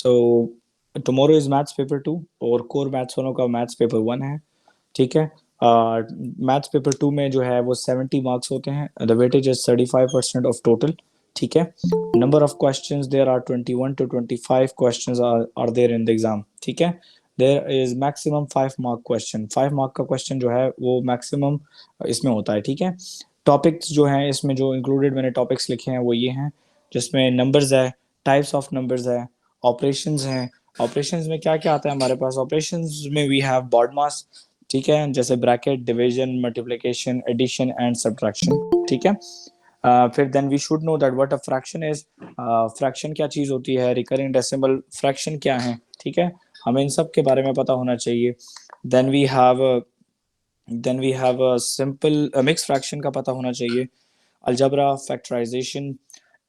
So tomorrow is maths paper 2 और core maths वालों का मैथ्स पेपर 1 है। ठीक है। मैथ्स पेपर 2 में जो है वो 70 मार्क्स होते हैं। The weightage is 35% of total. ठीक है। Number of questions there are 21 to 25 questions are there in the exam. ठीक है। There is maximum 5 mark question. 5 mark का क्वेश्चन जो है वो मैक्सिमम इसमें होता है। ठीक है। टॉपिक्स जो हैं इसमें जो इंक्लूडेड मैंने टॉपिक्स लिखे हैं वो ये हैं, जिसमें नंबर्स है, टाइप्स ऑफ नंबर्स है, ऑपरेशंस हैं। ऑपरेशंस में क्या क्या आता है हमारे पास? ऑपरेशंस में वी हैव बॉड मास। ठीक है। जैसे bracket, division, multiplication, addition and subtraction. ठीक है। फिर then we should know that what a fraction is. Fraction क्या चीज होती है, रिकरिंग डेसिमल फ्रैक्शन क्या है। ठीक है। हमें इन सब के बारे में पता होना चाहिए। Then we have simple mix fraction का पता होना चाहिए। अलजबरा, फैक्टराइजेशन,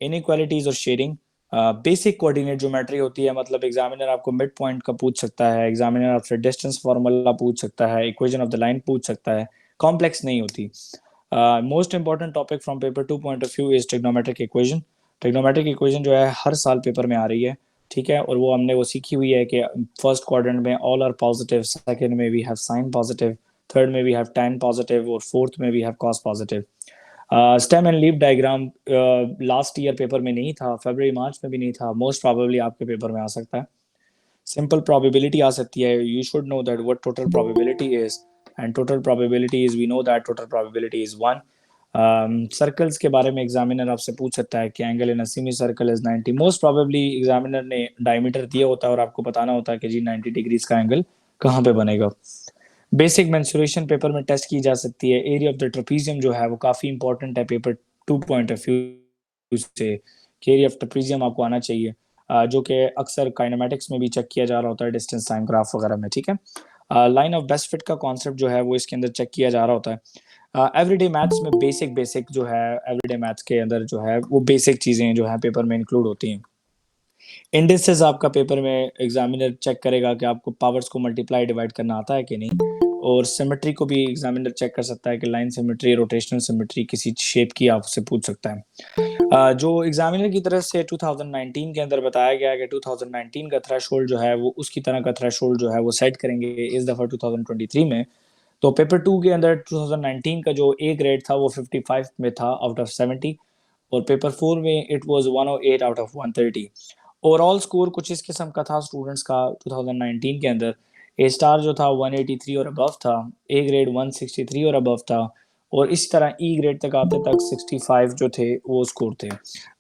इनइक्वालिटीज और शेयरिंग। बेसिक कोऑर्डिनेट ज्योमेट्री होती है, मतलब एग्जामिनर आपको मिड पॉइंट का पूछ सकता है, एग्जामिनर आपसे डिस्टेंस फार्मूला पूछ सकता है, इक्वेशन ऑफ द लाइन पूछ सकता है, कॉम्प्लेक्स नहीं होती। Most important topic from paper 2 point of view is trigonometric equation. Trigonometric equation जो है हर साल पेपर में आ रही है। ठीक है। और वो हमने वो सीखी हुई है कि फर्स्ट क्वाड्रेंट में ऑल आर पॉजिटिव, सेकंड में we have sine positive, third में वी हैव tan पॉजिटिव और फोर्थ में we have cos positive. Stem and leaf diagram last year paper में नहीं था, फरवरी मार्च में भी नहीं था, मोस्ट प्रोबेबली आपके पेपर में आ सकता है। सिंपल प्रोबेबिलिटी आ सकती है। You should know that what total probability is, and total probability is, we know that total probability is 1। Circles के बारे में एग्जामिनर आपसे पूछ सकता है कि angle in a semi circle is 90। Most probably examiner ने डायमीटर दिया होता है और आपको बताना होता है कि जी 90 डिग्रीज का एंगल कहाँ पे बनेगा। बेसिक मेंसुरेशन पेपर में टेस्ट की जा सकती है। एरिया ऑफ द ट्रेपीजियम जो है वो काफ़ी इंपॉर्टेंट है पेपर 2 पॉइंट ऑफ व्यू से। एरिया ऑफ ट्रेपीजियम आपको आना चाहिए, जो कि अक्सर काइनेमेटिक्स में भी चेक किया जा रहा होता है, डिस्टेंस टाइम ग्राफ वगैरह में। ठीक है। लाइन ऑफ बेस्ट फिट का कॉन्सेप्ट जो है वो इसके अंदर चेक किया जा रहा होता है। एवरीडे मैथ्स में बेसिक जो है, एवरीडे मैथ्स के अंदर जो है वो बेसिक चीज़ें जो है पेपर में इंक्लूड होती हैं। इंडिसेस आपका पेपर में एग्जामिनर चेक करेगा कि आपको पावर्स को मल्टीप्लाई डिवाइड करना आता है कि नहीं। और सिमेट्री को भी एग्जामिनर चेक कर सकता है कि लाइन सिमेट्री, रोटेशनल सिमेट्री किसी शेप की आपसे पूछ सकता है। जो एग्जामिनर की तरफ से 2019 के अंदर बताया गया है कि 2019 का थ्रेशोल्ड जो है वो उसकी तरह का थ्रेशोल्ड जो है वो सेट करेंगे इस दफ़ा 2023 में। तो पेपर 2 के अंदर 2019 का जो ए ग्रेड था वो 55 में था आउट ऑफ 70, और पेपर 4 में it was 108 out of 130। Overall score कुछ इस किस्म का था स्टूडेंट्स का 2019 के अंदर। ए स्टार जो था 183 और अबव था, ए ग्रेड 163 और अबव था, और इसी तरह ई ग्रेड तक आते तक 65 जो थे वो स्कोर थे।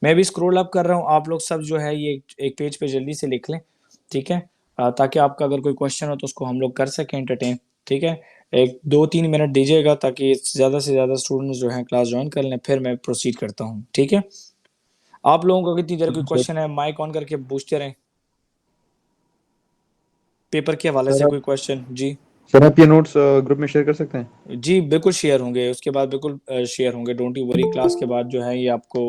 मैं भी स्क्रॉल अप कर रहा हूँ, आप लोग सब जो है ये एक पेज पे जल्दी से लिख लें। ठीक है। ताकि आपका अगर कोई क्वेश्चन हो तो उसको हम लोग कर सकें एंटरटेन। ठीक है। एक 2-3 मिनट दीजिएगा ताकि ज़्यादा से ज़्यादा स्टूडेंट्स जो हैं क्लास ज्वाइन कर लें, फिर मैं प्रोसीड करता हूँ। ठीक है। आप लोगों का कितनी देर कोई सर क्वेश्चन है माइक ऑन करके पूछते रहें। पेपर के हवाले सर से आप कोई क्वेश्चन जी? सर आप ये नोट्स ग्रुप में शेयर कर सकते हैं। जी बिल्कुल शेयर होंगे, उसके बाद बिल्कुल शेयर होंगे, डोंट यू वरी। क्लास के बाद जो है ये आपको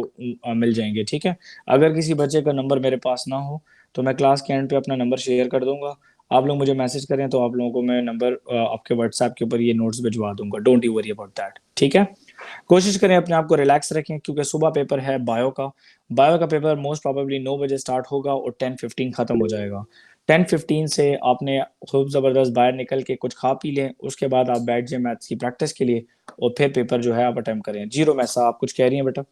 मिल जाएंगे। ठीक है। अगर किसी बच्चे का नंबर मेरे पास ना हो तो मैं क्लास के एंड पे अपना नंबर शेयर कर दूंगा। आप लोग मुझे मैसेज करें तो आप लोगों को मैं नंबर आपके व्हाट्सएप के ऊपर ये नोट्स भिजवा दूंगा, don't you worry about that. ठीक है। कोशिश करें अपने आप को रिलैक्स रखें क्योंकि सुबह पेपर है बायो का। बायो का पेपर मोस्ट प्रोबेबली 9 बजे स्टार्ट होगा और 10:15 खत्म हो जाएगा। 10:15 से आपने खूब ज़बरदस्त बाहर निकल के कुछ खा पी लें, उसके बाद आप बैठ जाए मैथ्स की प्रैक्टिस के लिए, और फिर पेपर जो है आप अटेम्प्ट करें। जीरो में सा आप कुछ कह रही हैं बेटा?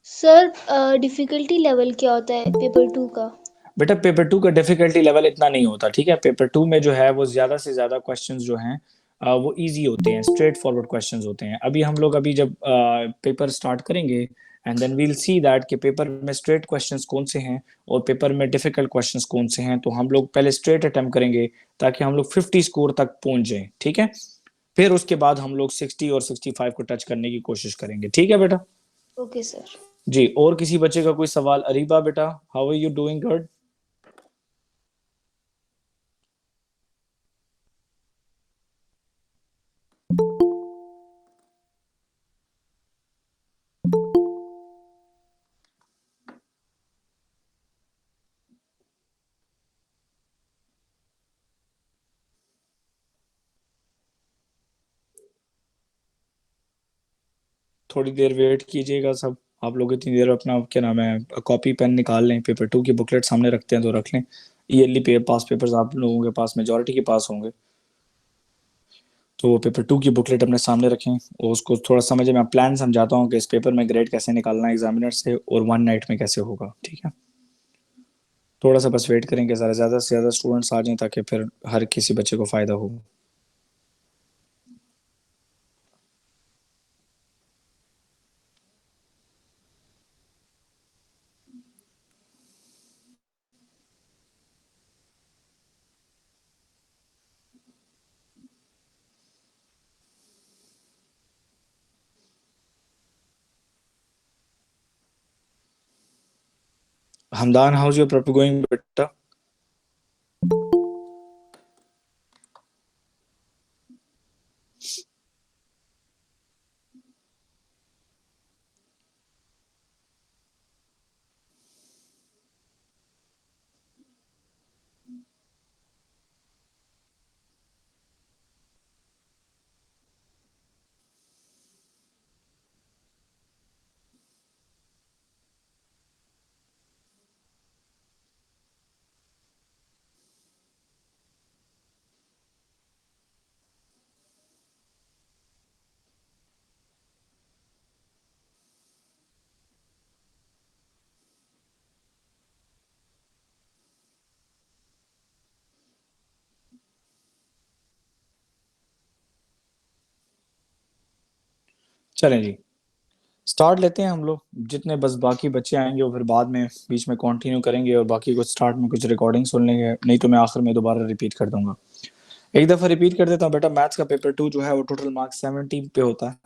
सर डिफ़िकल्टी लेवल क्या होता है पेपर 2 का? बेटा पेपर 2 का डिफिकल्टी लेवल इतना नहीं होता। ठीक है। पेपर 2 में जो है वो ज़्यादा से ज़्यादा क्वेश्चंस जो हैं वो इजी होते हैं, स्ट्रेट फॉरवर्ड क्वेश्चंस होते हैं। अभी हम लोग अभी जब पेपर स्टार्ट करेंगे and then we'll see that कि पेपर में स्ट्रेट क्वेश्चंस कौन से हैं और पेपर में डिफिकल्ट क्वेश्चंस कौन से हैं, तो हम लोग पहले स्ट्रेट अटेम्प्ट करेंगे ताकि हम लोग 50 स्कोर तक पहुंच जाएं। ठीक है। फिर उसके बाद हम लोग 60 और 65 को टच करने की कोशिश करेंगे। ठीक है बेटा? Okay sir. जी। और किसी बच्चे का कोई सवाल? अरीबा बेटा, how are you doing? Good. थोड़ी देर वेट कीजिएगा सब। आप लोग इतनी देर अपना क्या नाम है कॉपी पेन निकाल लें, पेपर 2 की बुकलेट सामने रखते हैं तो रख लें, ईयरली पास पेपर्स आप लोगों के पास मेजॉरिटी के पास होंगे, तो पेपर 2 की बुकलेट अपने सामने रखें और उसको थोड़ा समझे। मैं प्लान समझाता हूँ कि इस पेपर में ग्रेड कैसे निकालना है एग्जामिनर से और 1 नाइट में कैसे होगा, ठीक है। थोड़ा सा बस वेट करेंगे, ज़्यादा से ज़्यादा स्टूडेंट्स आ जाएं ताकि फिर हर किसी बच्चे को फ़ायदा हो। Hamdan, how's your prep going, beta? चलें जी, स्टार्ट लेते हैं हम लोग। जितने बस बाकी बच्चे आएंगे वो फिर बाद में बीच में कंटिन्यू करेंगे और बाकी कुछ स्टार्ट में कुछ रिकॉर्डिंग सुन लेंगे, नहीं तो मैं आखिर में दोबारा रिपीट कर दूंगा। एक दफ़ा रिपीट कर देता हूँ बेटा। मैथ्स का पेपर 2 जो है वो टोटल मार्क्स 70 पे होता है,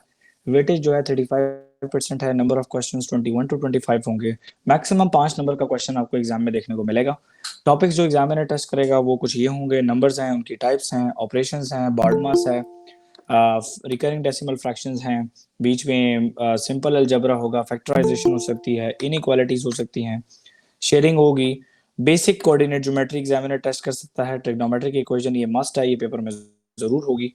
वेटेज जो है 35% है, नंबर ऑफ क्वेश्चंस 21 टू 25 होंगे, मैक्सिमम 5 नंबर का क्वेश्चन आपको एग्जाम में देखने को मिलेगा। टॉपिक्स जो एग्जामिनर टेस्ट करेगा वो कुछ ये होंगे, नंबर्स हैं, उनकी टाइप्स हैं, ऑपरेशंस हैं, बॉड मास है, रिकरिंग डेसिमल फ्रैक्शंस हैं, बीच में सिंपल अलजबरा होगा, फैक्टराइजेशन हो सकती है, इनइक्वालिटीज हो सकती हैं, शेयरिंग होगी, basic coordinate geometry examiner test कर सकता है, ट्रिग्नोमेट्रिक इक्वेशन ये मस्ट है, ये पेपर में जरूर होगी,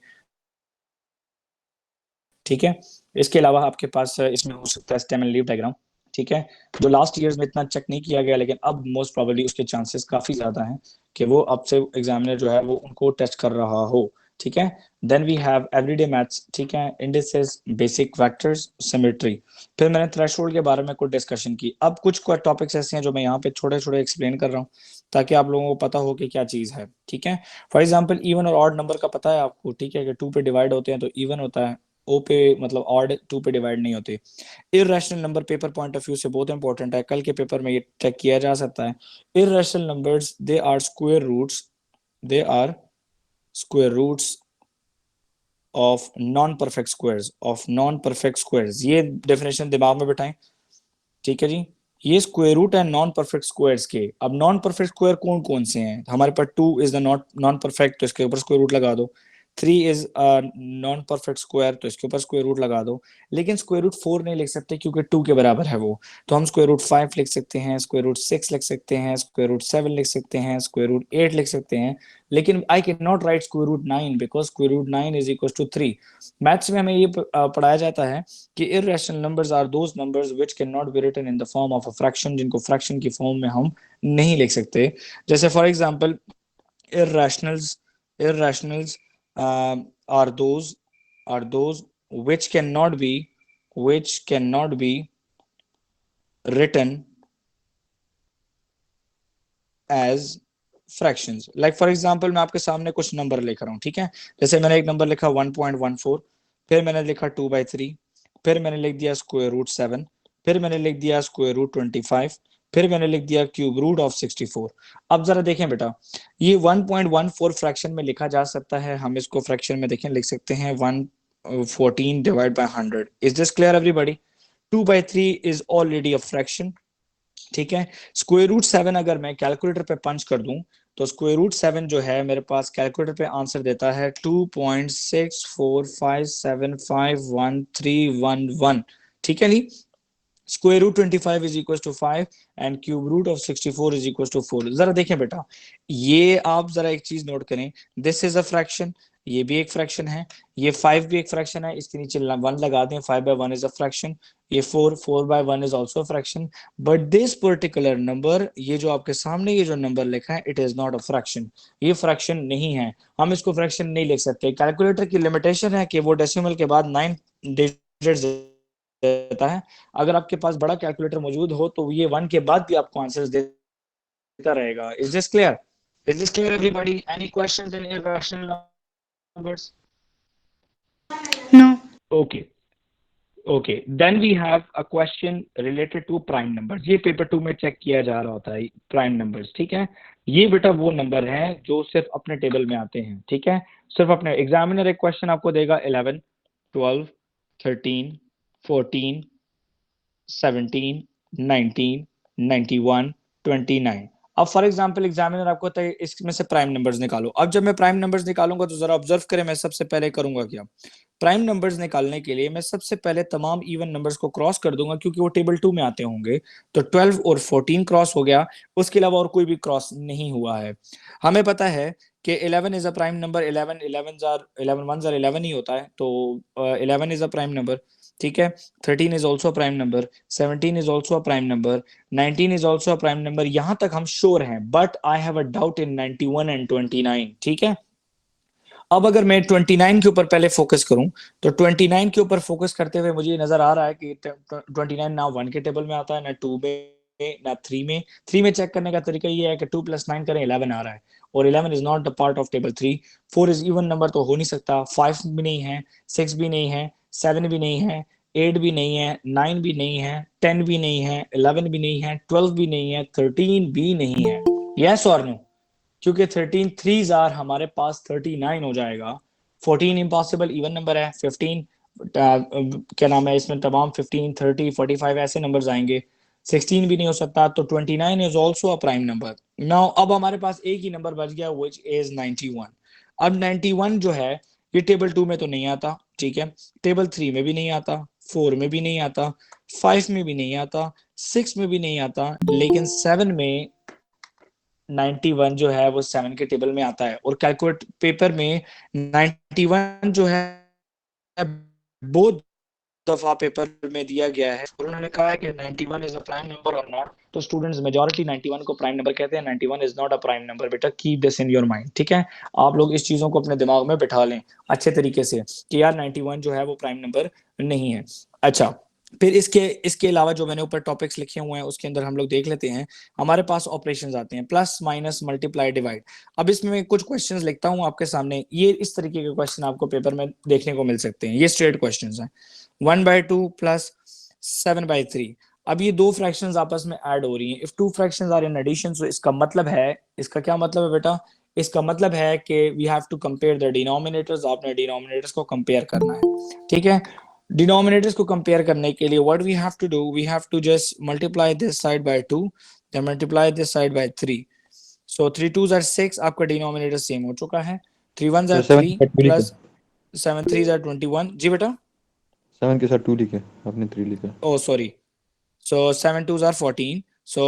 ठीक है। इसके अलावा आपके पास इसमें हो सकता है स्टेम एंड लीफ डायग्राम, ठीक है, जो लास्ट ईयर्स में इतना चेक नहीं किया गया, लेकिन अब मोस्ट प्रोबेबली उसके चांसेस काफी ज्यादा हैं कि वो अब से एग्जामिनर जो है वो उनको टेस्ट कर रहा हो, ठीक है। Then we have everyday maths, ठीक है, इंडिसेस, बेसिक वेक्टर्स, सिमेट्री। फिर मैंने थ्रेशोल्ड के बारे में कुछ डिस्कशन की। अब कुछ टॉपिक्स ऐसे हैं जो मैं यहाँ पे छोटे छोटे एक्सप्लेन कर रहा हूँ ताकि आप लोगों को पता हो कि क्या चीज है, ठीक है। फॉर एग्जाम्पल इवन और ऑड नंबर का पता है आपको, ठीक है, कि 2 पे डिवाइड होते हैं तो इवन होता है, ओ पे मतलब ऑड 2 पे डिवाइड नहीं होते। Irrational number paper point of view से बहुत इंपॉर्टेंट है, कल के पेपर में ये चेक किया जा सकता है। Irrational numbers they are square roots, they are square roots of non perfect squares, of non perfect squares, ये डेफिनेशन दिमाग में बिठाएं, ठीक है जी। ये स्क्वायर रूट है नॉन परफेक्ट स्क्वायर्स के। अब नॉन परफेक्ट स्क्वायर कौन कौन से हैं हमारे पास? 2 is the not non perfect, तो इसके ऊपर स्क्वायर रूट लगा दो। 3 इज नॉन परफेक्ट स्क्वायर, तो इसके ऊपर स्क्वायर रूट लगा दो। लेकिन स्क्वायर रूट 4 नहीं लिख सकते क्योंकि 2 के बराबर है वो, तो हम स्क्वायर रूट 5 लिख सकते हैं, स्क्वायर रूट 6 लिख सकते हैं, स्क्वायर रूट 7 लिख सकते हैं, स्क्वायर रूट 8 लिख सकते हैं। लेकिन I can not write square root 9 because square root 9 is equal to 3। Maths में हमें ये पढ़ाया जाता है कि irrational numbers are those numbers which cannot be written in the form of a fraction, जिनको फ्रैक्शन की फॉर्म में हम नहीं लिख सकते। जैसे for example irrationals, irrationals are those which cannot be written as fractions। like for example मैं आपके सामने कुछ नंबर लिख रहा हूँ, ठीक है। जैसे मैंने एक नंबर लिखा 1.14, फिर मैंने लिखा 2/3, फिर मैंने लिख दिया स्क्वायर रूट 7, फिर मैंने लिख दिया स्क्वायर रूट 25, फिर मैंने लिख दिया क्यूब रूट ऑफ 64। अब जरा देखें बेटा, ये 1.14 फ्रैक्शन में लिखा जा सकता है, हम इसको फ्रैक्शन में देखें लिख सकते हैं 114 divide by 100। Is this clear everybody? 2/3 is already a fraction, ठीक है। स्क्वायर रूट 7 अगर मैं कैलकुलेटर पे पंच कर दूं तो स्क्वायर रूट 7 जो है मेरे पास कैलकुलेटर पे आंसर देता है 2.64575131, ठीक है जी। Square root 25 is equal to 5 and cube root of 64 is equal to 4। जरा देखें बेटा, ये आप जरा एक चीज नोट करें, दिस इज अ फ्रैक्शन ये भी एक फ्रैक्शन है, ये 5 भी एक फ्रैक्शन है, इसके नीचे 1 लगा दें, 5/1 इज अ फ्रैक्शन, ये 4/1 is also fraction, but this particular number, ये जो आपके सामने ये जो नंबर लिखा है, it is not a fraction, ये फ्रैक्शन नहीं है, हम इसको फ्रैक्शन नहीं लिख सकते। कैलकुलेटर की लिमिटेशन है कि वो डेसिमल के बाद 9 डिजिट्स देता है। अगर आपके पास बड़ा कैलकुलेटर मौजूद हो तो ये 1 के बाद भी आपको आंसर्स देता रहेगा। Is this clear? Is this clear everybody? Any questions in irrational numbers? No. Okay. Okay, then we have a question related to prime numbers. ये पेपर 2 में चेक किया जा रहा होता है प्राइम नंबर्स, ठीक है। ये बेटा वो नंबर है जो सिर्फ अपने टेबल में आते हैं, ठीक है, सिर्फ अपने। एग्जामिनर एक क्वेश्चन आपको देगा 11, 12, 13, 14, 17, 19, 91, 29। अब फॉर एग्जांपल एग्जामिनर आपको कहता है इसमें से प्राइम नंबर्स निकालो। अब जब मैं प्राइम नंबर्स निकालूंगा तो जरा ऑब्जर्व करें, मैं सबसे पहले करूंगा क्या, प्राइम नंबर्स निकालने के लिए मैं सबसे पहले तमाम इवन नंबर्स को क्रॉस कर दूंगा, क्योंकि वो टेबल 2 में आते होंगे। तो 12 और 14 क्रॉस हो गया, उसके अलावा और कोई भी क्रॉस नहीं हुआ है। हमें पता है कि 11 is a prime number, 11 1 are 11 ही होता है, तो 11 इज अ प्राइम नंबर, ठीक है। 13 is also prime number, 17 is also a prime number, 19 is also a prime number, यहां तक हम श्योर हैं, but I have a doubt in 91 and 29, ठीक है। अब अगर मैं 29 के ऊपर पहले फोकस करूं, तो 29 के ऊपर फोकस करते हुए मुझे नजर आ रहा है कि 29 ना 1 के टेबल में आता है, ना 2 में, ना 3 में। 3 में चेक करने का तरीका ये है कि 2 + 9 करें, 11 आ रहा है, और 11 is not the part of table 3। 4 is even number तो हो नहीं सकता, 5 भी नहीं है, 6 भी नहीं है, 7 भी नहीं है, 8 भी नहीं है, 9 भी नहीं है, 10 भी नहीं है, 11 भी नहीं है, 12 भी नहीं है, 13 भी नहीं है। यस और नो? क्योंकि 13 3s आर हमारे पास 39 हो जाएगा। 14 इम्पॉसिबल, इवन नंबर है। 15 क्या नाम है इसमें, तमाम 15, 30, 45 ऐसे नंबर्स आएंगे। 16 भी नहीं हो सकता, तो 29 is also a prime number. Now अब हमारे पास एक ही नंबर बच गया, विच इज 91। अब 91 जो है ये टेबल 2 में तो नहीं आता, ठीक है, टेबल 3 में भी नहीं आता, 4 में भी नहीं आता, 5 में भी नहीं आता, 6 में भी नहीं आता, लेकिन 7 में 91 जो है वो 7 के टेबल में आता है। और कैलकुलेट पेपर में 91 जो है बहुत दफा पेपर में दिया गया है, और उन्होंने कहा है कि 91 is a prime number or not. तो स्टूडेंट्स मेजॉरिटी 91 को प्राइम नंबर कहते हैं, 91 is not a prime number. बेटा keep this in your mind, ठीक है, आप लोग इस चीजों को अपने दिमाग में बिठा लें अच्छे तरीके से कि यार 91 जो है वो प्राइम नंबर नहीं है। अच्छा, फिर इसके इसके अलावा जो मैंने ऊपर टॉपिक्स लिखे हुए हैं उसके अंदर हम लोग देख लेते हैं। हमारे पास ऑपरेशंस आते हैं, प्लस, माइनस, मल्टीप्लाई, डिवाइड। अब इसमें मैं कुछ क्वेश्चंस लिखता हूं आपके सामने, ये इस तरीके के क्वेश्चन आपको पेपर में देखने को मिल सकते हैं। ये स्ट्रेट क्वेश्चंस हैं। 1/2 प्लस 7/3। अब ये दो फ्रैक्शंस आपस में ऐड हो रही हैं। If two fractions are in addition, तो इसका मतलब है, इसका क्या मतलब है बेटा, इसका मतलब है कि we have to compare the denominators. आपने डिनोमिनेटर्स को कंपेयर करना है, ठीक है। डिनोमिनेटर्स को कंपेयर करने के लिए what we have to do, we have to just multiply this side by 2, then multiply this side by 3। So 3 2s are 6, आपका डिनोमिनेटर सेम हो चुका है। 3 1s तो आर 7 3 के साथ 2 लिखे, प्लस 7 3s आर 21। जी बेटा, 7 के साथ 2 लिखे, आपने 3 लिखा। oh sorry, so 7 2s are 14, so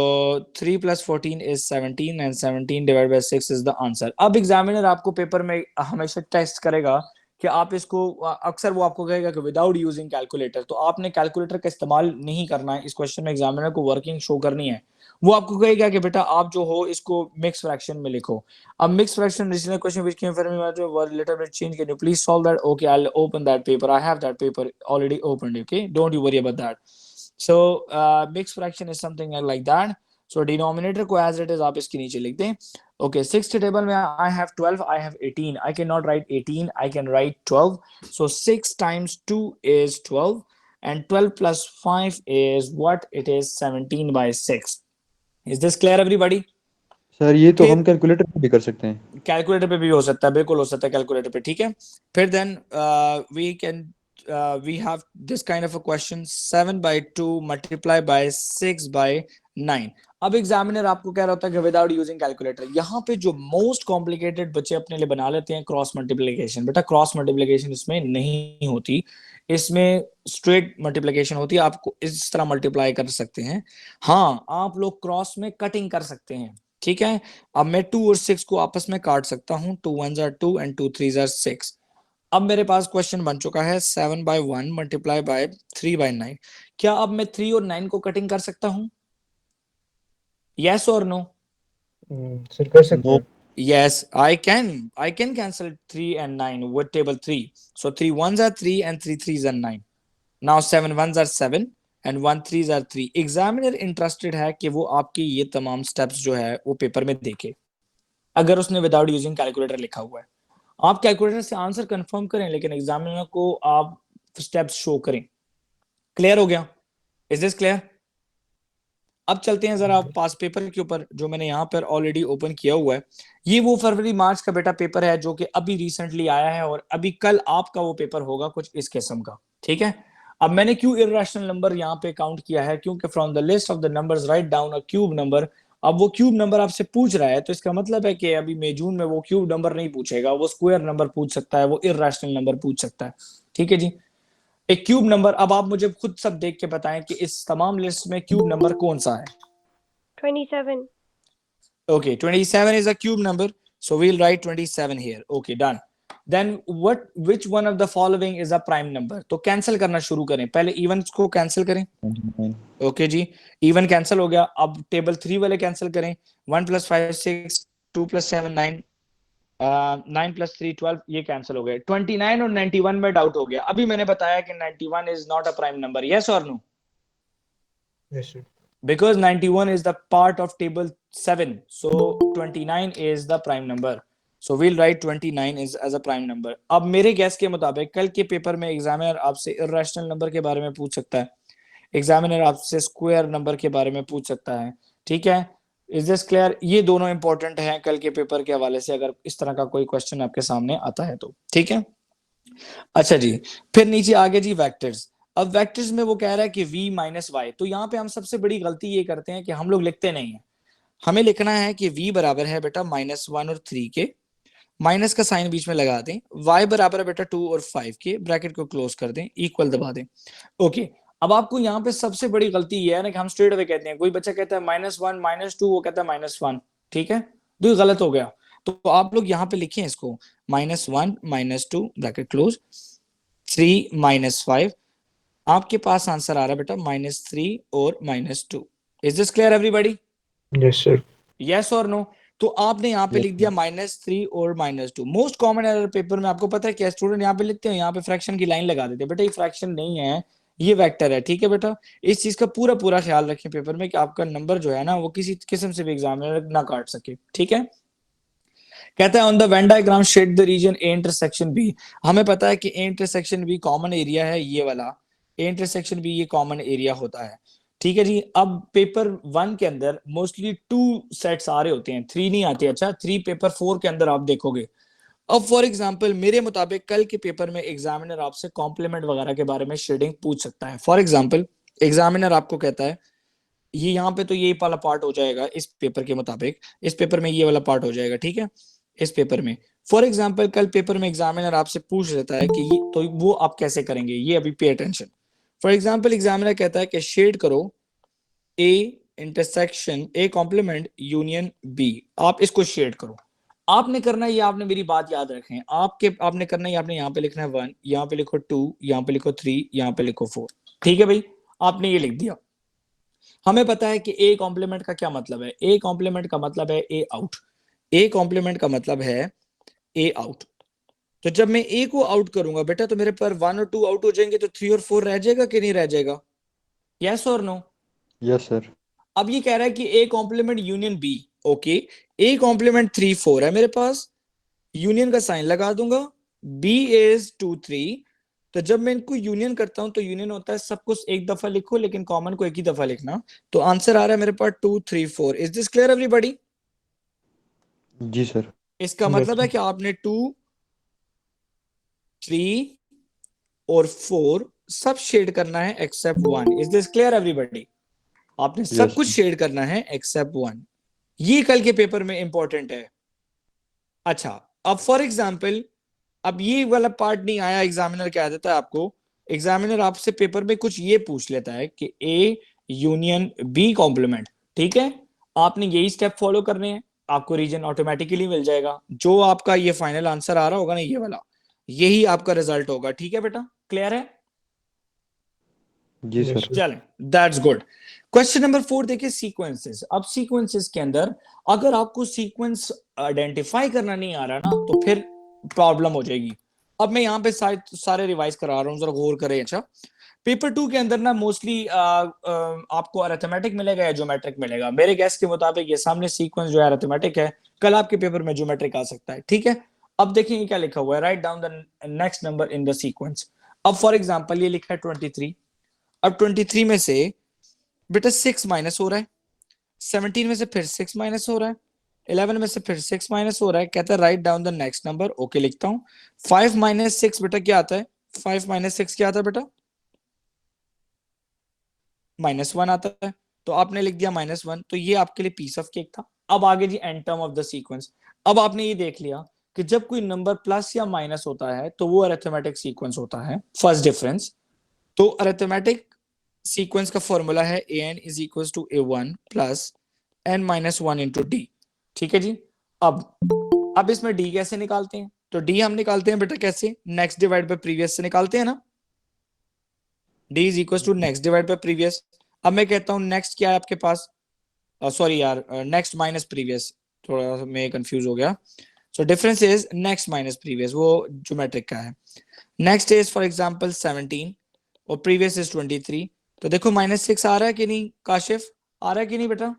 3 plus 14 is 17 and 17 divided by 6 is the answer। अब एग्जामिनर आपको पेपर में हमेशा टेस्ट करेगा कि आप इसको, अक्सर वो आपको कहेगा कि विदाउट यूजिंग कैलकुलेटर, तो आपने कैलकुलेटर का इस्तेमाल नहीं करना है। इस क्वेश्चन में एग्जामिनर को वर्किंग शो करनी है। वो आपको कहेगा कि बेटा आप जो हो इसको मिक्स फ्रैक्शन में लिखो। अब mix fraction original question which came from me was little bit change, can you please solve that? Okay, I'll open that paper, I have that paper already opened, okay, don't you worry about that। So mixed fraction is something like that। So denominator को as it is आप इसके नीचे लिख दें। Okay, 6th table में I have 12, I have 18, I cannot write 18, I can write 12। So 6 times 2 is 12 and 12 plus 5 is what? It is 17/6। Is this clear everybody? Sir ये तो फिर हम कैलकुलेटर पे भी कर सकते हैं। कैलकुलेटर पे भी हो सकता है, बिल्कुल हो सकता है कैलकुलेटर पे, ठीक है। फिर then we can we have this kind of a question, 7/2 multiplied by 6/9। अब एग्जामिनर आपको कह रहा होता है कि विदाउट यूजिंग कैलकुलेटर। यहाँ पे जो मोस्ट कॉम्प्लिकेटेड बच्चे अपने लिए बना लेते हैं क्रॉस मल्टीप्लिकेशन। बेटा क्रॉस मल्टीप्लिकेशन इसमें नहीं होती, इसमें स्ट्रेट मल्टीप्लिकेशन होती है। आपको इस तरह मल्टीप्लाई कर सकते हैं। हाँ, आप लोग क्रॉस में कटिंग कर सकते हैं, ठीक है। अब मैं 2 और 6 को आपस में काट सकता हूं, 2 1s are 2 and 2 3s are 6। अब मेरे पास क्वेश्चन बन चुका है 7/1 मल्टीप्लाई बाय 3/9। क्या अब मैं 3 और 9 को कटिंग कर सकता हूं? यस और नो? सर कर सकते नो हैं। Yes, I can cancel 3 and 9 with table 3. So 3 1s are 3 and 3 3s are 9. Now 7 1s are 7 and 1 3s are 3. Examiner interested है कि वो आपकी ये तमाम स्टेप्स जो है वो पेपर में देखे, अगर उसने विदाउट यूजिंग कैलकुलेटर लिखा हुआ है। आप कैलकुलेटर से आंसर कंफर्म करें, लेकिन एग्जामिनर को आप स्टेप्स शो करें। क्लियर हो गया? Is this clear? अब चलते हैं जरा पास पेपर के ऊपर, जो मैंने यहाँ पर ऑलरेडी ओपन किया हुआ है। ये वो फरवरी मार्च का बेटा पेपर है जो कि अभी रिसेंटली आया है, और अभी कल आपका वो पेपर होगा कुछ इस किस्म का, ठीक है। अब मैंने क्यों इर्रेशनल नंबर यहाँ पे काउंट किया है? क्योंकि from the list of the numbers write down a cube number. अब वो क्यूब नंबर आपसे पूछ रहा है, तो इसका मतलब है कि अभी मई जून में वो क्यूब नंबर नहीं पूछेगा, वो स्क्वायर नंबर पूछ सकता है, वो इर्रेशनल नंबर पूछ सकता है, ठीक है जी। एक क्यूब नंबर, अब आप मुझे खुद सब देख के बताएं कि इस तमाम लिस्ट में क्यूब नंबर कौन सा है? 27. Okay, 27 is a cube number, so we'll write 27 here. Okay, done. Then which one of the following is a prime number? तो कैंसिल करना शुरू करें, पहले इवन्स को कैंसिल करें। 29 ओके जी, इवन कैंसिल हो गया। अब टेबल 3 वाले कैंसिल करें। 1 + 5 6, 2 + 7 9, 9 + 3 12, ये कैंसिल हो गए। 29 और 91 में डाउट हो गया। अभी मैंने बताया कि 91 is not a prime number, yes और no? Yes sir. Because 91 is the part of table 7, so 29 is the prime number, so we'll write 29 is as a prime number. अब मेरे गैस के मुताबिक कल के पेपर में एग्जामिनर आपसे irrational number के बारे में पूछ सकता है, एग्जामिनर आपसे स्क्वायर नंबर के बारे में पूछ सकता है, ठीक है। Is this clear? ये दोनों इंपॉर्टेंट हैं कल के पेपर के हवाले से, अगर इस तरह का कोई क्वेश्चन आपके सामने आता है तो, ठीक है। अच्छा जी, फिर नीचे आगे जी वेक्टर्स। अब वेक्टर्स में वो कह रहा है कि v माइनस वाई, तो यहाँ पे हम सबसे बड़ी गलती ये करते हैं कि हम लोग लिखते नहीं है। हमें लिखना है कि v बराबर है बेटा -1 और 3 के, माइनस का साइन बीच में लगा दें, y बराबर है बेटा 2 और 5 के, ब्रैकेट को क्लोज कर दें, इक्वल दबा दें। ओके, अब आपको यहाँ पे सबसे बड़ी गलती ये है ना कि हम स्ट्रेट अवे कहते हैं, कोई बच्चा कहता है -1 -2, वो कहता है -1, ठीक है, तो ये गलत हो गया। तो आप लोग यहाँ पे लिखें इसको -1 -2 ब्रैकेट क्लोज, 3 -5, आपके पास आंसर आ रहा है बेटा -3 और -2। Is this clear everybody? Yes sir. Yes और नो? तो आपने यहाँ पे लिख दिया -3 और -2। मोस्ट कॉमन एरर पेपर में आपको पता है क्या स्टूडेंट यहाँ पे लिखते हैं, यहाँ पे फ्रैक्शन की लाइन लगा देते हैं। बेटा ये फ्रैक्शन नहीं है, ये वेक्टर है, ठीक है बेटा। इस चीज का पूरा पूरा ख्याल रखें पेपर में कि आपका नंबर जो है ना वो किसी किस्म से भी एग्जामिनर ना काट सके, ठीक है। कहता है on the Venn diagram shade the region A intersection B. हमें पता है कि A intersection B common area है, ये वाला ए इंटरसेक्शन बी ये कॉमन एरिया होता है, ठीक है जी। अब पेपर 1 के अंदर मोस्टली 2 सेट्स आ रहे होते हैं, 3 नहीं आते। अच्छा, 3 पेपर 4 के अंदर आप देखोगे। अब फॉर एग्जाम्पल मेरे मुताबिक कल के पेपर में एग्जामिनर आपसे कॉम्प्लीमेंट वगैरह के बारे में शेडिंग पूछ सकता है। फॉर एग्जाम्पल एग्जामिनर आपको कहता है ये यहाँ पे तो ये वाला पार्ट हो जाएगा इस पेपर के मुताबिक, इस पेपर में ये वाला पार्ट हो जाएगा, ठीक है, इस पेपर में। फॉर एग्जाम्पल कल पेपर में एग्जामिनर आपसे पूछ लेता है कि ये तो वो आप कैसे करेंगे, ये अभी pay attention. For example examiner कहता है कि शेड करो A intersection A complement union B, आप इसको शेड करो। आपने करना है ये, आपने मेरी बात याद रखें, आपने करना है, आपने यहाँ पे लिखना है 1, यहाँ पे लिखो 2, यहाँ पे लिखो 3, यहाँ पे लिखो 4, ठीक है भाई, आपने ये लिख दिया। हमें पता है कि ए कॉम्प्लीमेंट का क्या मतलब है, ए कॉम्प्लीमेंट का मतलब है ए आउट, ए कॉम्प्लीमेंट का मतलब है ए आउट। तो जब मैं ए को आउट करूंगा बेटा तो मेरे पर 1 और 2 आउट हो जाएंगे, तो 3 और 4 रह जाएगा कि नहीं रह जाएगा? यस और नो? Yes sir. अब ये कह रहा है कि A complement union B. Okay, A complement 3 4 है मेरे पास, यूनियन का साइन लगा दूंगा, बी इज 2 3। तो जब मैं इनको यूनियन करता हूं तो यूनियन होता है सब कुछ एक दफा लिखो, लेकिन कॉमन को एक ही दफा लिखना। तो आंसर आ रहा है मेरे पास 2 3 4। Is this clear everybody? जी सर। इसका मतलब है कि आपने 2 3 और 4 सब शेड करना है except 1। Is this clear everybody? आपने सब Yes, कुछ sir. शेड करना है एक्सेप्ट 1। ये कल के पेपर में इंपॉर्टेंट है। अच्छा, अब फॉर एग्जाम्पल अब ये वाला पार्ट नहीं आया, एग्जामिनर क्या देता है आपको, एग्जामिनर आपसे पेपर में कुछ ये पूछ लेता है कि ए यूनियन बी कॉम्प्लीमेंट, ठीक है। आपने यही स्टेप फॉलो करने हैं, आपको रीजन ऑटोमेटिकली मिल जाएगा। जो आपका ये फाइनल आंसर आ रहा होगा ना, ये वाला, यही आपका रिजल्ट होगा। ठीक है बेटा, क्लियर है? जी Yes, सर। sir. चलें, दैट्स गुड। क्वेश्चन नंबर 4 देखिए, सीक्वेंसेस। अब सीक्वेंसेस के अंदर अगर आपको सीक्वेंस आइडेंटिफाई करना नहीं आ रहा ना, तो फिर प्रॉब्लम हो जाएगी। अब मैं यहाँ पे सारे रिवाइज करा रहा हूँ, जरा गौर करें। अच्छा, पेपर 2 के अंदर ना मोस्टली आपको अरिथमेटिक मिलेगा या ज्योमेट्रिक मिलेगा। मेरे गैस के मुताबिक ये सामने सीक्वेंस जो है अरिथमेटिक है, कल आपके पेपर में ज्योमेट्रिक आ सकता है। ठीक है, अब देखेंगे क्या लिखा हुआ है। Write down the next number in the sequence. अब फॉर एग्जांपल ये लिखा है 23। अब 23 में से बेटा 6 माइनस हो रहा है, 17 में से फिर 6 माइनस हो रहा है, 11 में से फिर 6 माइनस हो रहा है। कहता है write down the next number. Okay, लिखता हूं। 5 माइनस 6 बेटा क्या आता है? 5 माइनस 6 क्या आता है बेटा? -1 आता है। तो आपने लिख दिया -1, तो ये आपके लिए पीस ऑफ केक था। अब आगे जी nth term of the sequence. अब आपने ये देख लिया कि जब कोई नंबर प्लस या माइनस होता है तो वो अरिथमेटिक सीक्वेंस होता है। First difference. तो अरिथमेटिक सीक्वेंस का फॉर्मूला है an is equal to a1 plus n minus 1 into D. ठीक है जी। अब इसमें d कैसे निकालते हैं? तो d हम निकालते हैं बेटा कैसे? नेक्स्ट डिवाइड बाय प्रीवियस से निकालते हैं ना। d is equal to next divide by previous. अब मैं कहता हूं नेक्स्ट क्या है आपके पास? सॉरी यार, नेक्स्ट माइनस प्रीवियस, थोड़ा मैं कंफ्यूज हो गया। So difference is next minus previous, वो ज्योमेट्रिक का है। नेक्स्ट इज फॉर एग्जांपल 17 और प्रीवियस इज 23। तो देखो -6 आ रहा है कि नहीं काशिफ? आ रहा है कि नहीं बेटा?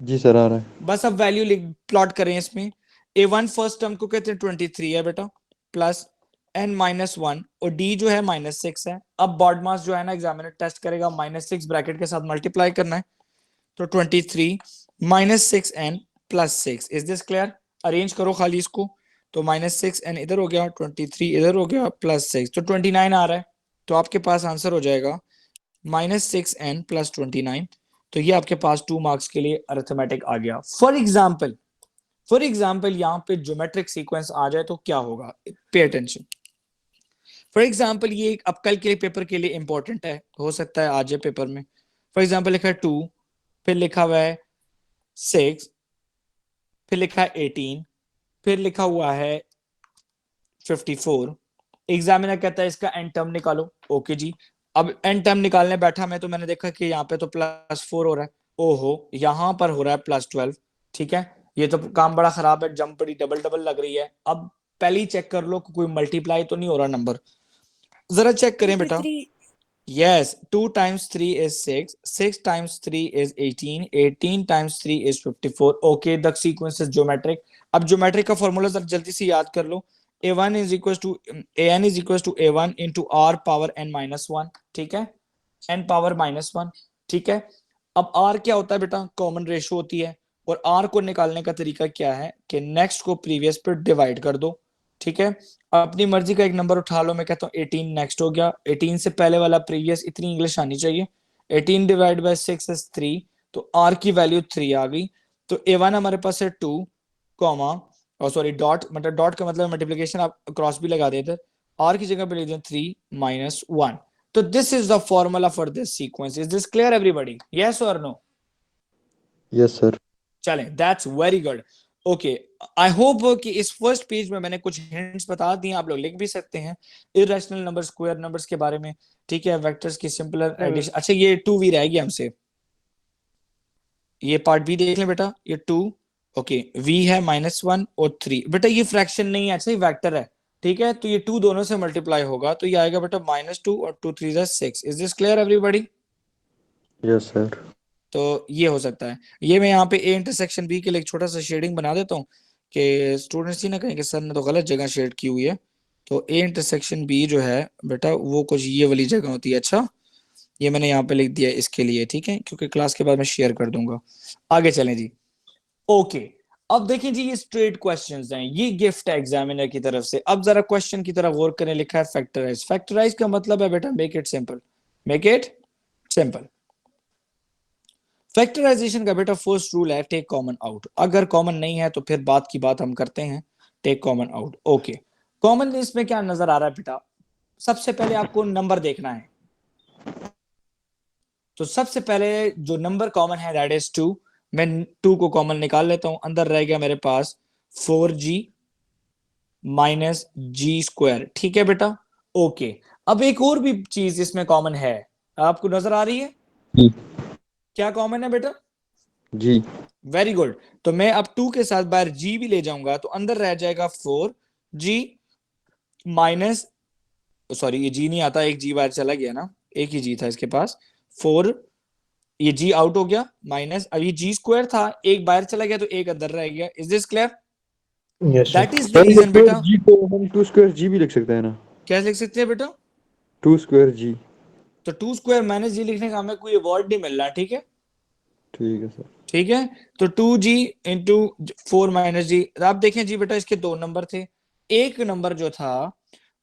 जी सर, आ रहा है। बस अब वैल्यू लिख प्लॉट करें इसमें। a1 फर्स्ट टर्म को कहते हैं 23 है बेटा, प्लस n माइनस 1, और d जो है -6 है। अब बॉड मास जो है ना, एग्जामिनर टेस्ट करेगा, -6 ब्रैकेट के साथ मल्टीप्लाई करना है। तो 23 -6n plus 6। Is this clear? Arrange करो खाली इसको। तो -6n इधर हो गया, 23 इधर हो गया, प्लस 6, तो 29 आ रहा है। तो आपके पास आंसर हो जाएगा -6n प्लस 29। तो ये आपके पास 2 मार्क्स के लिए अरिथमेटिक आ गया। फॉर एग्जाम्पल यहाँ पे ज्योमेट्रिक सीक्वेंस आ जाए तो क्या होगा? Pay attention. फॉर एग्जाम्पल ये अब कल के पेपर के लिए इंपॉर्टेंट है, हो सकता है आ जाए पेपर में। फॉर एग्जाम्पल लिखा है 2, फिर लिखा हुआ है 6, फिर लिखा है 18, फिर लिखा हुआ है 54। एग्जामिनर कहता है इसका एन टर्म निकालो। ओके जी। अब एन टर्म निकालने बैठा मैं, तो मैंने देखा कि यहाँ पे तो +4 हो रहा है। ओहो, यहाँ पर हो रहा है +12। ठीक है, ये तो काम बड़ा खराब है, जंप बड़ी डबल डबल लग रही है। अब पहले ही चेक कर लो कि कोई मल्टीप्लाई तो नहीं हो रहा नंबर, जरा चेक करें बेटा। Yes, 2 times 3 is 6, 6 times 3 is 18, 18 times 3 is 54. Okay, the sequence is geometric. अब geometric का फॉर्मूला जरा जल्दी से याद कर लो। a1 is equals to an is equals to a1 into r power n minus 1। ठीक है, n power -1। ठीक है, अब r क्या होता है बेटा? कॉमन रेशो होती है। और r को निकालने का तरीका क्या है कि नेक्स्ट को प्रीवियस पर डिवाइड कर दो। ठीक है, अपनी मर्जी का एक नंबर उठा लो। मैं कहता हूँ 18 नेक्स्ट हो गया, 18 से पहले वाला प्रीवियस। इतनी इंग्लिश आनी चाहिए। 18 डिवाइड बाय 6 इज 3, तो r की वैल्यू 3 आ गई। तो a1 हमारे पास है 2 कॉमा, और सॉरी डॉट, मतलब डॉट का मतलब मल्टीप्लिकेशन, आप क्रॉस भी लगा देते, r की जगह पे लिख दें 3 - 1। तो this is the formula for this sequence. Is this clear everybody? Yes और नो? Yes sir. चलें, that's very good. Okay, I hope कि इस फर्स्ट पेज में मैंने कुछ हिंट्स बता दिए, आप लोग लिख भी सकते हैं इरेशनल नंबर, स्क्वायर नंबर्स के बारे में। ठीक है, वेक्टर्स की सिंपलर एडिशन। अच्छा, ये 2v रह गया हमसे, ये पार्ट बी देख लें बेटा। ये 2, ओके, v है -1 और 3। बेटा ये फ्रैक्शन नहीं है, अच्छा ये वेक्टर है। ठीक है, तो ये 2 दोनों से मल्टीप्लाई होगा, तो ये आएगा बेटा -2 और 2 3 6। Is this clear everybody? Yes sir. तो ये हो सकता है। ये मैं यहाँ पे ए इंटरसेक्शन बी के लिए एक छोटा सा शेडिंग बना देता हूँ कि स्टूडेंट्स ही ना कहें कि सर ने तो गलत जगह शेड की हुई है। तो ए इंटरसेक्शन बी जो है बेटा, वो कुछ ये वाली जगह होती है। अच्छा, ये मैंने यहाँ पे लिख दिया इसके लिए। ठीक है, क्योंकि क्लास के बाद मैं शेयर कर दूंगा। आगे चलें जी। ओके, अब देखें जी, ये स्ट्रेट क्वेश्चंस हैं, ये गिफ्ट है एग्जामिनर की तरफ से। अब जरा क्वेश्चन की तरफ गौर करें। लिखा है फैक्टराइज। फैक्टराइज का मतलब है बेटा make it simple, make it simple. Factorisation का बेटा फर्स्ट रूल है टेक कॉमन आउट। अगर कॉमन नहीं है तो फिर बात की बात हम करते हैं, take common out. Okay, common इसमें क्या नजर आ रहा है बेटा? सबसे पहले आपको नंबर देखना है। तो सबसे पहले जो नंबर कॉमन है दैट इज 2। मैं 2 को कॉमन निकाल लेता हूं, अंदर रह गया मेरे पास 4g माइनस जी स्क्वायर। ठीक है बेटा, ओके। अब एक और भी चीज इसमें कॉमन है, आपको नजर आ रही है? जी क्या कॉमन है बेटा? जी वेरी गुड। तो मैं अब 2 के साथ बाहर g भी ले जाऊंगा तो अंदर रह जाएगा 4g माइनस, सॉरी ये जी नहीं आता, एक जी बाहर चला गया ना, एक ही जी था इसके पास, 4, ये जी आउट हो गया, माइनस, अब ये जी स्क्वायर था, एक बाहर चला गया तो एक अंदर रह गया। Is this clear? Yes, sir. That is the sir ये रीजन फोर बेटा। जी को हम टू स्क्वायर जी भी लिख सकते हैं ना? क्या लिख सकते हैं बेटा? टू स्क्वायर जी। तो 2 स्क्वायर माइनस जी लिखने का हमें कोई अवार्ड नहीं मिल रहा, ठीक है? ठीक है सर। ठीक है, तो 2g इंटू 4 माइनस जी। आप देखें जी बेटा, इसके 2 नंबर थे, एक नंबर जो था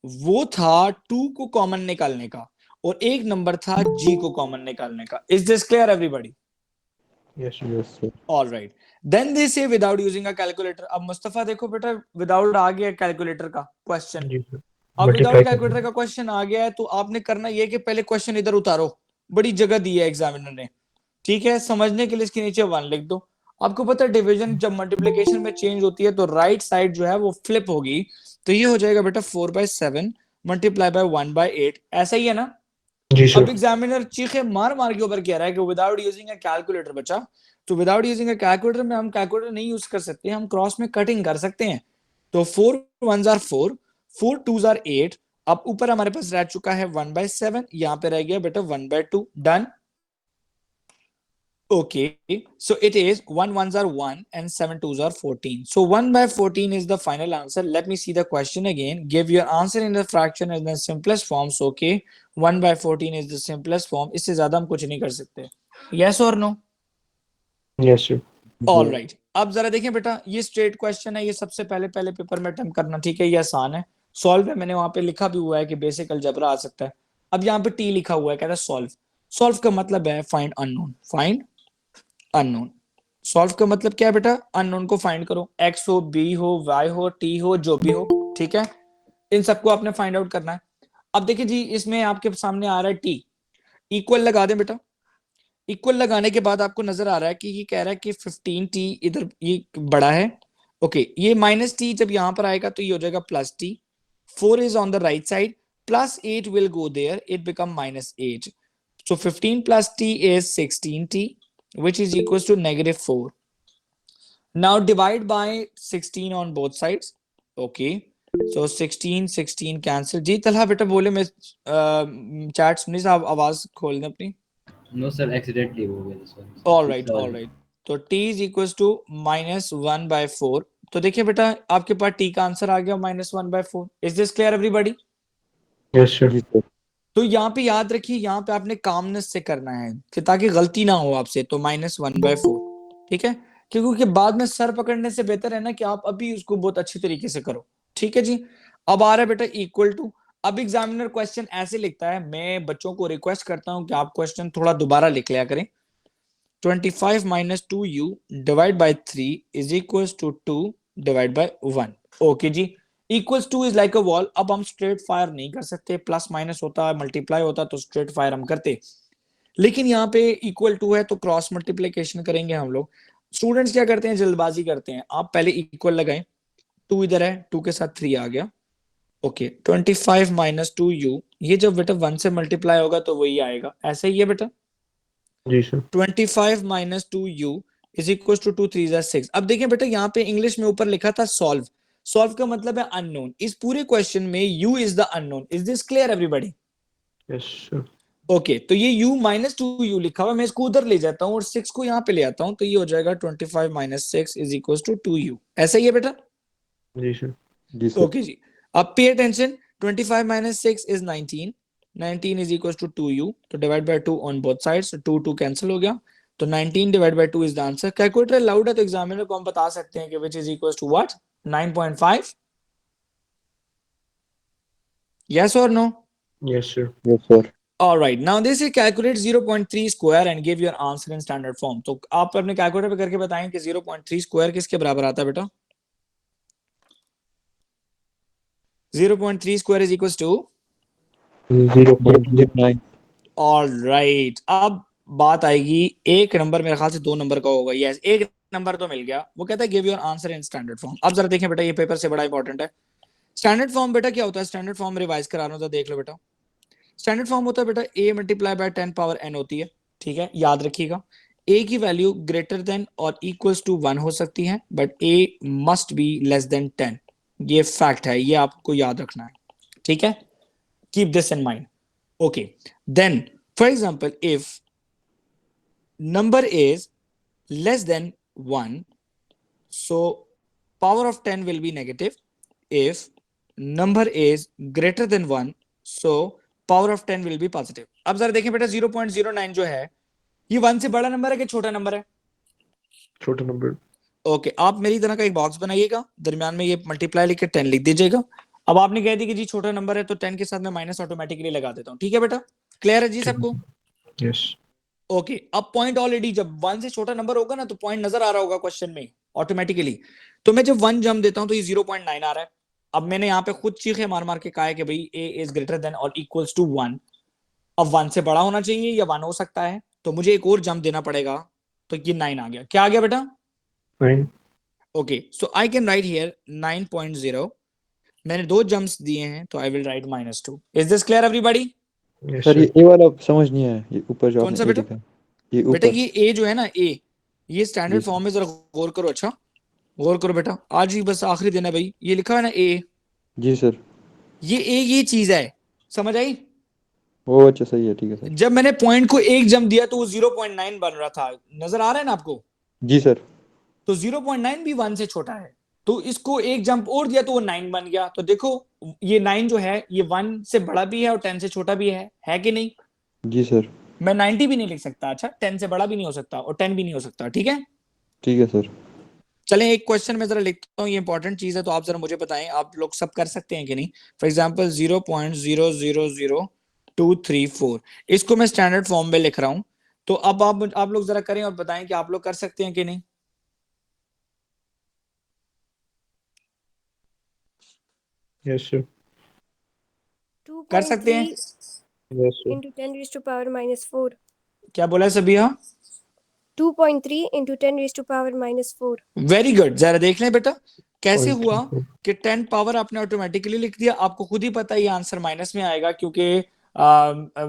वो था 2 को कॉमन निकालने का, और एक नंबर था g को कॉमन निकालने का। Is this clear everybody? Yes, sir. Yes sir. All right, then they say without using a calculator. अब मुस्तफा देखो बेटा, विदाउट आ गया कैलकुलेटर का क्वेश्चन। जी सर। अब Multiply विदाउट कर कैलकुलेटर देंगे। का क्वेश्चन आ गया है तो आपने करना ये कि पहले क्वेश्चन इधर उतारो, बड़ी जगह दी है एग्जामिनर ने, ठीक है? समझने के लिए इसके नीचे 1 लिख दो। आपको पता है डिवीजन जब मल्टीप्लिकेशन में चेंज होती है तो राइट साइड जो है वो फ्लिप होगी, तो ये हो जाएगा बेटा 4/7 मल्टीप्लाई बाय 1/8, ऐसा ही है ना? जी अब सर। एग्जामिनर चीखे मार मार के ऊपर कह रहा है कि विदाउट यूजिंग अ कैलकुलेटर बचा, तो विदाउट यूजिंग अ कैलकुलेटर में हम कैलकुलेटर नहीं यूज कर सकते, हम क्रॉस में कटिंग कर सकते हैं। तो 4 1s are 4, 4 2s are 8। अब ऊपर हमारे पास रह चुका है 1/7, यहाँ पे रह गया बेटा 1/2। Done, okay, so it is 1 1s are 1 and 7 2s are 14, so 1/14 is the final answer. Let me see the question again. Give your answer in the fraction in the simplest form. So okay, 1/14 is the simplest form, इससे ज्यादा हम कुछ नहीं कर सकते। yes or no? Yes, sir. All right, अब जरा देखें बेटा, ये स्ट्रेट क्वेश्चन है, ये सबसे पहले पहले पेपर में अटेम्प्ट करना, ठीक है? ये आसान है, सॉल्व है, मैंने वहां पे लिखा भी हुआ है कि बेसिक अलजेब्रा आ सकता है। अब यहाँ पे टी लिखा हुआ है, कहता है सॉल्व। सॉल्व का मतलब है find unknown, find unknown. Solve का मतलब क्या है बेटा? अननोन को फाइंड करो, एक्स हो, बी हो, वाई हो, टी हो, जो भी हो, ठीक है? इन सबको आपने फाइंड आउट करना है। अब देखिए जी, इसमें आपके सामने आ रहा है टी, इक्वल लगा दें बेटा। इक्वल लगाने के बाद आपको नजर आ रहा है कि ये कह रहा है कि 15t इधर ये बड़ा है, ओके, ये माइनस टी जब यहां पर आएगा तो ये हो जाएगा plus T. 4 is on the right side, plus 8 will go there, it become -8। so 15 plus t is 16t, which is equals to -4. Now divide by 16 on both sides, okay, so 16 cancel। जी तलहा बेटा बोले, मैं chat सुनी साहब, आवाज खोल दें अपनी। No sir, accidentally हो गया this one. ऑल राइट, तो t इज इक्वल टू -1/4। तो देखिए बेटा, आपके पास t का आंसर आ गया -1/4। Is this clear everybody? Yes, sir. जी सर। तो यहाँ पे याद रखिए, यहाँ पे आपने कामनेस से करना है कि ताकि गलती ना हो आपसे, तो -1/4, ठीक है? क्योंकि बाद में सर पकड़ने से बेहतर है ना कि आप अभी उसको बहुत अच्छी तरीके से करो, ठीक है जी? अब आ रहा है बेटा इक्वल टू। अब एग्जामिनर क्वेश्चन ऐसे लिखता है, मैं बच्चों को रिक्वेस्ट करता हूं कि आप क्वेश्चन थोड़ा दोबारा लिख लिया करें। 25 minus 2u divided by 3 is equals to 2 divided by 1। Okay जी, equals to is like a wall. अब हम स्ट्रेट फायर नहीं कर सकते, प्लस माइनस होता है, मल्टीप्लाई होता तो स्ट्रेट फायर हम करते, लेकिन यहाँ पे इक्वल टू है तो क्रॉस मल्टीप्लीकेशन करेंगे हम लोग। स्टूडेंट्स क्या करते हैं, जल्दबाजी करते हैं। आप पहले इक्वल लगाएं, 2 इधर है, 2 के साथ 3 आ गया, ओके। 25 minus 2u, ये जब बेटा 1 से मल्टीप्लाई होगा तो वही आएगा, ऐसा ही है बेटा। जी sir. 25 minus 2u is equals to 2 3 6। अब देखिए बेटा, यहाँ पे इंग्लिश में ऊपर लिखा था सॉल्व, सॉल्व का मतलब है अननोन। इस पूरे क्वेश्चन में u is the unknown. Is this clear everybody? Yes, sir. Okay, तो ये u -2u लिखा हुआ, मैं इसको उधर ले जाता हूँ और 6 को यहाँ पे ले आता हूँ, तो ये हो जाएगा 25 - 6 इज इक्वल टू 2u। ऐसा ही है बेटा? जी सर। जी सर। ओके जी, अब pay attention. 25 - 6 is 19, 19 is equal to 2u, तो divide by 2 on both sides, 2 cancel हो गया, तो 19 divide by 2 is the answer. Calculator allowed है तो एग्जामिनर को हम बता सकते हैं कि which is equal to what, 9.5। Yes और no? Yes, sir. Yes sir. Alright, now this is calculate 0.3 square and give your answer in standard form। तो आप अपने कैलकुलेटर पे करके बताएं कि 0.3 स्क्वायर किसके बराबर आता है बेटा? 0.3 square is equals to 0.09. 0.09। All right. अब बात आएगी एक नंबर, मेरे ख्याल से 2 नंबर का होगा, यस एक नंबर तो मिल गया। वो कहता है give your answer in standard form. अब जरा देखें बेटा, ये पेपर से बड़ा इंपॉर्टेंट है। स्टैंडर्ड फॉर्म बेटा क्या होता है? स्टैंडर्ड फॉर्म रिवाइज करा रहा हूं तो देख लो बेटा। स्टैंडर्ड फॉर्म होता है बेटा a multiply by 10 power n होती है, ठीक है, याद रखिएगा। a की वैल्यू ग्रेटर देन और इक्वल्स टू 1 हो सकती है, but a must be less than 10। ये फैक्ट है, ये आपको याद रखना है, ठीक है। Keep this in mind. Okay, then for example if number is less than 1, so power of 10 will be negative. If number is greater than 1, so power of 10 will be positive. अब जरा देखें बेटा 0.09 जो है ये 1 से बड़ा नंबर है कि छोटा नंबर है? छोटा नंबर। ओके, आप मेरी तरह का एक बॉक्स बनाइएगा, दरमियान में ये मल्टीप्लाई लिख के 10 लिख दीजिएगा। अब आपने कह दी कि जी छोटा नंबर है तो 10 के साथ मैं माइनस ऑटोमेटिकली लगा देता हूँ, ठीक है बेटा? क्लियर है जी सबको? यस। ओके, अब पॉइंट ऑलरेडी जब 1 से छोटा नंबर होगा ना तो पॉइंट नजर आ रहा होगा क्वेश्चन में ऑटोमेटिकली। तो मैं जब 1 जम देता हूं तो ये 0.9 आ रहा है। अब मैंने यहाँ पे खुद चीखे मार मार के कहा है कि भाई a इज ग्रेटर देन और इक्वल्स टू 1। अब 1 से बड़ा होना चाहिए या 1 हो सकता है, तो मुझे एक और जंप देना पड़ेगा, तो ये 9 आ गया। क्या आ गया बेटा? 9। Okay, so I can write here 9.0। मैंने 2 जंप्स दिए हैं तो I will write -2। Is this clear everybody? Yes sir ये सर। ए वाला समझ नहीं आया, ये ऊपर जो कौन सा आपने ए बेटा? लिखा है, ये बेटा ऊपर। ये a जो है ना, a ये स्टैंडर्ड जी फॉर्म में, जरा गौर करो। अच्छा गौर करो बेटा, आज ही बस आखिरी दिन है भाई। ये लिखा है ना a, जी सर। ये चीज है, समझ आई? वो अच्छा सही है, ठीक है सर। जब मैंने पॉइंट को 1 जम दिया तो वो 0.9 बन रहा था, नजर आ रहा है ना आपको? जी सर। तो 0.9 भी 1 से छोटा है, तो इसको एक जंप और दिया तो वो 9 बन गया। तो देखो ये 9 जो है ये 1 से बड़ा भी है और 10 से छोटा भी है कि नहीं? जी सर। मैं 90 भी नहीं लिख सकता, अच्छा 10 से बड़ा भी नहीं हो सकता और 10 भी नहीं हो सकता, ठीक है? ठीक है सर। चलें एक क्वेश्चन में जरा लिखता हूँ, ये इंपॉर्टेंट चीज है, तो आप जरा मुझे बताएं आप लोग सब कर सकते हैं कि नहीं। फॉर एग्जांपल 0.000234, इसको मैं स्टैंडर्ड फॉर्म में लिख रहा हूं। तो अब आप लोग जरा करें और बताएं कि आप लोग कर सकते हैं कि नहीं। Yes sir. कर सकते हैं? 2.3 yes sir. into 10 raised to power -4. क्या बोला है सबिया? 2.3 into 10 raised to power -4. Very good, जरा देख लें बेटा कैसे Point हुआ 3. कि 10 पावर आपने ऑटोमेटिकली लिख दिया। आपको खुद ही पता है ये आंसर माइनस में आएगा क्योंकि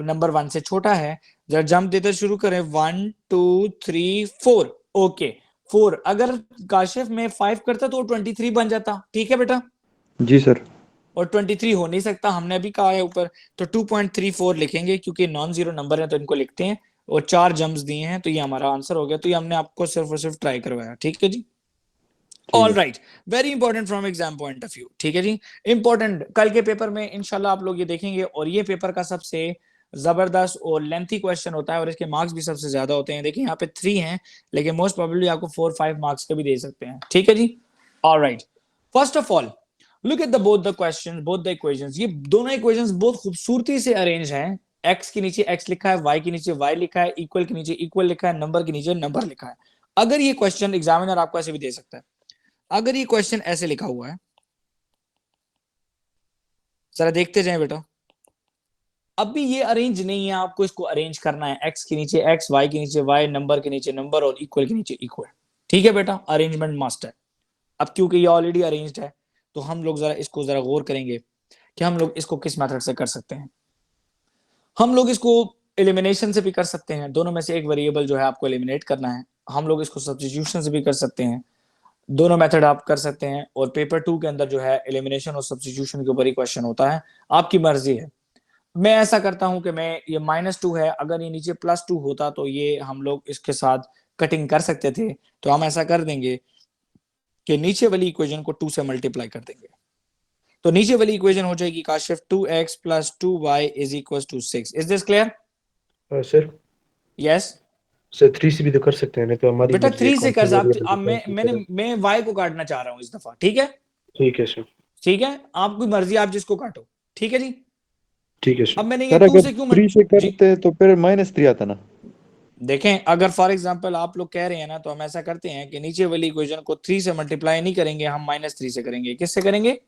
नंबर 1 से छोटा है। जरा जंप देते शुरू करें, 1 2 3 4। ओके 4, अगर काशिफ में 5 करता तो 23 बन जाता, ठीक है बेटा? जी सर। और 23 हो नहीं सकता, हमने अभी कहा है ऊपर। तो 2.34 लिखेंगे क्योंकि नॉन जीरो नंबर है तो इनको लिखते हैं, और 4 जम्प्स दिए हैं तो ये हमारा आंसर हो गया। तो ये हमने आपको सिर्फ और सिर्फ ट्राई करवाया, ठीक है जी? All right, very important from exam point of view, ठीक है जी? इंपॉर्टेंट, कल के पेपर में इंशाल्लाह आप लोग ये देखेंगे, और ये पेपर का सबसे जबरदस्त और लेंथी क्वेश्चन होता है और इसके मार्क्स भी सबसे ज्यादा होते हैं। देखिए यहाँ पे 3 हैं, लेकिन मोस्ट प्रोबेबली आपको 4-5 मार्क्स के भी दे सकते हैं, ठीक है जी? All right, first of all look at the both the questions, both the equations. ये दोनों इक्वेशंस बहुत खूबसूरती से अरेंज हैं। x के नीचे x लिखा है, y के नीचे y लिखा है, इक्वल के नीचे इक्वल लिखा है, नंबर के नीचे नंबर लिखा है। अगर ये क्वेश्चन एग्जामिनर आपको ऐसे भी दे सकता है, अगर ये क्वेश्चन ऐसे लिखा हुआ है, जरा देखते जाएं बेटा। अभी ये अरेंज नहीं है, आपको इसको अरेंज करना है। x के नीचे x, y के नीचे y, नंबर के नीचे नंबर और इक्वल के नीचे इक्वल, ठीक है बेटा? अरेंजमेंट मस्ट है। अब क्योंकि ये ऑलरेडी अरेंज्ड है तो हम लोग जरा इसको जरा गौर करेंगे कि हम लोग इसको किस मेथड से कर सकते हैं। हम लोग इसको एलिमिनेशन से भी कर सकते हैं, दोनों में से एक वेरिएबल जो है आपको एलिमिनेट करना है। हम लोग इसको सब्स्टिट्यूशन से भी कर सकते हैं, दोनों मेथड आप कर सकते हैं। और पेपर 2 के अंदर जो है एलिमिनेशन और सब्स्टिट्यूशन के ऊपर ही क्वेश्चन होता है, आपकी मर्जी है। मैं ऐसा करता हूं कि मैं ये -2 है, अगर ये नीचे +2 होता तो ये हम लोग इसके साथ कटिंग कर सकते थे। तो हम ऐसा कर देंगे कि नीचे वाली इक्वेशन को 2 से मल्टीप्लाई कर देंगे। तो नीचे वाली इक्वेशन हो जाएगी Kashif 2x + 2y = 6। Is this clear? Sir yes sir 3 से भी तो कर सकते हैं ना, तो हमारी बेटा मर्जी 3 है, से कौन सा कर वेरिएबल अब डिफाइन मैं y को काटना चाह रहा हूं इस दफा, ठीक है? ठीक है सर। ठीक है, आपकी मर्जी, आप जिसको काटो, ठीक है जी? ठीक है सर। अब मैंने ये सर 2 अगर से क्यों 3 से जी करते तो फिर -3 आता ना। देखें, अगर फॉर एग्जांपल आप लोग कह रहे हैं ना, तो हम ऐसा करते हैं कि नीचे वाली इक्वेशन को 3 से मल्टीप्लाई नहीं करेंगे, हम -3 से करेंगे। किससे करेंगे?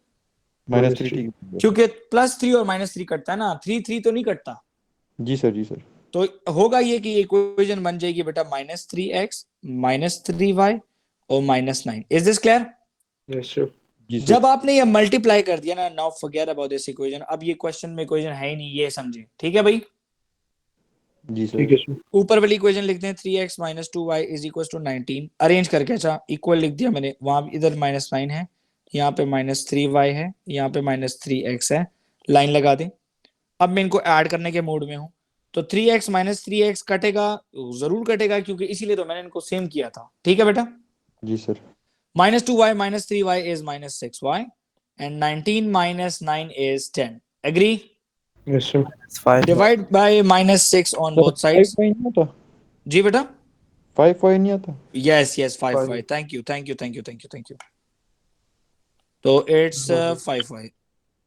-3 ठीक है। क्योंकि +3 और -3 कटता है ना, 3 3 तो नहीं कटता। जी सर। जी सर। तो होगा ये कि इक्वेशन बन जाएगी बेटा -3x -3y और -9। Is this clear? Yes, sir. जी सर। जब आपने ये मल्टीप्लाई कर दिया ना, now forget about this equation, अब ये क्वेश्चन में इक्वेशन है ही नहीं, ये समझे, ठीक है भाई? जी ठीक सर। है सर। ऊपर वाली इक्वेशन लिखते हैं 3x - 2y = 19, अरेंज करके, अच्छा इक्वल लिख दिया मैंने, वहां इधर -9 है, यहाँ पे -3y है, यहाँ पे -3x है, लाइन लगा दें। अब मैं इनको ऐड करने के मोड में हूँ, तो 3x - 3x कटेगा, जरूर कटेगा, क्योंकि इसीलिए तो मैंने इनको सेम किया था, ठीक है बेटा? जी sir. -2y - 3y is -6y and 19 - 9 is 10. Agree? Yes, sir. Divide by -6 on sir both sides. 5y नहीं आता? जी बेटा? 5y नहीं आता? Yes, 5y. Five. Thank you. तो it's 5y.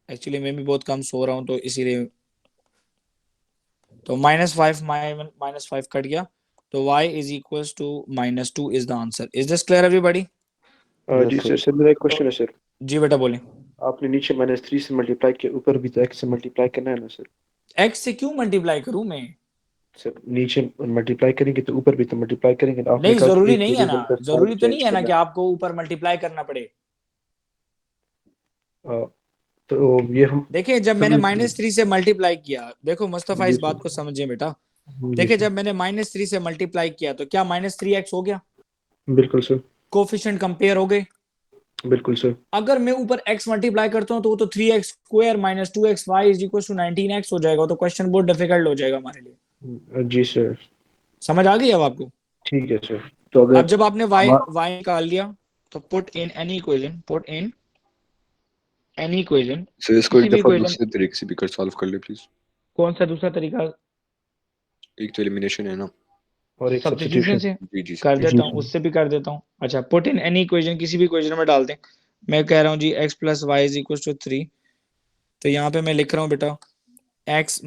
एक्चुअली मैं भी बहुत कम सो रहा हूँ, तो इसीलिए, तो -5 कट गया, तो y = -2 is the answer. Is this clear everybody? Yes, जी sir. सर, सर मेरा एक क्वेश्चन है सर। जी बेटा बोले। आपने नीचे -3 से मल्टीप्लाई किया, ऊपर भी तो x से मल्टीप्लाई करना है ना सर? x से क्यों मल्टीप्लाई करूं मैं? सर नीचे मल्टीप्लाई करेंगे तो ऊपर भी तो मल्टीप्लाई करेंगे ना। आपने नहीं, कहा कि जरूरी एक नहीं है ना, वेरिएबल का जरूरी साइन तो नहीं चेंज है ना करना कि आपको ऊपर मल्टीप्लाई करना पड़े। है। तो ये हम देखिए जब मैंने -3 से मल्टीप्लाई किया, देखो मुस्तफा जी इस सर। बात को समझिए बेटा, जी देखिए सर। जब मैंने -3 से मल्टीप्लाई किया तो क्या -3x हो गया? बिल्कुल सर। कोफिशिएंट कंपेयर हो गए। बिल्कुल सर। अगर मैं ऊपर x मल्टीप्लाई करता हूं तो वो तो 3x² - 2xy = 19x हो जाएगा, तो क्वेश्चन बहुत डिफिकल्ट हो जाएगा हमारे लिए। जी सर। समझ आ गई अब आपको? ठीक है सर। तो अगर अब जब आपने y हमा- निकाल लिया, तो put in any equation, sir इसको किसी एक भी दफा इक्वेशन। दूसरे तरीके से भी कर सॉल्व कर ले प्लीज। कौन सा दूसरा तरीका? एक तो एलिमिनेशन है ना। और एक सब्स्टिट्यूशन सब्स्टिट्यूशन। से जी जी कर सर। जी देता हूँ, सर। उससे भी कर देता हूँ। अच्छा, पुट इन एनी इक्वेशन, किसी भी इक्वेशन में डाल दें। मैं कह रहा हूँ जी x + y = 3, तो यहाँ पे मैं लिख रहा हूँ बेटा x -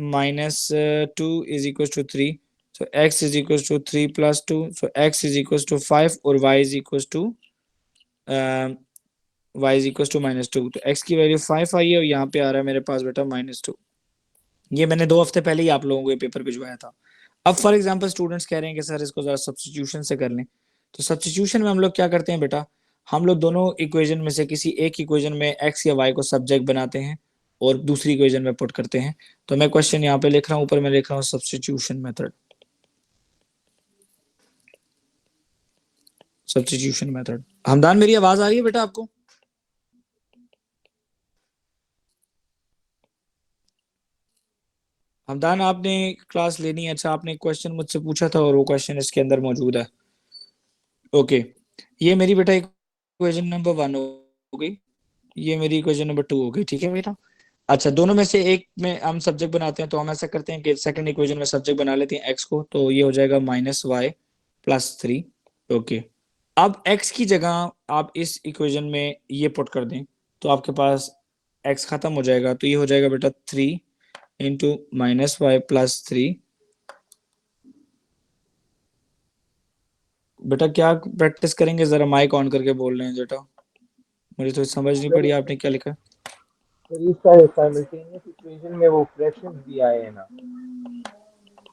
2 = 3, so x = 3 + 2, so x = 5 और y = -2, तो x की वैल्यू 5 आई है और यहाँ पे आ रहा है मेरे पास बेटा -2। ये मैंने 2 हफ्ते पहले ही आप लोगों को ये पेपर भिजवाया था। अब फॉर एग्जांपल स्टूडेंट्स कह रहे हैं कि सर इसको जरा सब्स्टिट्यूशन से कर लें, तो सब्स्टिट्यूशन में हम लोग क्या करते हैं बेटा, हम लोग दोनों इक्वेशन में से किसी एक इक्वेशन में x या y को सब्जेक्ट बनाते हैं और दूसरी इक्वेशन में पुट करते हैं। तो मैं क्वेश्चन यहाँ पे लिख रहा हूँ, ऊपर मैं लिख रहा हूँ substitution method. Substitution method. Hamdan मेरी आवाज आ रही है बेटा आपको? हमदान आपने क्लास लेनी है? अच्छा, आपने क्वेश्चन मुझसे पूछा था और वो क्वेश्चन इसके अंदर मौजूद है। ओके, ये मेरी बेटा इक्वेशन नंबर 1 हो गई, ये मेरी इक्वेशन नंबर 2 हो गई, ठीक है बेटा? अच्छा, दोनों में से एक में हम सब्जेक्ट बनाते हैं, तो हम ऐसा करते हैं कि सेकंड इक्वेशन में सब्जेक्ट बना लेते हैं x को, तो ये हो जाएगा -y + 3। ओके, अब x की जगह आप इस इक्वेशन में ये पुट कर दें, तो आपके पास x खत्म हो जाएगा, तो ये हो जाएगा बेटा 3 × -y + 3। बेटा क्या प्रैक्टिस करेंगे? जरा माइक ऑन करके बोल रहे हैं बेटा, मुझे तो समझ नहीं पड़ी आपने क्या लिखा। सर इसका साइमल्टेनियस इक्वेशन में वो फ्रैक्शंस भी आए हैं ना,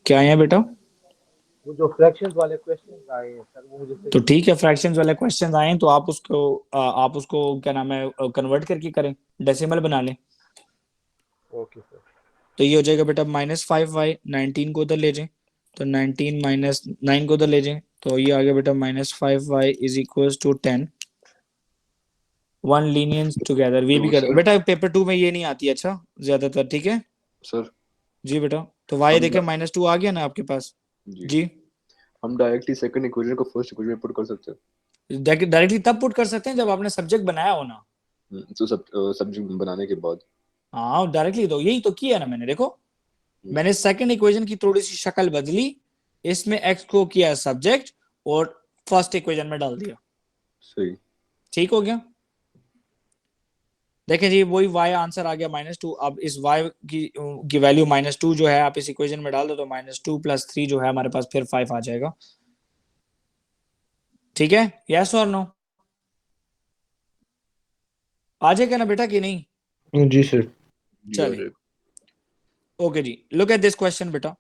क्या है बेटा? वो जो फ्रैक्शंस वाले क्वेश्चंस आए हैं सर, वो मुझे तो ठीक है, फ्रैक्शंस वाले क्वेश्चन आए तो आप उसको क्या नाम है कन्वर्ट करके करें, डेसिमल बना लें। Okay sir. तो ये हो जाएगा बेटा -5y, 19 को उधर ले जाएं, तो 19 - 9 को उधर ले जाएं, तो ये आ गया बेटा -5y = 10। One lenience together, we भी कर बेटा, पेपर 2 में ये नहीं आती अच्छा ज्यादातर, ठीक है सर जी बेटा? तो y हम देखे -2 आ गया ना आपके पास जी जी। हम डायरेक्टली सेकंड इक्वेशन को फर्स्ट इक्वेशन में पुट कर सकते हैं। डायरेक्टली तब पुट कर सकते हैं जब आपने सब्जेक्ट बनाया हो ना। तो सब्जेक्ट बनाने के बाद। हाँ, डायरेक्टली तो यही तो किया ना मैंने, देखो मैंने सेकंड इक्वेशन की थोड़ी सी शक्ल बदली, इसमें x को किया सब्जेक्ट और फर्स्ट इक्वेशन में डाल दिया, सही। ठीक हो गया? देखें जी, वही y आंसर आ गया -2। अब इस y की वैल्यू -2 जो है आप इस इक्वेशन में डाल दो, तो -2 + 3 जो है हमारे पास फिर 5 आ जाएगा, ठीक है? यस और नो? आ जाएगा ना बेटा कि नहीं? जी सर। चलिए, ओके जी, लुक एट दिस क्वेश्चन बेटा।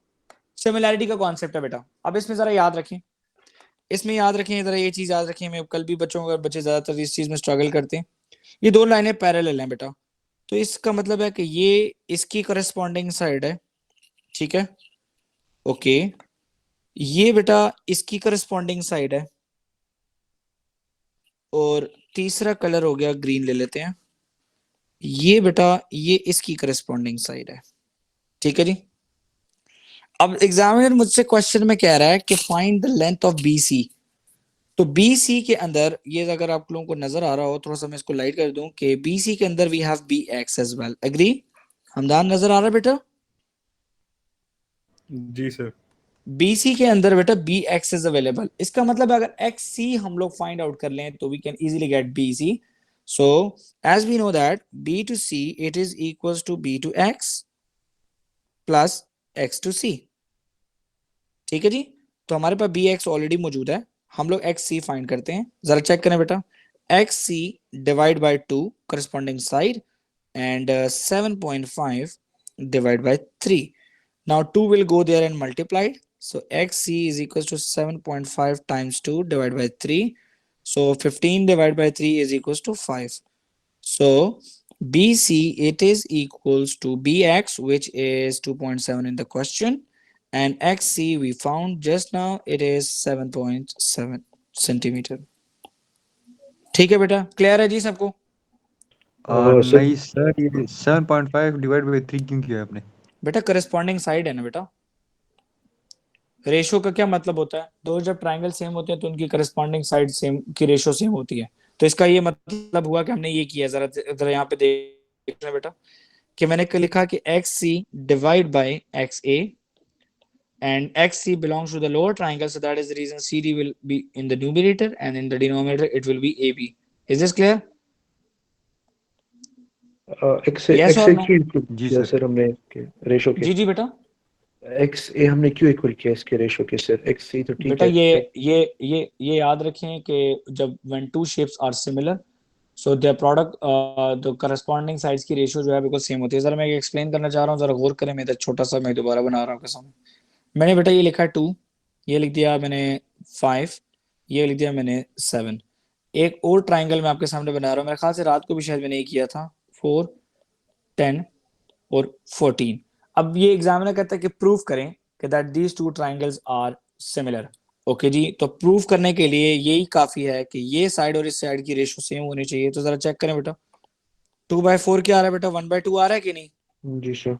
सिमिलैरिटी का कॉन्सेप्ट है बेटा। अब इसमें जरा याद रखें, जरा ये चीज याद रखें। मैं कल भी बच्चों अगर बच्चे ज्यादातर इस चीज में स्ट्रगल करते हैं, ये दो लाइनें पैरेलल हैं बेटा, तो इसका मतलब है कि ये इसकी करस्पॉन्डिंग साइड है, ठीक है, ओके, ये बेटा इसकी करस्पॉन्डिंग साइड है, और तीसरा कलर हो गया ग्रीन ले लेते हैं, ये बेटा ये इसकी करस्पॉन्डिंग साइड है, ठीक है जी। अब एग्जामिनर मुझसे क्वेश्चन में कह रहा है कि find the length of BC। तो BC के अंदर, ये अगर आप लोगों को नजर आ रहा हो, थोड़ा सा मैं इसको लाइट कर दूं, कि BC के अंदर we have BX as well. Agree? हमदान नजर आ रहा है बेटा? जी सर। BC के अंदर बेटा BX इज अवेलेबल। इसका मतलब अगर XC हम लोग फाइंड आउट कर लें तो we can easily get BC। So as we know that B to C it is equals to B to X plus X to C, ठीक है जी। तो हमारे पास BX ऑलरेडी मौजूद है, हम लोग XC फाइंड करते हैं। जरा चेक करें बेटा, XC divide by 2 corresponding side and 7.5 divide by 3। Now 2 will go there and multiplied. So XC is equals to 7.5 times 2 divided by 3. So 15 divided by 3 is equals to 5. So BC it is equals to BX, which is 2.7 in the question, and XC we found just now it is 7.7 centimeter. ठीक है बेटा, clear है जी सबको? Sir नहीं sir, ये 7.5 divide by 3 क्यों किया आपने? बेटा करस्पॉन्डिंग साइड है ना बेटा। रेशो का क्या मतलब होता है? दो जब ट्रायंगल सेम होते हैं तो उनकी करस्पॉन्डिंग साइड सेम की रेशो सेम होती है। तो इसका ये मतलब हुआ कि हमने ये किया, जरा जरा यहाँ पे देखना बेटा, कि मैंने लिखा कि XC divide by XA and XC belongs to the lower triangle, so that is the reason CD will be in the numerator and in the denominator it will be AB. Is this clear? X A Yes or no? क्यों equal जी किया sir. Sir हमने ratio के? जी जी बेटा। X ए हमने क्यों equal किया इसके ratio के सर? एक्स सी तो ठीक बेटा है। ये याद रखें कि जब when two shapes are similar, so their product the corresponding sides की रेशियो जो है बिल्कुल सेम होती है। जरा मैं एक्सप्लेन करना चाह रहा हूँ, जरा गौर करें। मैं छोटा सा मैं दोबारा बना रहा हूँ कसम। मैंने बेटा ये लिखा है 2, ये लिख दिया मैंने 5, ये लिख दिया मैंने 7। एक और ट्राइंगल मैं आपके सामने बना रहा हूँ, मेरे ख्याल से रात को भी शायद मैंने ये किया था, 4, 10 और 14। अब ये एग्जामिनर कहता है कि प्रूफ करें कि that these two triangles are similar. Okay जी, तो प्रूफ करने के लिए यही काफी है कि ये साइड और इस साइड की रेशो सेम होनी चाहिए। तो जरा चेक करें बेटा, 2/4 क्या आ रहा है बेटा? 1/2 आ रहा है कि नहीं? जी सर।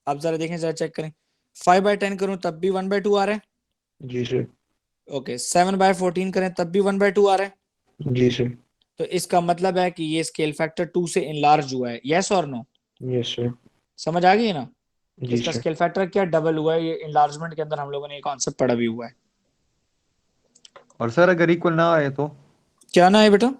अब जरा देखें, जरा चेक करें। 5/10 करूं तब भी 1/2 आ रहा है। जी सर। ओके, 7/14 करें तब भी 1/2 आ रहा है। जी सर। तो इसका मतलब है कि ये स्केल फैक्टर 2 से इनलार्ज हुआ है। यस और नो? Yes sir. समझ आ गई ना? जी इसका सर। स्केल फैक्टर क्या डबल हुआ है। ये इनलार्जमेंट के अंदर हम लोगों ने ये कॉन्सेप्ट पढ़ा भी हुआ है। और सर अगर इक्वल ना आए तो? क्या ना है बेटा?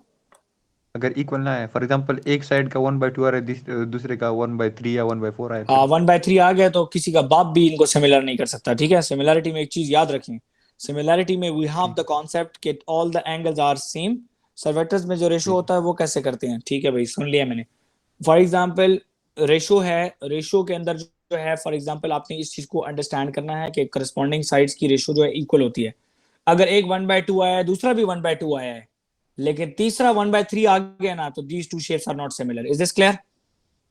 अगर इक्वल ना आए, फॉर एग्जांपल एक साइड का 1/2 आ रहा है, दूसरे का 1/3 या 1/4 आए, 1/3 आ गया तो किसी का बाप भी इनको सिमिलर नहीं कर सकता। ठीक है, सिमिलरिटी में एक चीज याद रखें, सिमिलरिटी में वी हैव द कॉन्सेप्ट कि all the angles are same. सर्वेटर्स में जो रेशो होता है वो कैसे करते हैं? ठीक है भाई, सुन लिया मैंने। फॉर एग्जांपल रेशो है, रेशो के अंदर जो है, फॉर एग्जांपल आपने इस चीज को अंडरस्टैंड करना है कि करस्पॉन्डिंग साइड्स की रेशो जो है इक्वल होती है। अगर एक 1/2 आया है, दूसरा भी 1/2 आया है, लेकिन तीसरा 1/3 आ गया ना, तो these two shapes are not similar. Is this clear?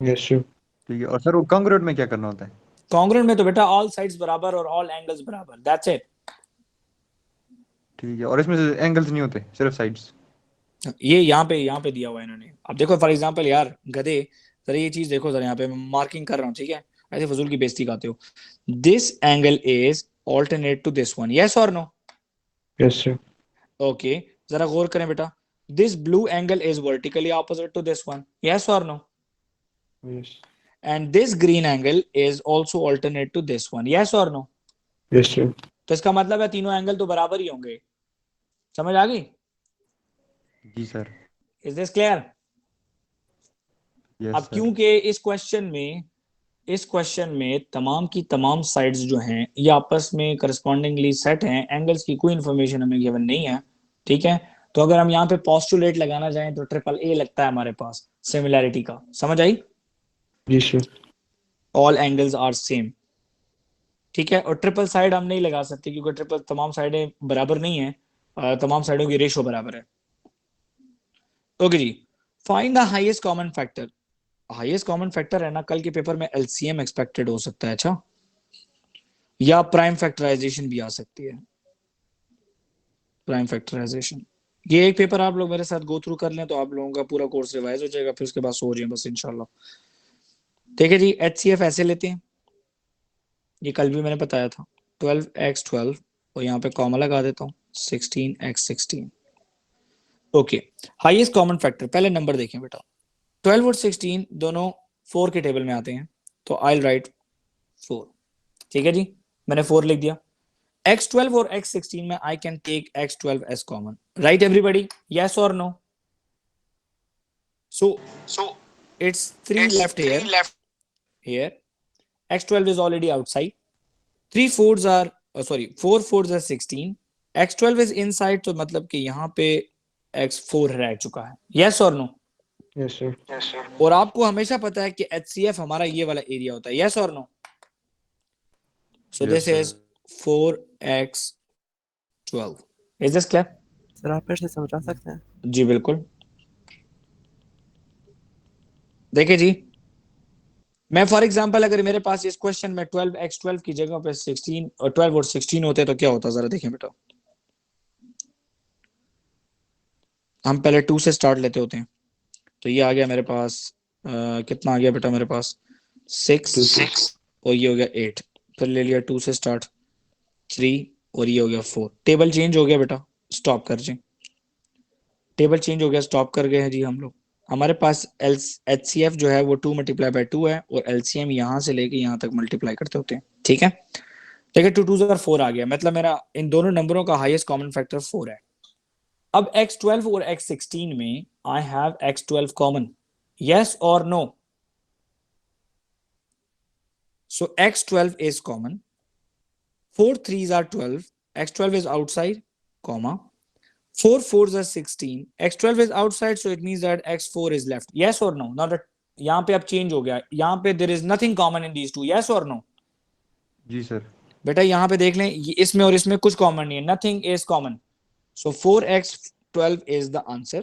Yes sir. ठीक है। और सर वो कॉन्ग्रुएंट में क्या करना होता है? कॉन्ग्रुएंट में तो बेटा ऑल साइड्स बराबर और ऑल एंगल्स बराबर, दैट्स इट। ठीक है। और इसमें एंगल्स नहीं होते, सिर्फ साइड्स? ये यहाँ पे दिया हुआ है इन्होंने। अब देखो फॉर एग्जांपल यार गधे, जरा ये चीज देखो, जरा यहाँ पे मैं मार्किंग कर रहा हूँ, ठीक है? ऐसे फजूल की बेइज्जती करते हो। This angle is alternate to this one, yes और नो? Yes sir. ओके, जरा गौर करें बेटा, this blue angle is vertically opposite to this one, yes और no? Yes. And this green angle is also alternate to this one, yes और no? Yes sir. तो इसका मतलब है तीनों एंगल तो बराबर ही होंगे। समझ आ गई? जी sir. Is this clear? Yes अब सर। क्योंकि इस क्वेश्चन में तमाम की तमाम साइड्स जो हैं ये आपस में करस्पॉन्डिंगली सेट हैं, एंगल्स की कोई इंफॉर्मेशन हमें गिवन नहीं है, ठीक है? तो अगर हम यहाँ पे पोस्टुलेट लगाना चाहें तो AAA लगता है हमारे पास सिमिलैरिटी का। समझ आई? जी sir. All angles are same. ठीक है, और ट्रिपल साइड हम नहीं लगा सकते क्योंकि ट्रिपल तमाम साइडें बराबर नहीं है, तमाम साइडों की रेशो बराबर है। ओके जी, find the highest common factor. Highest common factor है ना, कल के पेपर में एलसीएम एक्सपेक्टेड हो सकता है, अच्छा, या प्राइम फैक्टराइजेशन भी आ सकती है, प्राइम फैक्टराइजेशन। ये एक पेपर आप लोग मेरे साथ गो थ्रू कर लें तो आप लोगों का पूरा कोर्स रिवाइज हो जाएगा, फिर उसके बाद सो जाए बस इंशाल्लाह। ठीक है जी, एचसीएफ ऐसे लेते हैं, ये कल भी मैंने बताया था, 12x12 और यहाँ पे कॉमा लगा देता हूँ 16x16। Okay, highest common factor, पहले नंबर देखें बेटा, 12 और 16 दोनों 4 के टेबल में आते हैं, तो आई राइट 4। ठीक है जी, मैंने 4 लिख दिया। x12 और x16 में I can take x12 as common, right everybody, yes और no? So it's 3 left here. x12 is already outside. 4 fours are 16. x12 is inside, तो मतलब कि यहाँ पे x4 रह चुका है, yes or no? Yes, sir. और आपको हमेशा पता है कि HCF हमारा ये वाला एरिया होता है, yes or no? So Yes, this sir. is 4x12. Is this clear? Sir आप फिर से समझा सकते हैं? जी बिल्कुल। देखिए जी, मैं फॉर एग्जांपल अगर मेरे पास इस क्वेश्चन में 12x12 की जगह पे 16 और 12 और 16 होते तो क्या होता, जरा देखें बेटा। हम पहले 2 से स्टार्ट लेते होते हैं, तो ये आ गया मेरे पास कितना आ गया बेटा मेरे पास 6 और ये हो गया 8, फिर ले लिया 2 से स्टार्ट 3 और ये हो गया 4। टेबल चेंज हो गया बेटा, स्टॉप कर जी, टेबल चेंज हो गया, स्टॉप कर गए हैं जी हम लोग। हमारे पास HCF जो है वो 2 मल्टीप्लाई बाय 2 है और LCM यहाँ से लेके यहाँ तक मल्टीप्लाई करते होते हैं, ठीक है। देखिए 2 2 4 आ गया, मतलब मेरा इन दोनों नंबरों का हाईएस्ट कॉमन फैक्टर 4 है। अब x12 और x16 में I have x12 common, yes और no? So x12 is common, 4 3s are 12, x12 is outside, comma 4 4s are 16, x12 is outside, so it means that x4 is left, yes or no? Now that यहाँ पे अब change हो गया, यहाँ पे there is nothing common in these two, yes or no? जी sir. बेटा यहाँ पे देख लें, इसमें और इसमें कुछ कॉमन नहीं है, nothing is common, so 4x12 is the answer।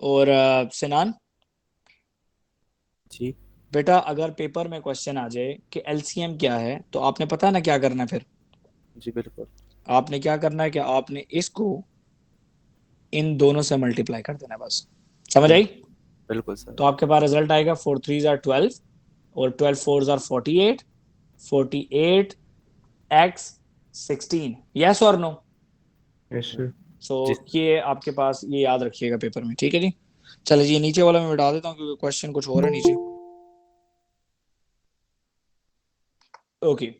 और सिनान जी बेटा अगर पेपर में क्वेश्चन आ जाए कि LCM क्या है, तो आपने पता ना क्या करना है, फिर जी बिल्कुल। आपने क्या करना है कि आपने इसको इन दोनों से मल्टीप्लाई कर देना, बस समझ आई? बिल्कुल सर। तो आपके पास रिजल्ट आएगा 4 3s are 12 और 12 4s are 48, 48 x 16, yes or no? Yes, sir. सो ये आपके पास, ये याद रखिएगा पेपर में, ठीक है जी। चलो जी, नीचे वाला मैं मिटा देता हूँ क्योंकि क्वेश्चन कुछ और है नीचे। Okay,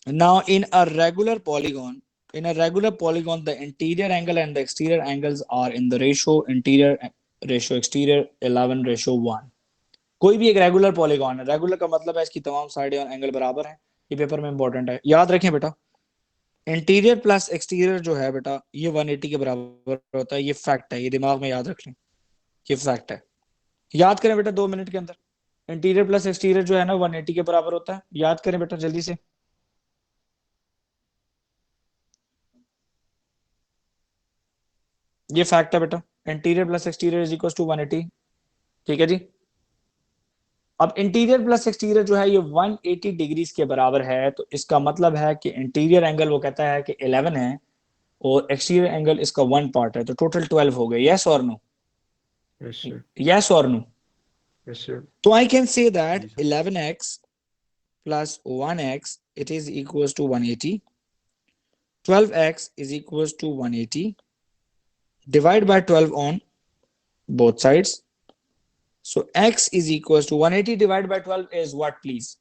now in a regular polygon the interior angle and the exterior angles are in the ratio interior ratio exterior 11:1। कोई भी एक रेगुलर पॉलीगॉन है, रेगुलर का मतलब है इसकी तमाम साइडें और एंगल बराबर हैं, ये पेपर में इंपॉर्टेंट है, याद रखें बेटा। इंटीरियर प्लस एक्सटीरियर जो है बेटा ये 180 के बराबर होता है, ये फैक्ट है, ये दिमाग में याद रख लें, ये फैक्ट है, याद करें बेटा 2 मिनट के अंदर। इंटीरियर प्लस एक्सटीरियर जो है ना 180 के बराबर होता है, याद करें बेटा जल्दी से। ये फैक्ट है बेटा, interior plus exterior is equal to 180, ठीक है जी। अब इंटीरियर प्लस एक्सटीरियर जो है ये 180 डिग्रीज के बराबर है, तो इसका मतलब है कि इंटीरियर एंगल वो कहता है कि 11 है और एक्सटीरियर एंगल इसका 1 पार्ट है, तो टोटल 12 हो गए, यस और नो? Yes, sir. यस और नो? Yes, sir. तो I can say that 11x plus 1x it is equals to 180, 12x is equals to 180, divide by 12 on both sides, so x is equals to 180 divided by 12 is what please?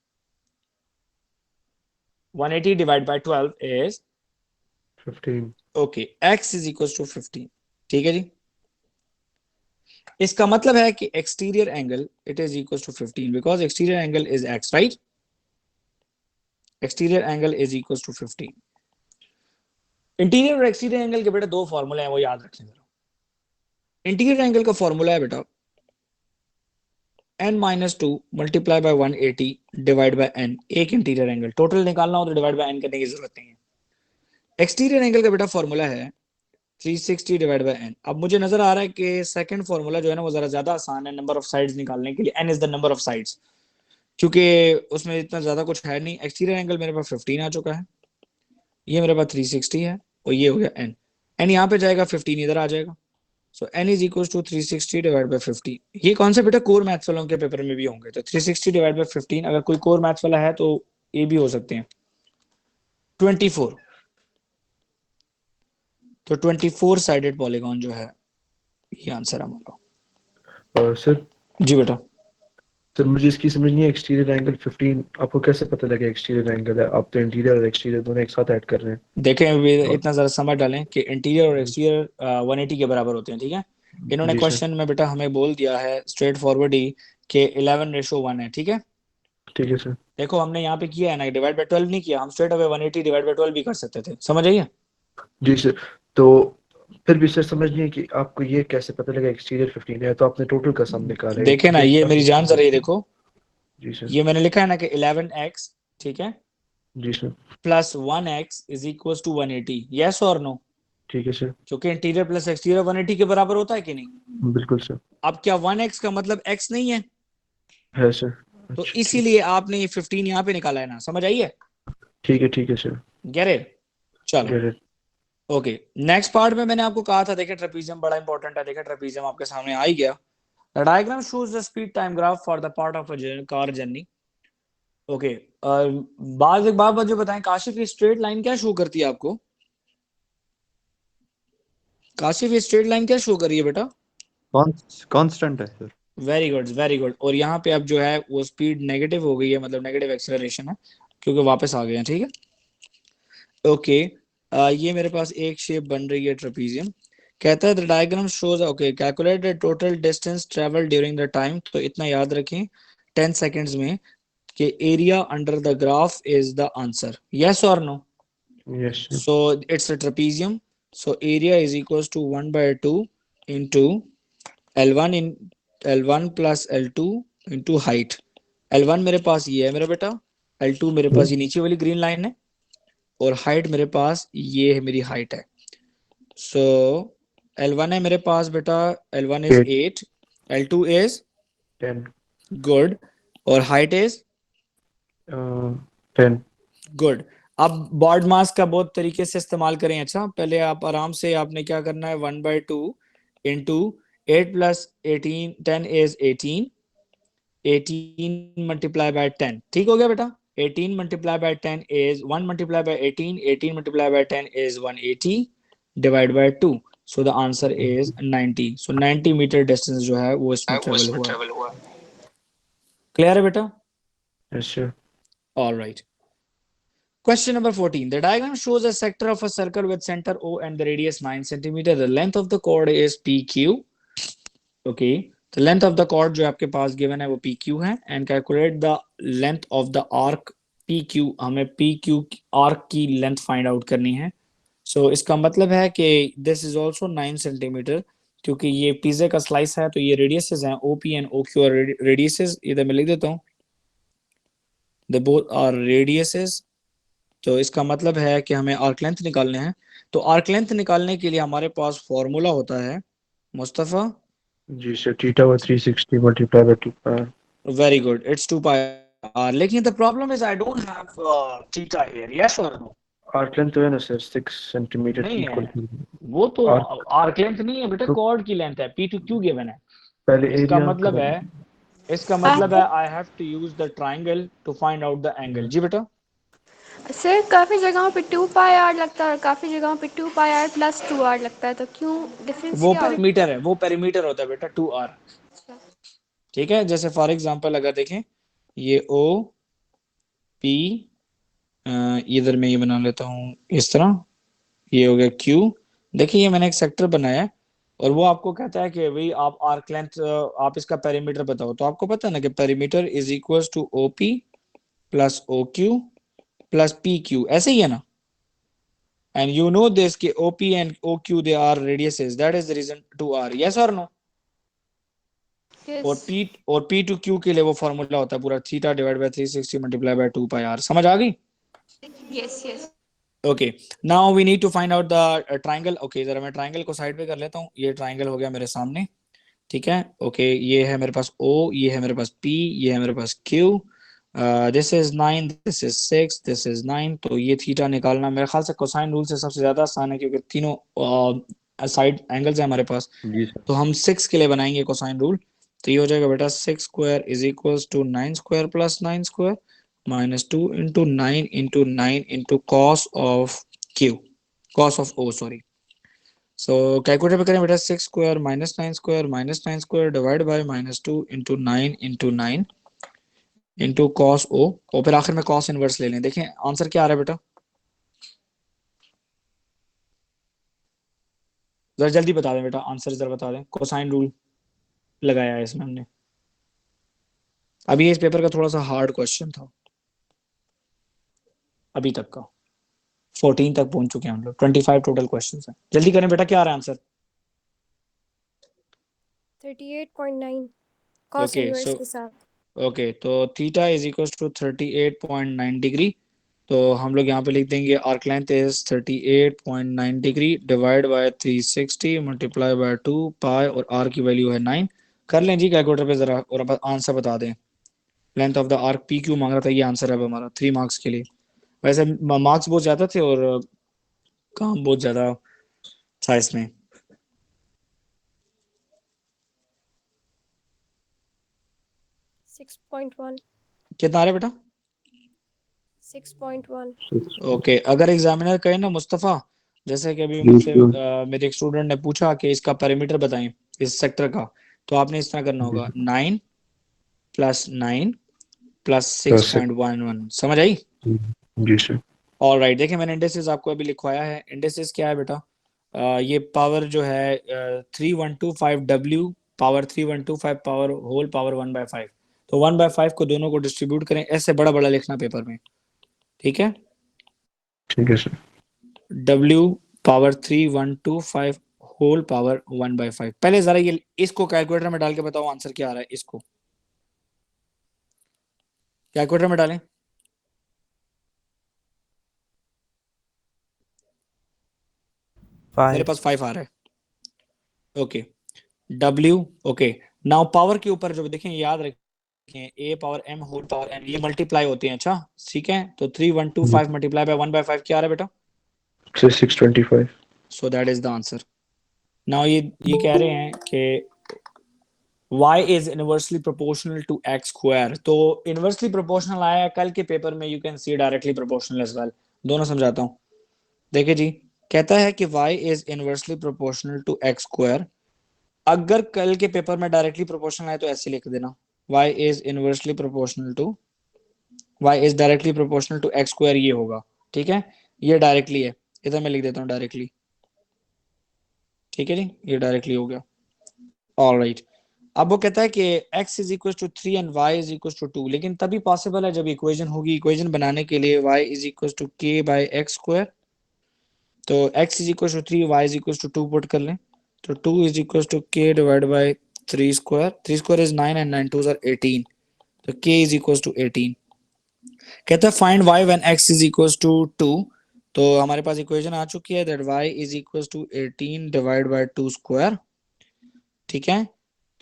180 divided by 12 is 15. okay, x is equals to 15, ठीक है जी। इसका मतलब है कि exterior angle it is equals to 15 because exterior angle is x, right? Exterior angle is equals to 15। Interior और exterior angle के बेटा 2 फार्मूले हैं, वो याद रखना जरा। इंटीरियर एंगल का फार्मूला है बेटा n minus 2 multiply by 180 divide bye n, एक इंटीरियर एंगल टोटल निकालना हो तो डिवाइड बाय n करने की जरूरत नहीं है। एक्सटीरियर एंगल का बेटा फॉर्मूला है 360 डिवाइड बाय n। अब मुझे नजर आ रहा है कि सेकंड फॉर्मूला जो है ना वो जरा ज्यादा आसान है नंबर ऑफ साइड्स निकालने के लिए, n is the number of sides, क्योंकि उसमें इतना ज्यादा कुछ है नहीं। एक्सटीरियर एंगल मेरे पास 15 आ चुका है, ये मेरे पास 360 है और ये हो गया n, n यहाँ पे जाएगा 15 इधर आ जाएगा, so n is equal to 360 divide by 50। ये कॉन्सेप्ट बेटा कोर मैथ्स वालों के पेपर में भी होंगे, तो 360 डिवाइड बाय 15 अगर कोई कोर मैथ्स वाला है तो ये भी हो सकते हैं 24। तो 24 साइडेड पॉलीगॉन जो है ये आंसर हमारा। और सर जी बेटा मुझे इसकी समझ नहीं है, एक्सटीरियर एंगल 15 आपको कैसे पता लगा एक्सटीरियर एंगल है? आप तो इंटीरियर और एक्सटीरियर दोनों एक साथ ऐड कर रहे हैं। देखें अभी इतना जरा समझ डालें कि इंटीरियर और एक्सटीरियर 180 के बराबर होते हैं, ठीक है। इन्होंने जी सर। क्वेश्चन में बेटा हमें बोल दिया है स्ट्रेट फॉरवर्ड ही कि 11:1 है, ठीक है। ठीक है सर। देखो हमने यहाँ पे किया है ना, डिवाइड बाय 12 नहीं किया, हम स्ट्रेट अवे 180 डिवाइड बाय 12 भी कर सकते थे, समझ आइए। जी सर, तो फिर भी सर समझ नहीं है कि आपको ये कैसे पता लगा एक्सटीरियर 15 है, तो आपने टोटल का सम निकाला है। देखे ना, ये मेरी जान जरा ये देखो, जी सर। ये मैंने लिखा है ना कि 11x, ठीक है, जी sir. Plus 1x is equal to 180, yes और नो? ठीक है सर। क्योंकि इंटीरियर प्लस एक्सटीरियर 180 के बराबर होता है कि नहीं? बिल्कुल सर। अब क्या 1x का मतलब x नहीं है? है सर। तो अच्छा, इसीलिए आपने ये 15 यहाँ पे निकाला है ना, समझ आइए। ठीक है सर। Get it? चलो Get it. Okay, next part में मैंने आपको कहा था, देखिए ट्रेपीजियम बड़ा इंपॉर्टेंट है, देखिए ट्रेपीजियम आपके सामने आ ही गया। The diagram shows the speed time graph for the part of a car journey. Okay, एक बात मुझे बताएं, काशिफ ये स्ट्रेट लाइन क्या शो करती है आपको? काशिफ ये स्ट्रेट लाइन क्या शो कर रही है बेटा? कांस्टेंट है sir. Very good very good. और यहाँ पे अब जो है वो स्पीड नेगेटिव हो गई है, मतलब नेगेटिव एक्सेलरेशन है क्योंकि वापस आ गए हैं, ठीक है। ओके, ये मेरे पास एक शेप बन रही है ट्रेपीजियम। कहता है the diagram shows, okay, calculate the total distance travel during the time. तो इतना याद रखें 10 सेकेंड्स में कि area under the graph is the answer, yes और no? Yes sir. So it's a trapezium. So area is equals to 1/2 into L1 in L1 plus L2 into height. L1 मेरे पास ये है मेरा बेटा, L2 मेरे पास ये नीचे वाली ग्रीन लाइन है, और हाइट मेरे पास ये है, मेरी हाइट है। So L1 है मेरे पास बेटा, L1 is 8, L2 is 10. good, और हाइट is 10. गुड। अब बॉड मास का बहुत तरीके से इस्तेमाल करें। अच्छा, पहले आप आराम से, आपने क्या करना है, 1/2 into 8 plus 18, 10 is 18, 18 multiply by 10, ठीक हो गया बेटा। 18 multiply by 10 is 1 multiply by 18, 18 multiply by 10 is 180 divide by 2, so the answer is 90। सो 90 मीटर डिस्टेंस जो है वो इसमें ट्रेवल हुआ। क्लियर है बेटा? Yes sir. All right. Question number 14. The diagram shows a sector of a circle with center O and the radius 9 centimeter. The length of the chord is PQ. Okay. The length of the chord जो आपके पास given है वो PQ है, and calculate the length of the arc PQ. हमें PQ arc की length find out करनी है। So इसका मतलब है कि this is also 9 centimeter, क्योंकि ये पिज़्ज़ा का स्लाइस है, तो ये रेडियसेस हैं OP and OQ और रेडियसेस इधर मैं लिख देता हूँ, they both are radiuses। तो इसका मतलब है कि हमें आर्क लेंथ निकालने हैं। तो आर्क लेंथ निकालने के लिए हमारे पास फॉर्मूला होता है मुस्तफा। जी सर, थीटा व 360 multiply by 2 pi. Very good, it's 2 pi r. लेकिन the problem is I don't have theta here, yes और नो? आर्क लेंथ तो है ना सर 6 सेंटीमीटर नहीं इक्वल। है, वो तो Arc- आर्क लेंथ नहीं है बेटा, कॉर्ड की लेंथ है, P2Q गिवन है। पहले इसका एरिया मतलब है I have to use the triangle to find out the angle. जी बेटा? सर काफ़ी जगहों पे 2 पाई आर लगता है और काफ़ी जगहों पे 2 पाई आर प्लस 2 आर लगता है, तो क्यों डिफरेंस वो क्या होता पेरीमीटर है, वो पेरीमीटर होता है बेटा 2R, है? ठीक है। जैसे फॉर एग्जांपल अगर देखें ये O P, इधर मैं ये बना लेता हूँ इस तरह, ये हो गया Q। देखिए ये मैंने एक सेक्टर बनाया है, और वो आपको कहता है कि भाई आप आर्क लेंथ, आप इसका पेरीमीटर बताओ। तो आपको पता है ना कि perimeter is equals to OP plus OQ plus PQ, ऐसे ही है ना। एंड यू नो दिस कि OP and OQ they are radiuses, that is the reason 2R, yes और नो? और Yes. P टू Q के लिए वो फॉर्मूला होता है पूरा theta divide by 360 multiply by 2 pi r। समझ आ गई? Yes. Yes. Okay, now we need to find out the triangle. Okay, जरा मैं ट्राइंगल को साइड पे कर लेता हूँ। ये ट्राइंगल हो गया मेरे सामने, ठीक है। ओके, ये है मेरे पास O, ये है मेरे पास P, ये है मेरे पास Q। This is 9, this is 6, this is 9। तो ये थीटा निकालना मेरे ख्याल से कोसाइन रूल से सबसे ज्यादा आसान है, क्योंकि तीनों साइड एंगल्स हैं हमारे पास। जी सर। तो हम 6 के लिए बनाएंगे कोसाइन रूल। तो ये हो जाएगा बेटा 6 square is equals to 9 square plus 9 square minus 2 into 9 into 9 into cos of Q, cos of O sorry. So calculator पे करें बेटा 6 square minus 9 square divide by minus 2 into 9 into cos O, और फिर आखिर में कॉस इनवर्स ले लें। देखें आंसर क्या आ रहा है बेटा, जरा जल्दी बता दें बेटा, आंसर जरा बता दें। कोसाइन रूल लगाया है इसमें हमने। अभी इस पेपर का थोड़ा सा हार्ड क्वेश्चन था अभी तक का, 14 तक पहुंच चुके हैं हम लोग, 25 टोटल क्वेश्चंस हैं। जल्दी करें बेटा, क्या आ रहा है आंसर? 38.9 cos ओके इनवर्स सो के साथ। ओके, तो theta is equal to 38.9 degree. तो हम लोग यहाँ पे लिख देंगे arc length is 38.9 degree divide by 360 multiply by 2 pi, और आर की वैल्यू है 9। कर लें जी कैलकुलेटर पे जरा, और अब आंसर बता दें। Length of the arc P Q मांग रहा था, ये आंसर है अब हमारा 3 मार्क्स के लिए। वैसे मार्क्स बहुत ज्यादा थे और काम बहुत ज्यादा था इसमें। 6.1 कितना आ रहा है बेटा? 6.1 ओके, अगर एग्जामिनर कहे ना मुस्तफा, जैसे कि अभी जी मुझसे sure। मेरे एक स्टूडेंट ने पूछा कि इसका पेरीमीटर बताएं इस सेक्टर का, तो आपने इस तरह करना होगा 9 प्लस 9 प्लस 6.11। समझ आई? जी सर। ऑल राइट, देखिए मैंने इंडेक्सेस आपको अभी लिखवाया है। इंडेक्सेस क्या है बेटा? ये पावर जो है 3125W power 3125 power whole power 1/5। तो 1/5 को दोनों को डिस्ट्रीब्यूट करें, ऐसे बड़ा बड़ा लिखना पेपर में, ठीक है। ठीक है sir. W power 3125 whole power 1/5। पहले जरा ये इसको कैलकुलेटर में डाल के बताओ आंसर क्या आ रहा है। इसको कैलकुलेटर में डालें। मेरे 5 पास 5 आ रहा है। Okay, W। Okay, now power के ऊपर जो देखें, याद रखें A power M whole power N, ये मल्टीप्लाई होते हैं। अच्छा ठीक है, तो 3125 मल्टीप्लाई बाय 1/5 क्या आ रहा है बेटा? Sir 625। So that is the answer. Now ये कह रहे हैं कि y is inversely proportional to x square। तो इनवर्सली प्रोपोर्शनल आया कल के पेपर में, you can see directly proportional as well. दोनों समझाता हूँ। देखिए जी, कहता है कि y is inversely proportional to x square। अगर कल के पेपर में डायरेक्टली प्रोपोर्शनल आए तो ऐसे लिख देना, y is inversely proportional to y is directly proportional to x square, ये होगा। ठीक है, ये डायरेक्टली है, इधर मैं लिख देता हूँ डायरेक्टली। ठीक है जी, ये डायरेक्टली हो गया। ऑल राइट, अब वो कहता है कि x is equal to 3 and y is equal to 2, लेकिन तभी पॉसिबल है जब इक्वेशन होगी। इक्वेशन बनाने के लिए y is equal to k by x square. तो x is equal to 3, y is equal to 2 put कर लें, तो 2 is equal to k divide by 3 square. 3 square is 9 and 9 2 are 18, तो k इज इक्वल टू 18। कहता है find y when x is equal to 2। तो हमारे पास equation आ चुकी है that y is equal to 18 divide by 2 square. ठीक है,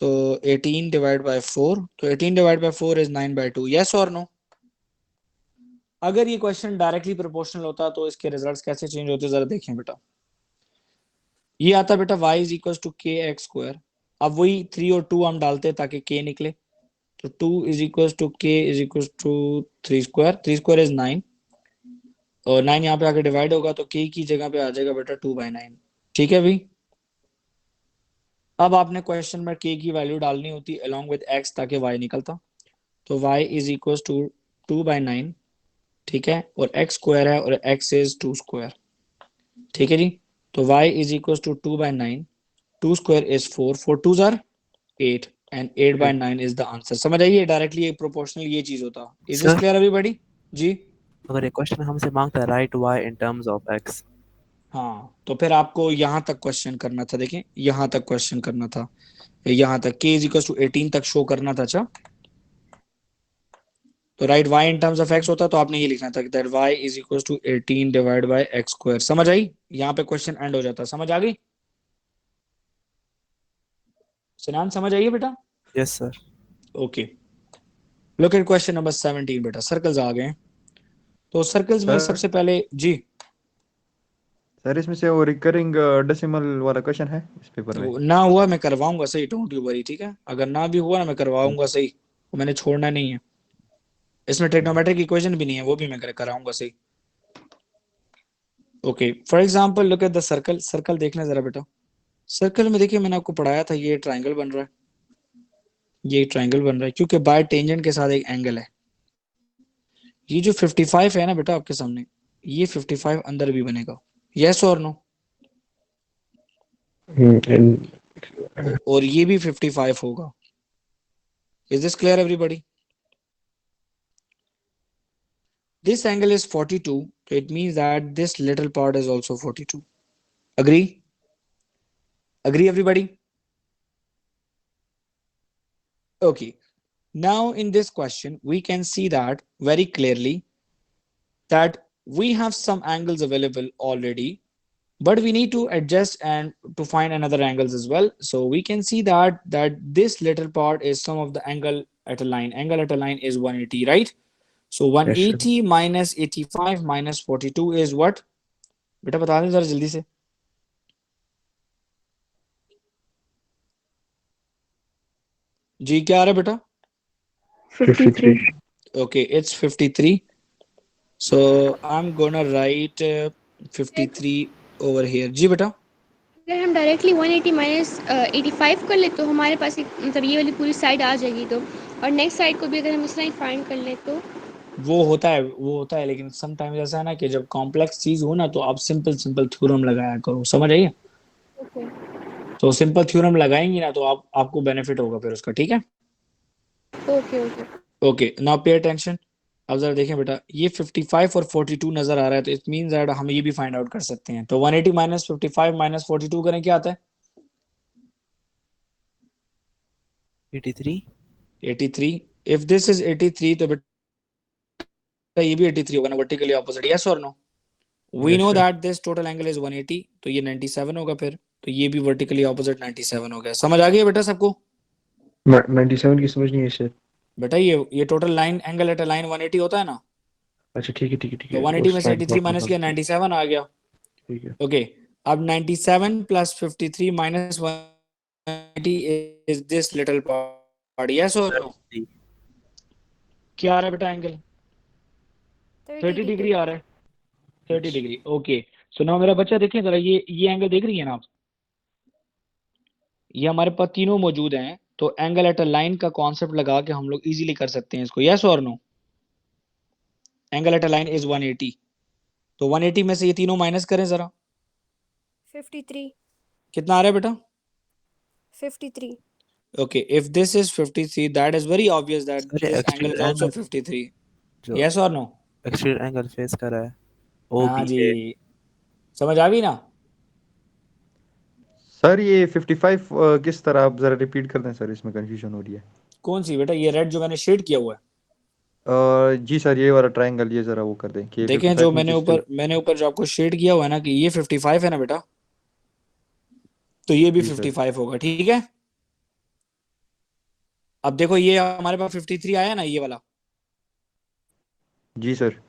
तो 18 डिवाइड बाय 4, तो 18 डिवाइड बाय 4 इज 9/2। यस और नो? अगर ये क्वेश्चन डायरेक्टली प्रोपोर्शनल होता तो इसके रिजल्ट्स कैसे चेंज होते जरा देखें बेटा। ये आता बेटा y इज इक्वल टू के एक्स स्क्वायर। अब वही 3 और 2 हम डालते हैं ताकि k निकले, तो 2 is equal to k is equal to 3 square. 3 square is 9, और 9 यहाँ पे आके डिवाइड होगा तो k की जगह पे आ जाएगा बेटा 2/9। ठीक है भाई, अब आपने क्वेश्चन में k की वैल्यू डालनी होती अलॉन्ग विद x ताकि y निकलता। तो y इज इक्वल टू 2/9, ठीक है, और x स्क्वायर है और x इज 2 स्क्वायर। ठीक है जी, तो y is equal to 2/9, 2 square is 4, 4 2s are 8 and 8/9 is the answer. समझ आइए, डायरेक्टली प्रोपोर्शनल ये चीज होता। Is this sir clear everybody? जी अगर ये क्वेश्चन हमसे मांगता है right y in terms of x, हाँ, तो फिर आपको यहाँ तक क्वेश्चन करना था, देखें यहाँ तक क्वेश्चन करना था, यहाँ तक k इज इक्वल टू 18 तक शो करना था। अच्छा, तो write y in terms of x होता तो आपने ये लिखना था कि that y is equal to 18 divide by x square. समझ आई? यहाँ पे क्वेश्चन एंड हो जाता। समझ आ गई सिनान? समझ आइए बेटा? Yes sir. Okay, look at question number 17 बेटा। सर्कल्स आ गए, तो सर्कल्स में सर सबसे पहले जी, सर इसमें से वो रिकरिंग डेसिमल वाला क्वेश्चन है इस पेपर में? तो ना हुआ मैं करवाऊंगा सही, डोंट यू वरी, ठीक है? अगर ना भी हुआ ना मैं करवाऊंगा सही, मैंने छोड़ना नहीं है। इसमें ट्रिग्नोमेट्रिक इक्वेशन भी नहीं है, वो भी मैं कराऊंगा सही। Okay, for example look at the circle. Circle देख लें जरा बेटा। सर्कल में देखिए मैंने आपको पढ़ाया था, ये ट्राइंगल बन रहा है, ये ट्राइंगल बन रहा है क्योंकि बाय टेंजेंट के साथ एक एंगल है। ये जो 55 है ना बेटा आपके सामने, ये 55 अंदर भी बनेगा, यस और नो? and और ये भी 55 होगा। Is this clear everybody? This angle is 42, so it means that this little part is also 42. Agree? Agree everybody? Okay. Now in this question, we can see that very clearly that we have some angles available already, but we need to adjust and to find another angles as well. So we can see that this little part is some of the angle at a line. Angle at a line is 180, right? So yes, sir. 180 minus 85 minus 42 is what? बेटा बता दें जरा जल्दी से। जी क्या आ रहा है बेटा? 53. Okay, it's 53. So I'm gonna write 53 over here. जी बेटा? अगर हम डायरेक्टली 180 माइनस 85 कर ले तो हमारे पास एक मतलब ये वाली पूरी साइड आ जाएगी। तो और नेक्स्ट साइड को भी अगर हम इस तरह फाइंड कर ले तो वो होता है, लेकिन समटाइम्स ऐसा है ना कि जब कॉम्प्लेक्स चीज हो ना तो आप सिंपल सिंपल थ्योरम लगाया करो। समझ आइए? ओके तो सिंपल थ्योरम लगाएंगे ना तो आपको बेनिफिट होगा फिर उसका, ठीक है? Okay okay okay, now pay attention. अब जरा देखें बेटा, ये 55 और 42 नजर आ रहा है, तो इट मींस दैट हम ये भी फाइंड आउट कर सकते हैं। तो 180 माइनस 55 माइनस 42 करें, क्या आता है? 83। 83। इफ दिस इज 83 तो बेटा ये भी 83 होगा ना, वर्टिकली ऑपोजिट, यस और no? We Yes, no sir. That this total angle is 180, तो ये 97 होगा फिर, तो ये भी वर्टिकली ऑपोजिट 97 हो गया। समझ आ गई बेटा सबको? 97 की समझ नहीं है सर। बेटा ये total line angle at a line 180 होता है ना, अच्छा ठीक है ठीक है ठीक तो है 180 में उस से लाइन को 83 आप माइनस निकाल किया, दीजिए। 97 आ गया। ठीक है ओके, अब 97 plus 53 minus 180 is this little part, yes और नो? क्या आ रहा है बेटा एंगल? 30 डिग्री आ रहा है, 30 डिग्री। ओके, सो नाउ मेरा बच्चा देखें जरा, ये एंगल देख रही है ना आप? ये हमारे पास तीनों मौजूद हैं, तो एंगल एट अ लाइन का कॉन्सेप्ट लगा के हम लोग इजीली कर सकते हैं इसको, यस और no? Angle at a line is 180, तो 180 में से ये तीनों माइनस करें जरा, 53. कितना आ रहा है बेटा? 53. Okay, if this is 53, that is very obvious that sir ये this angle exterior is also angle 53. जो Yes or no? Exterior angle face कर रहा है ओ हाँ बी जी, ए। समझ आ गई ना? सर ये 55 किस तरह, आप जरा रिपीट कर दें सर, इसमें कंफ्यूजन हो रही है। कौन सी बेटा? ये रेड जो मैंने शेड किया हुआ है, जी सर, ये वाला ट्रायंगल ये जरा वो कर दें कि देखें 55 जो में किस पे। मैंने ऊपर जो आपको शेड किया हुआ है ना कि ये 55 है ना बेटा, तो ये भी जी सर 55 होगा, ठीक है? अब देखो ये हमारे पास 53 आया ना ये वाला, जी सर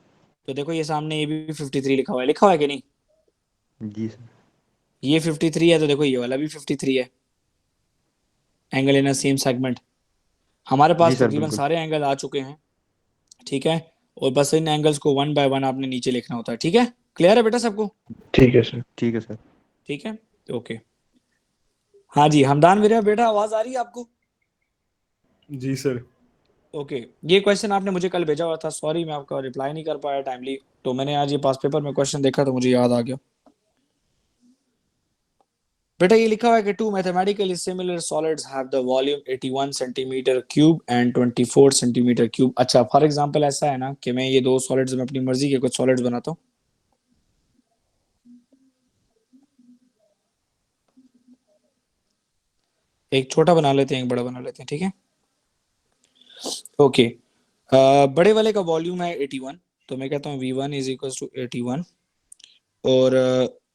तो देखो ये सामने ये भी 53 लिखा हुआ है कि नहीं? जी सर ये 53 है, तो देखो ये वाला भी 53 है, angle in a same segment. हमारे जी पास सर तकरीबन बिल्कुल। सारे एंगल आ चुके हैं, ठीक है? और बस इन एंगल्स को वन बाय वन आपने नीचे लिखना होता है, ठीक है? क्लियर है बेटा सबको? ठीक है सर। ठीक है सर। ठीक है, ओके। हाँ जी, हमदान मेरा बेटा आवाज आ रही है आपको? जी सर। ओके, ये क्वेश्चन आपने मुझे कल भेजा हुआ था, सॉरी मैं आपका रिप्लाई नहीं कर पाया टाइमली, तो मैंने आज ये पास पेपर में क्वेश्चन देखा तो मुझे याद आ गया। बेटा ये लिखा हुआ है कि two mathematically similar solids have the volume 81 centimetre cube and 24 centimetre cube. अच्छा, फॉर एग्जांपल ऐसा है ना कि मैं ये दो सॉलिड्स में अपनी मर्जी के कुछ सॉलिड्स बनाता हूँ, एक छोटा बना लेते हैं, एक बड़ा बना लेते हैं, ठीक है। ओके, बड़े वाले का वॉल्यूम है 81, तो मैं कहता हूँ V1 इज इक्वल टू 81 और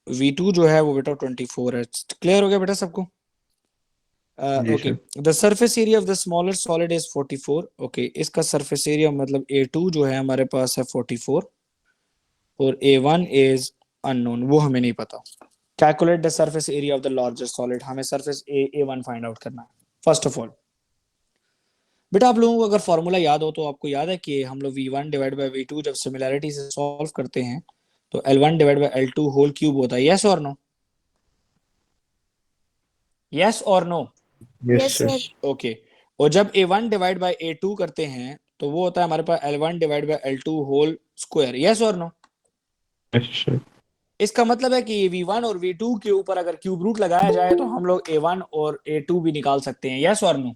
V2 जो है वो बेटा 24 है। क्लियर हो गया बेटा सबको? जी okay, sir. The surface area of the smaller solid is 44। Okay, इसका सरफेस एरिया मतलब A2 जो है हमारे पास है 44 और A1 इज अननोन, वो हमें नहीं पता। Calculate the surface area of the larger solid, हमें सरफेस A1 फाइंड आउट करना है। फर्स्ट ऑफ ऑल बेटा आप लोगों को अगर फॉर्मूला याद हो तो आपको याद है कि हम लोग V1 डिवाइड बाय V2 जब सिमिलैरिटी से सॉल्व करते हैं तो L1 divide by L2 whole cube होता है। यस और नो? यस और no? Yes yes sir. Sir. Okay, और जब A1 डिवाइड बाय A2 करते हैं तो वो होता है हमारे पास L1 divide by L2 whole square. Yes और नो? Yes sir. इसका मतलब है कि V1 और V2 के ऊपर अगर क्यूब रूट लगाया जाए तो हम लोग A1 और A2 भी निकाल सकते हैं। यस और no?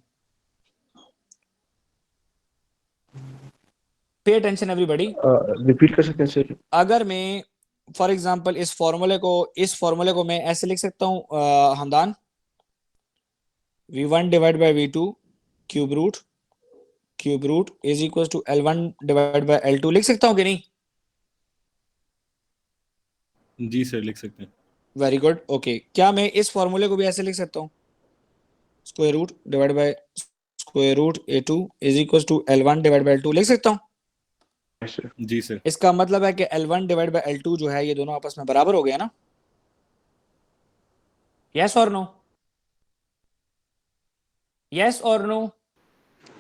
Pay attention everybody. Repeat कर सकते हैं सर? अगर मैं फॉर एग्जांपल इस फॉर्मूले को मैं ऐसे लिख सकता हूं Hamdan, V1 divide by V2 cube root is equal to L1 divide by L2, लिख सकता हूं कि नहीं? जी सर, लिख सकते हैं। Very good. ओके, क्या मैं इस फॉर्मूले को भी ऐसे लिख सकता हूं, square root divide by square root A2 is equal to L1 divide by L2, लिख सकता हूं? Yes sir. जी सर। इसका मतलब है कि L1 डिवाइड बाय L2 जो है ये दोनों आपस में बराबर हो गए ना? यस और नो? यस और नो?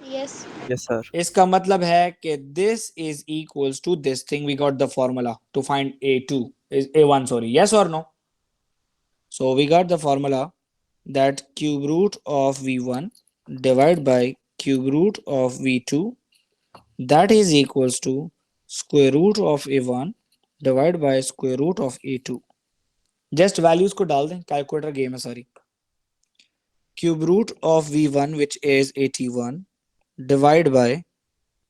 यस। Yes, sir. इसका मतलब है कि this is equals to this thing, we got the formula to find A2 is A1, sorry. Yes or no? So we got the formula that cube root of V1 divided by cube root of V2 that is equals to square root of A1 divided by square root of A2. Just values को डाल दें, calculator game है सारी। cube root of V1 which is 81 divided by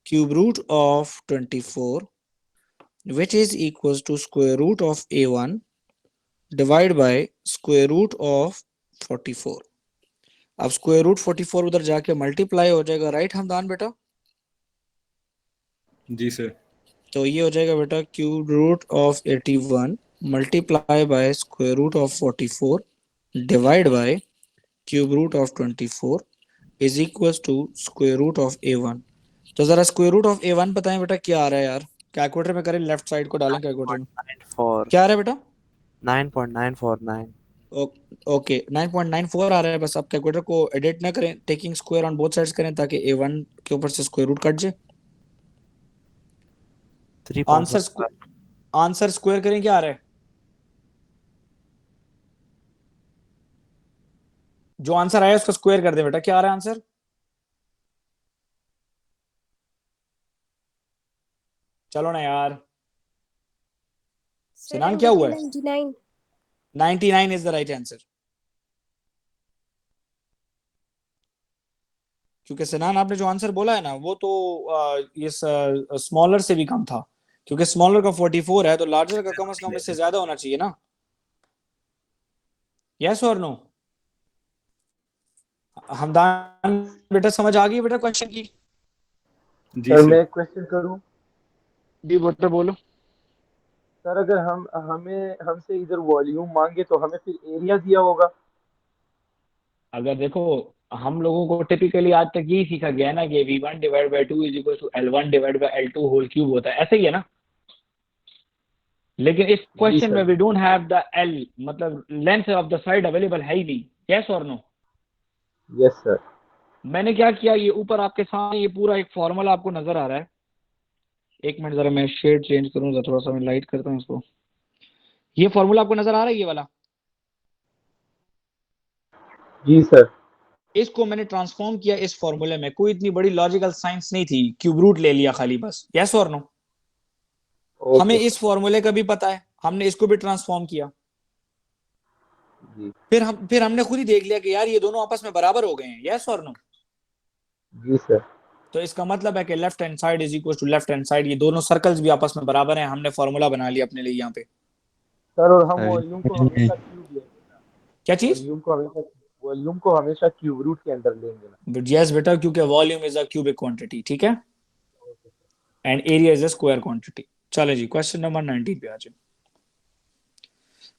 cube root of 24 which is equals to square root of A1 divided by square root of 44। अब square root 44 उधर जाके multiply हो जाएगा, राइट हमदान बेटा? जी सर। तो ये हो जाएगा बेटा cube root of 81 multiply by square root of 44 divide by cube root of 24 is equals to square root of A1। तो जरा स्क्वायर रूट ऑफ A1 बताएं बेटा क्या आ रहा है यार? कैलकुलेटर में करें, लेफ्ट साइड को डालें कैलकुलेटर में। 9.94. क्या आ रहा है बेटा? 9.949. ओके 9.94 आ रहा है। बस आप कैलकुलेटर को एडिट ना करें, taking square on both sides करें ताकि A1 के ऊपर से स्क्वायर रूट कट जाए। 3.15. आंसर स्क्वायर करें, क्या आ रहा है? जो आंसर आया उसको स्क्वायर कर दे बेटा, क्या आ रहा है आंसर? चलो ना यार, सर सिनान क्या हुआ है? 99। 99 इज द राइट आंसर। क्योंकि सिनान आपने जो आंसर बोला है ना वो तो इस स्मॉलर से भी कम था, क्योंकि स्मॉलर का 44 है तो लार्जर का कम से कम इससे ज्यादा होना चाहिए ना? यस और नो? हमदान बेटा समझ आ गई बेटा क्वेश्चन की? जी सर सर। मैं एक क्वेश्चन करूं? जी बेटा बोलो। सर अगर हमें हमसे इधर वॉल्यूम मांगे तो हमें फिर एरिया दिया होगा। अगर देखो हम लोगों को टिपिकली आज तक यही सीखा गया है ना कि V1 divide by 2 is equal to L1 divide by L2 whole cube होता है, ऐसे ही है ना? लेकिन इस क्वेश्चन में sir. We don't have the L, मतलब length of the side available है ही नहीं। यस और नो? Yes sir. मैंने क्या किया, ये ऊपर आपके सामने ये पूरा एक फॉर्मूला आपको नजर आ रहा है। एक मिनट जरा मैं शेड चेंज करूंगा, थोड़ा सा मैं लाइट करता हूँ इसको। ये फॉर्मूला आपको नजर आ रहा है, ये वाला? जी सर। इसको मैंने ट्रांसफॉर्म किया इस फॉर्मूले में, कोई इतनी बड़ी लॉजिकल साइंस नहीं थी, क्यूब रूट ले लिया खाली बस। यस और नो? हमें इस फॉर्मूले का भी पता है, हमने इसको भी ट्रांसफॉर्म किया। जी। फिर हमने खुद ही देख लिया कि यार ये दोनों आपस में बराबर हो गए हैं। यस और नो? जी सर। तो इसका मतलब है कि left hand side is equal to left hand side, ये दोनों सर्कल्स भी आपस में बराबर हैं। हमने फॉर्मूला बना लिया अपने लिए यहाँ पे। सर और हम वॉल्यूम को हमेशा क्यूब लेंगे ना? क्या चीज? वॉल्यूम को हमेशा क्यूब रूट के अंदर लेंगे ना। बट यस बेटा, क्योंकि volume is a cubic quantity, ठीक है, and area is a square quantity. चलो जी, क्वेश्चन नंबर 19 पे आ जाए।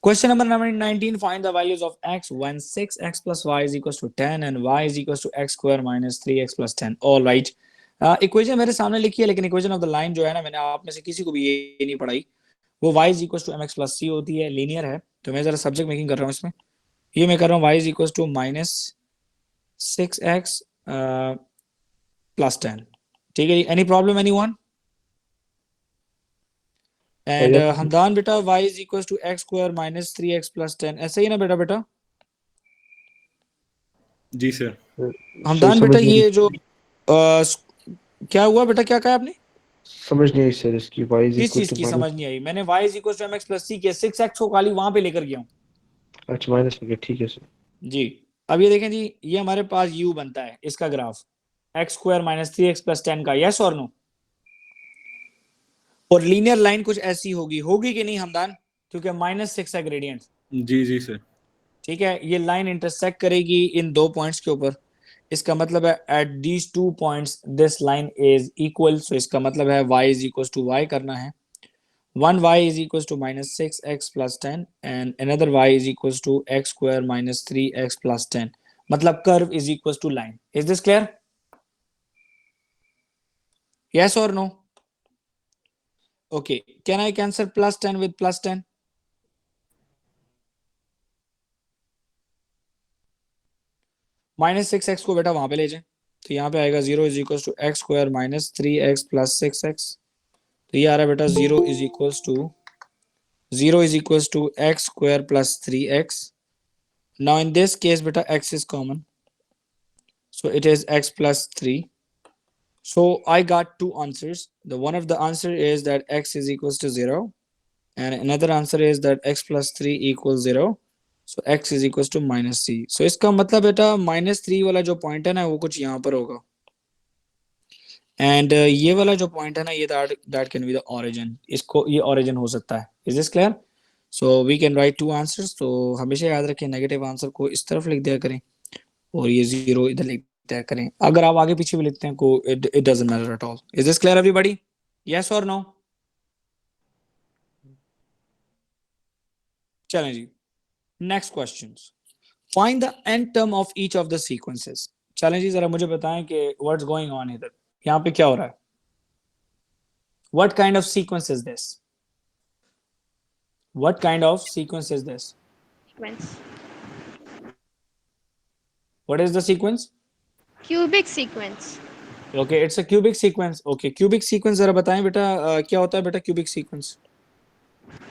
Question number 19, find the values of x when 6x plus y is equals to 10 and y is equals to x square minus 3x plus 10. All right. Equation मेरे सामने लिखी है, लेकिन equation of the line जो है ना, मैंने आप में से किसी को भी ये नहीं पढ़ाई। वो y is equals to mx plus c होती है, लीनियर है। तो मैं जरा सब्जेक्ट मेकिंग कर रहा हूँ इसमें। ये मैं कर रहा हूँ y is equals to minus 6x plus 10। ठीक है जी, any problem anyone? And Hamdan बेटा y is equals to x square minus 3x plus 10, ऐसा ही ना बेटा? जी सर। हमदान बेटा ये जो क्या हुआ बेटा, क्या कहा आपने? समझ नहीं आई सर इसकी। y is किस equal चीज to की minus, समझ नहीं आई? मैंने y is equals to mx plus c के 6x को खाली वहां पे लेकर गया हूँ अच्छा माइनस हो गया, ठीक है सर। जी। अब ये देखें जी, ये हमारे पास u बनता है, इसका graph x square minus 3x plus 10 का, यस और नो? और लीनियर लाइन कुछ ऐसी होगी कि नहीं हमदान? क्योंकि -6 है ग्रेडियंट। जी सर। ठीक है, ये लाइन इंटरसेक्ट करेगी इन दो पॉइंट्स के ऊपर। इसका मतलब है at these 2 points this line is equal. So इसका मतलब है y is equal to y करना है। One y is equals to minus 6x plus 10 and another y is equals to x square minus 3x plus 10. मतलब curve is equals to line. Is this clear? Yes or no? Okay. Can I cancel plus 10 with plus 10? minus 6x को बेटा वहां पे ले जाए, तो यहाँ पे आएगा 0 is equals to x square minus 3x plus 6x। तो ये आ रहा है बेटा 0 is equals to x square plus 3x. Now in this case beta x is common, so it is x plus 3. So I got two answers. The one of the answer is that x is equals to 0 and another answer is that x plus 3 equals 0. So x is equals to minus c. So इसका मतलब बेटा -3 वाला जो point है ना, वो कुछ यहाँ पर होगा, एंड ये वाला जो पॉइंट है ना, ये that can be the origin. इसको ये ओरिजिन हो सकता है। Is this clear? So we can write two answers. तो हमेशा याद रखें, नेगेटिव आंसर को इस तरफ लिख दिया करें और ये 0 इधर लिख दिया करें। अगर आप आगे पीछे भी लिखते हैं को it doesn't matter at all. Is this clear everybody? Yes और नो? चलें जी, next questions. Find the nth term of each of the sequences. चलें जी, जरा मुझे बताएं कि व्हाट्स गोइंग ऑन इधर, यहाँ पे क्या हो रहा है? What kind of sequence is this? What kind of sequence is this? Sequence. What is the sequence? Cubic sequence. Okay, it's a cubic sequence. Okay, cubic sequence जरा बताएं बेटा, क्या होता है बेटा cubic sequence?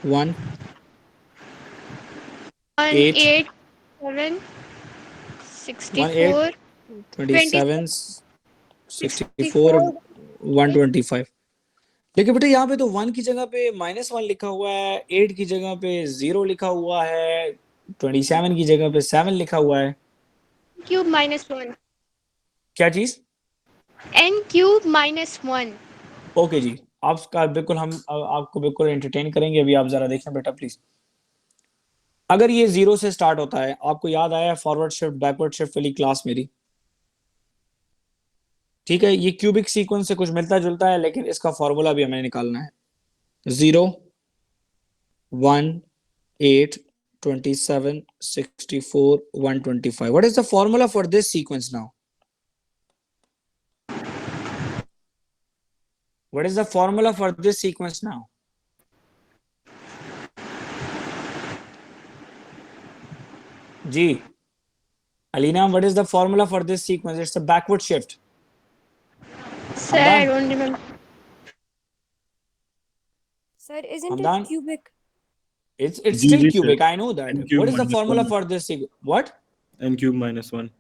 1 8 8 7 1 8 64 27 64 125। लेकिन बेटा यहाँ पे तो 1 की जगह पे -1 लिखा हुआ है, 8 की जगह पे 0 लिखा हुआ है, 27 की जगह पे 7 लिखा हुआ है। क्यूब -1। क्या चीज? n cube -1। ओके जी, आपका बिल्कुल, हम आपको बिल्कुल एंटरटेन करेंगे। अभी आप जरा देखें बेटा प्लीज। अगर ये 0 से स्टार्ट होता है, आपको याद आया फॉरवर्ड शिफ्ट बैकवर्ड शिफ्ट वाली क्लास मेरी? ठीक है, ये क्यूबिक सीक्वेंस से कुछ मिलता जुलता है, लेकिन इसका फॉर्मूला भी हमें निकालना है। 0 1 8 27 64 125। What is the formula for this sequence now? What is the formula for this sequence now? Ji, Alina, what is the formula for this sequence? It's a backward shift. Sir, I don't remember. Sir, isn't Hamdan? it cubic? It's still sir. cubic. I know that. N cube What is the minus formula 1. for this sequence? What? n cube minus 1.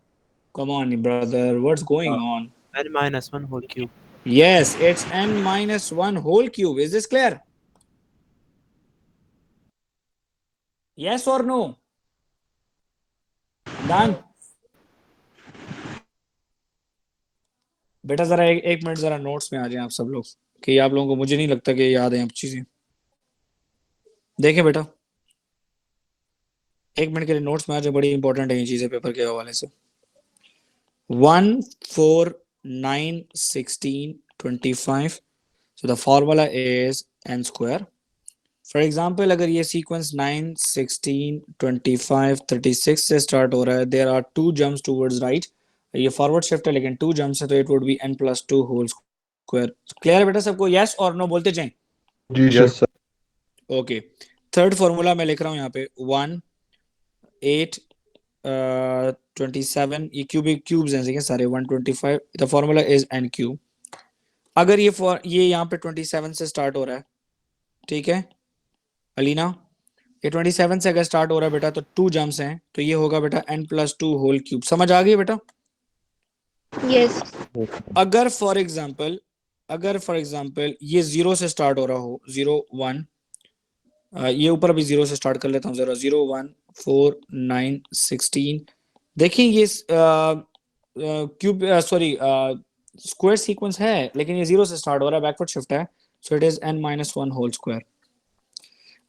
Come on, brother. What's going on? n minus 1 whole cube. Yes, it's n minus 1 whole cube. Is this clear? Yes or no? Done. बेटा जरा एक minute जरा notes में आ जाएं आप सब लोग, कि आप लोगों को, मुझे नहीं लगता कि याद है आप चीजें। देखें बेटा, एक मिनट के लिए नोट्स में आ जाए, बड़ी इंपॉर्टेंट है ये चीजें पेपर के हवाले से। 1, 4, 9, 16, 25, so the formula is n square. For example, अगर ये sequence 9, 16, 25, 36 से start हो रहा है, there are 2 jumps towards right, ये forward shift है लेकिन 2 jumps है, तो it would be n plus 2 whole square. Clear है बेटा सबको? Yes or no बोलते जाएं। जी Yes, sir. Okay, third formula मैं लिख रहा हूँ यहाँ पे 1, 8, 27, ये क्यूब्स हैं, ठीक है सारे, 125, the formula is n cube. अगर ये यहाँ पे 27 से स्टार्ट हो रहा है, ठीक है अलीना, ये 27 से अगर स्टार्ट हो रहा है बेटा, तो 2 जम्प्स हैं, तो ये होगा बेटा n plus 2 होल क्यूब। समझ आ गई बेटा? यस अगर फॉर एग्जांपल ये 0 से स्टार्ट हो रहा हो, 0, 1, ये ऊपर अभी 0 से स्टार्ट कर लेता हूँ जरा, 0, 1, 4, 9, 16, देखिए ये क्यूब सॉरी स्क्वायर सीक्वेंस है, लेकिन ये 0 से स्टार्ट हो रहा है, बैकवर्ड शिफ्ट है, so it is n minus 1 whole square.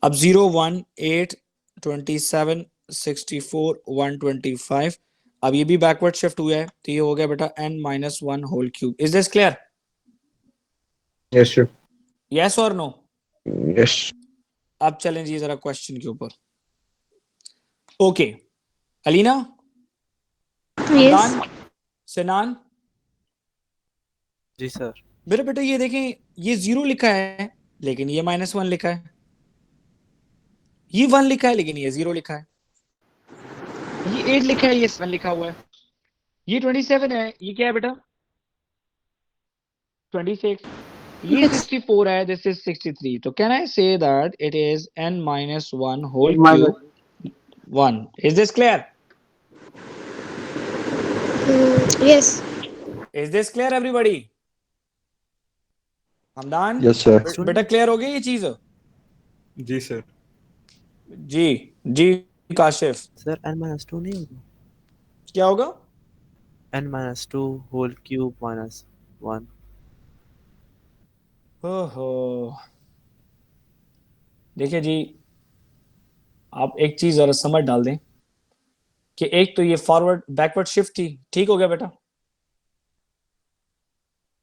अब 0, 1, 8, 27, 64, 125, अब ये भी बैकवर्ड शिफ्ट हुआ है, तो ये हो गया बेटा n minus 1 whole cube. Is this clear? Yes sir. Yes और नो? यस। अब चलें जी जरा क्वेश्चन के ऊपर। ओके अलीना, यस सिनान, जी सर। मेरे बेटा ये देखें, ये 0 लिखा है लेकिन ये -1 लिखा है, ये 1 लिखा है लेकिन ये 0 लिखा है, ये 8 लिखा है, ये 7 लिखा हुआ है, ये 27 है, ये क्या है बेटा 26, ये 64 है, दिस इज 63, तो can I say that it is n minus 1 whole cube 1। Is this clear? Yes is this clear everybody? Hamdan, Yes, sir. बेटा क्लियर हो गई ये चीज? जी सर। जी जी काशिफ, सर n minus 2 नहीं होगा? क्या होगा? n minus 2 whole cube minus 1। ओहो, देखिए जी, आप एक चीज जरा समझ डाल दें कि एक तो ये फॉरवर्ड बैकवर्ड शिफ्ट थी, ठीक हो गया बेटा,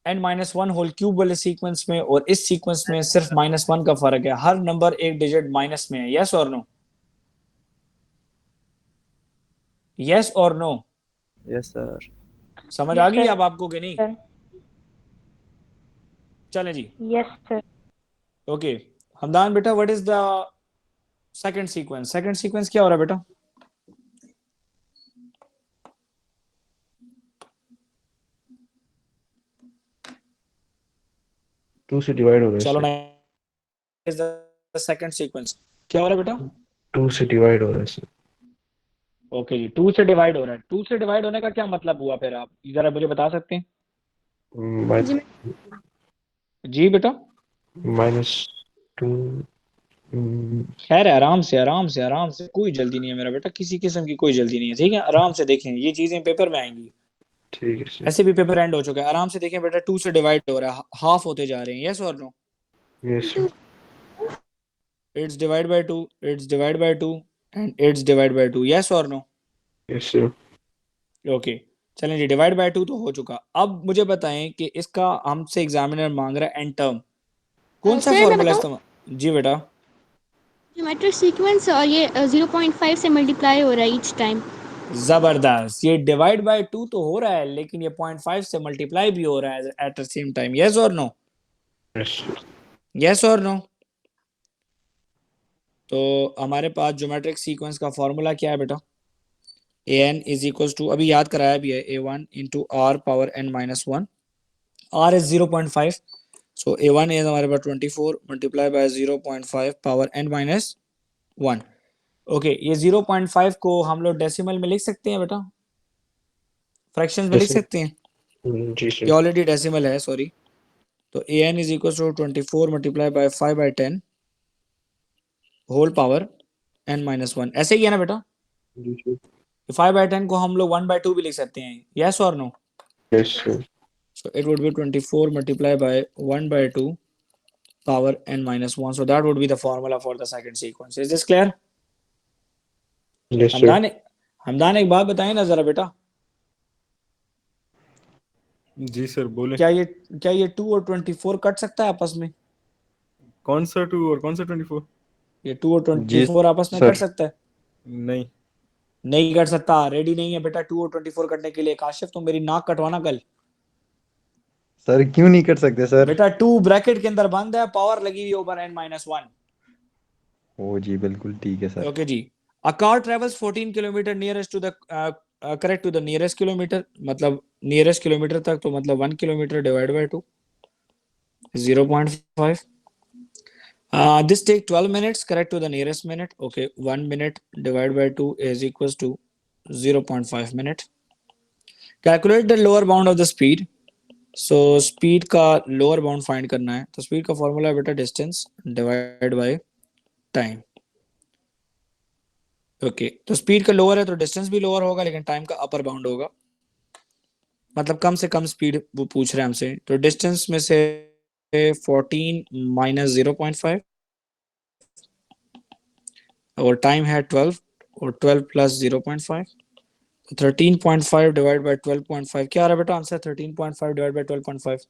n minus 1 होल क्यूब वाले सीक्वेंस में और इस सीक्वेंस में सिर्फ -1 का फर्क है, हर नंबर एक डिजिट माइनस में है। यस और नो? यस और नो? Yes sir. समझ आ गई अब आपको कि नहीं? चलें जी। यस सर ओके हमदान बेटा, what is the second sequence? Second sequence क्या हो रहा है बेटा? टू से डिवाइड हो रहा है चलो सर। ना, इज द सेकंड सीक्वेंस क्या हो रहा है बेटा? 2 से डिवाइड हो रहा है सर। ओके जी, 2 से डिवाइड हो रहा है। 2 से डिवाइड होने का क्या मतलब हुआ फिर, आप जरा मुझे बता सकते हैं? जी बेटा, -2। खैर है, आराम से आराम से आराम से, कोई जल्दी नहीं है मेरा बेटा, किसी किस्म की कोई जल्दी नहीं है, ठीक है? आराम से देखें, ये चीजें पेपर में आएंगी, ठीक है सर। ऐसे भी पेपर एंड हो चुका है, आराम से देखें बेटा। 2 से डिवाइड हो रहा है, हाफ होते जा रहे हैं, यस और no? Yes sir. It's divide by 2, it's divide by 2 and it's divide by 2, yes और नो? Yes sir. ओके चलें जी, डिवाइड बाय 2 तो हो चुका। अब मुझे बताएं कि इसका हमसे एग्जामिनर मांग रहा है एन टर्म, कौन सा सर, मैं फॉर्मूला बताऊं? इस्तेमाल? जी बेटा, ज्योमेट्रिक सीक्वेंस और ये 0.5 से मल्टीप्लाई हो रहा है ईच टाइम। जबरदस्त, ये डिवाइड बाय 2 तो हो रहा है लेकिन ये 0.5 से मल्टीप्लाई भी हो रहा है at the same time, yes और नो? Yes sir. यस और नो? तो हमारे पास ज्योमेट्रिक सीक्वेंस का फॉर्मूला क्या है बेटा? an इज इक्वल टू, अभी याद कराया भी है, a1 into r power n minus 1, r is 0.5, so a1 is हमारे पास 24 multiply bye 0.5 power n minus 1। Okay, ये 0.5 को हम लोग डेसिमल में लिख सकते हैं बेटा, फ्रैक्शंस में लिख सकते हैं? जी ये सर। ऑलरेडी डेसिमल है, सॉरी। तो an is equal to 24 multiply by 5/10 whole power n minus 1, ऐसे ही है ना बेटा? जी सर। 5/10 को हम लोग 1/2 भी लिख सकते हैं, यस और no? Yes sir. So it would be 24 multiplied by 1/2 power n minus 1. So that would be the formula for the second sequence. Is this clear? Yes, sir. Hamdan Hamdan एक बात बताएं ना जरा बेटा, जी सर बोले। क्या ये 2 और 24 कट सकता है आपस में? कौन सा 2 और कौन सा 24? ये 2 और जी 24 आपस में सर। कट सकता है? नहीं नहीं कट सकता। रेडी नहीं है बेटा 2 और 24 कटने के लिए? काशिफ तुम मेरी नाक कटवाना कल। सर क्यों नहीं कर सकते सर? बेटा 2 ब्रैकेट के अंदर बंद है, पावर लगी हुई ओवर n-1। ओ जी बिल्कुल ठीक है सर। ओके जी। A car travels 14 kilometre nearest to the correct to the nearest kilometre, मतलब नियरेस्ट किलोमीटर तक, तो मतलब 1 kilometre divide by 2 0.5. This take 12 minutes, correct to the nearest minute. Okay, 1 minute divided by 2 is equals to 0.5 minute. Calculate the lower bound of the speed. So speed का lower bound find करना है, तो speed का formula है बेटा distance divided by time. Okay, तो speed का lower है तो distance भी lower होगा, लेकिन time का upper bound होगा, मतलब कम से कम speed वो पूछ रहे हैं हमसे। तो distance में से 14 minus 0.5 और टाइम है 12 और 12 प्लस 0.5, तो 13.5 डिवाइड बाय 12.5 क्या आ रहा है बेटा answer? 13.5 divide by 12.5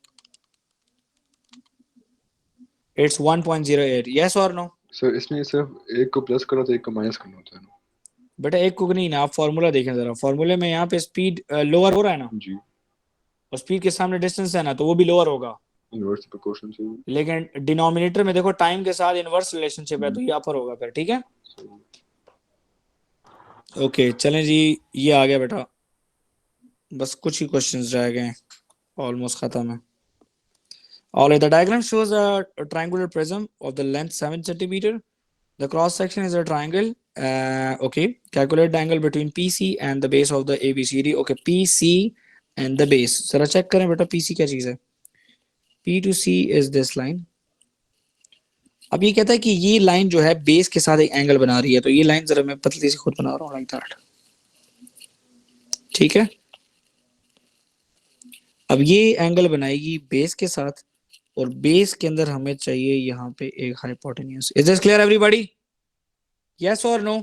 it's 1.08। Yes और नो? सर इसमें सिर्फ एक को प्लस करना तो एक को माइनस करना होता है ना? बेटा एक को नहीं ना, आप फॉर्मूला देखें जरा। फॉर्मूले में यहाँ पे स्पीड लोअर हो रहा है ना, जी। और स्पीड के सामने डिस्टेंस है ना, तो वो भी लोअर होगा। इनवर्स प्रोपोर्शन से। लेकिन डिनोमिनेटर में देखो टाइम के साथ इनवर्स रिलेशनशिप है, तो ये अपर होगा फिर। ठीक है, ओके चलें जी, ये आ गया बेटा। बस कुछ ही क्वेश्चंस रह गए, ऑलमोस्ट खत्म है। All right, the diagram shows a triangular prism of the length 7 centimeter. The cross section is a triangle. Okay, calculate the angle between PC and the base of the ABCD. Okay, PC and the base. जरा check करें बेटा PC क्या चीज है? P to C is this line. अब ये कहता है कि ये लाइन जो है बेस के साथ एक एंगल बना रही है, तो ये लाइन जरा मैं पतली से खुद बना रहा हूँ लाइक दैट। ठीक है, अब ये एंगल बनाएगी बेस के साथ, और बेस के अंदर हमें चाहिए यहाँ पे एक hypotenuse. Is this clear everybody? Yes और no?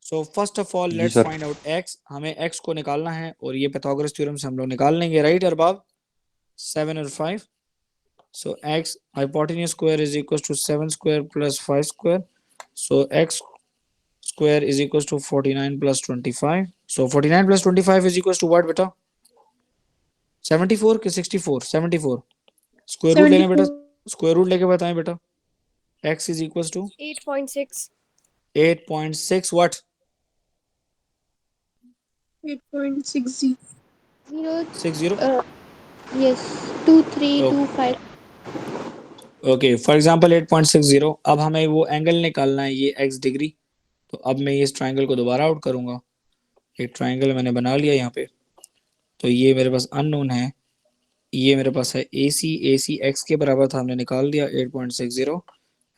So first of all let's find out x. हमें एक्स को निकालना है, और ये पाइथागोरस थ्योरम से हम लोग निकाल लेंगे, राइट अरबाब? 7 और 5। So x hypotenuse square is equal to 7 square plus 5 square. So x square is equal to 49 plus 25। So 49 plus 25 is equal to what बेटा? 74 के 64? 74। स्क्वायर रूट लेना बेटा, स्क्वायर रूट लेके बताएं बेटा। x is equals to 8.6 8.6 what? 8.60 60? Yes, 2325. Okay, for example 8.60। अब हमें वो एंगल निकालना है, ये x डिग्री। तो अब मैं इस ट्रायंगल को दोबारा आउट करूंगा। एक ट्रायंगल मैंने बना लिया यहाँ पे, तो ये मेरे पास अननोन है, ये मेरे पास है AC। AC x के बराबर था, हमने निकाल दिया 8.60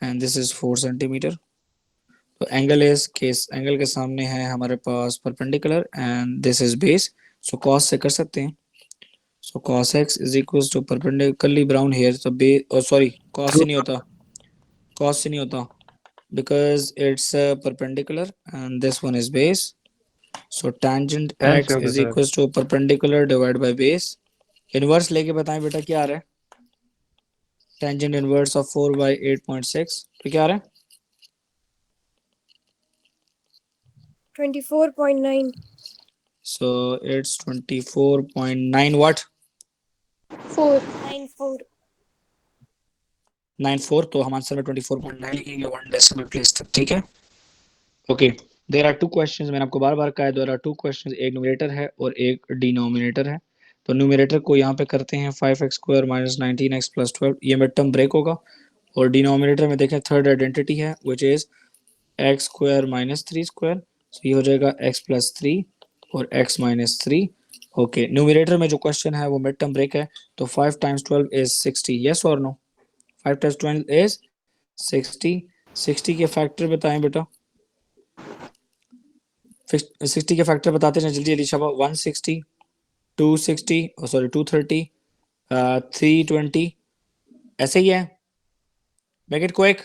एंड दिस इज 4 सेंटीमीटर। तो एंगल इज केस, एंगल के सामने है हमारे पास perpendicular and this is base. So cos से कर सकते हैं। So cos x is equal to perpendicularly brown hair, तो बे सॉरी कॉस से नहीं होता, कॉस से नहीं होता, because it's perpendicular and this one is base. So tangent tan x से होता is sir. Equal to perpendicular divide by base. Inverse लेके बताएं बेटा क्या आ रहा है? टेंजेंट इनवर्स ऑफ 4 बाय 8.6, तो क्या आ रहा है? 24.9 So it's 24.9 what? 94 94। तो हम आंसर में 24.9 लिखेंगे 1 डेसिमल प्लेस तक। ठीक है, ओके। देयर आर 2 क्वेश्चंस, मैंने आपको बार बार कहा है देयर आर 2 क्वेश्चंस, एक न्यूमरेटर है और एक डिनोमिनेटर है। तो न्यूमरेटर को यहाँ पे करते हैं 5x square minus 19x plus 12, ये मिड टर्म ब्रेक होगा। और डिनोमिनेटर में देखें थर्ड आइडेंटिटी है which is x square minus 3 square, तो ये हो जाएगा x प्लस 3 और x माइनस 3। ओके, न्यूमरेटर में जो क्वेश्चन है वो मिड टर्म ब्रेक है, तो 5 टाइम्स 12 इज 60। यस और नो? 5 times 12 is 60। 60 के फैक्टर बताएं बेटा, 60 के फैक्टर बताते हैं जल्दी जल्दी शाबाश। 160, 260, सॉरी 230, 320, ऐसे ही है। Make it quick.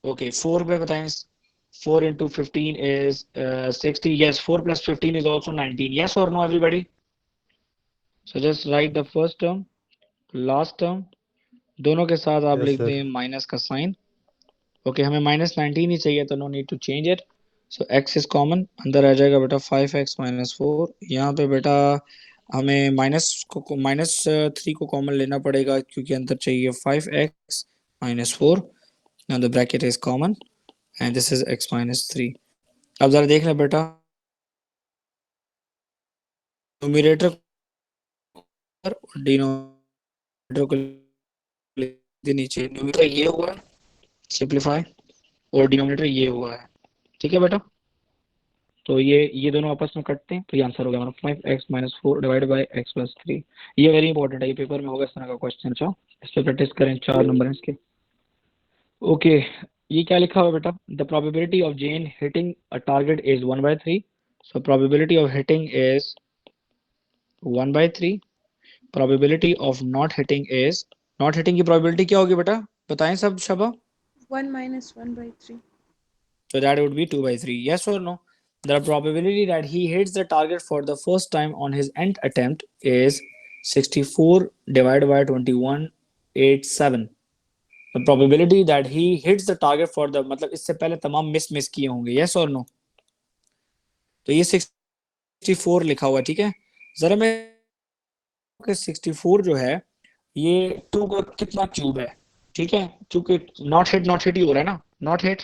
ओके 4 पे बताएं 4 into 15 is 60. Yes, 4 plus 15 is also 19. Yes or no, everybody? So just write the first term, last term, दोनों के साथ आप Yes, लिख sir. दें माइनस का साइन. ओके हमें -19 ही चाहिए तो no need to change it. So x is common, अंदर आ जाएगा बेटा 5x - 4. यहाँ पे बेटा हमें -3 को कॉमन लेना पड़ेगा क्योंकि अंदर चाहिए 5x - 4. Now the bracket is common and this is x - 3. अब जरा देख लें बेटा न्यूमरेटर और डिनोमिनेटर को लिख दे नीचे. न्यूमरेटर ये हुआ सिंपलीफाई और डिनोमिनेटर ये हुआ है. ठीक है बेटा, तो ये दोनों आपस में कटते हैं तो ये आंसर हो गया हमारा 5x - 4 डिवाइड बाय x + 3. ये वेरी इंपॉर्टेंट है, ये पेपर में होगा इस तरह का क्वेश्चन. अच्छा इस पे प्रैक्टिस करें, 4 नंबर है इसके. ओके ये क्या लिखा हुआ बेटा, the probability of Jane hitting a target is 1/3. So probability of hitting is 1/3. Probability of not hitting is, not hitting की प्रोबेबिलिटी क्या होगी बेटा, बताएं सब Shaba. 1 minus 1/3. So that would be 2/3. Yes or no? The probability that he hits the target for the first time on his end attempt is 64 divided by 2187. The probability that he hits the target for the मतलब इससे पहले तमाम miss किए होंगे. Yes or no? तो ये 64 लिखा हुआ है. ठीक है जरा मैं 64 जो है ये 2 का कितना क्यूब है. ठीक है क्योंकि नॉट हिट ही हो रहा है ना. नॉट हिट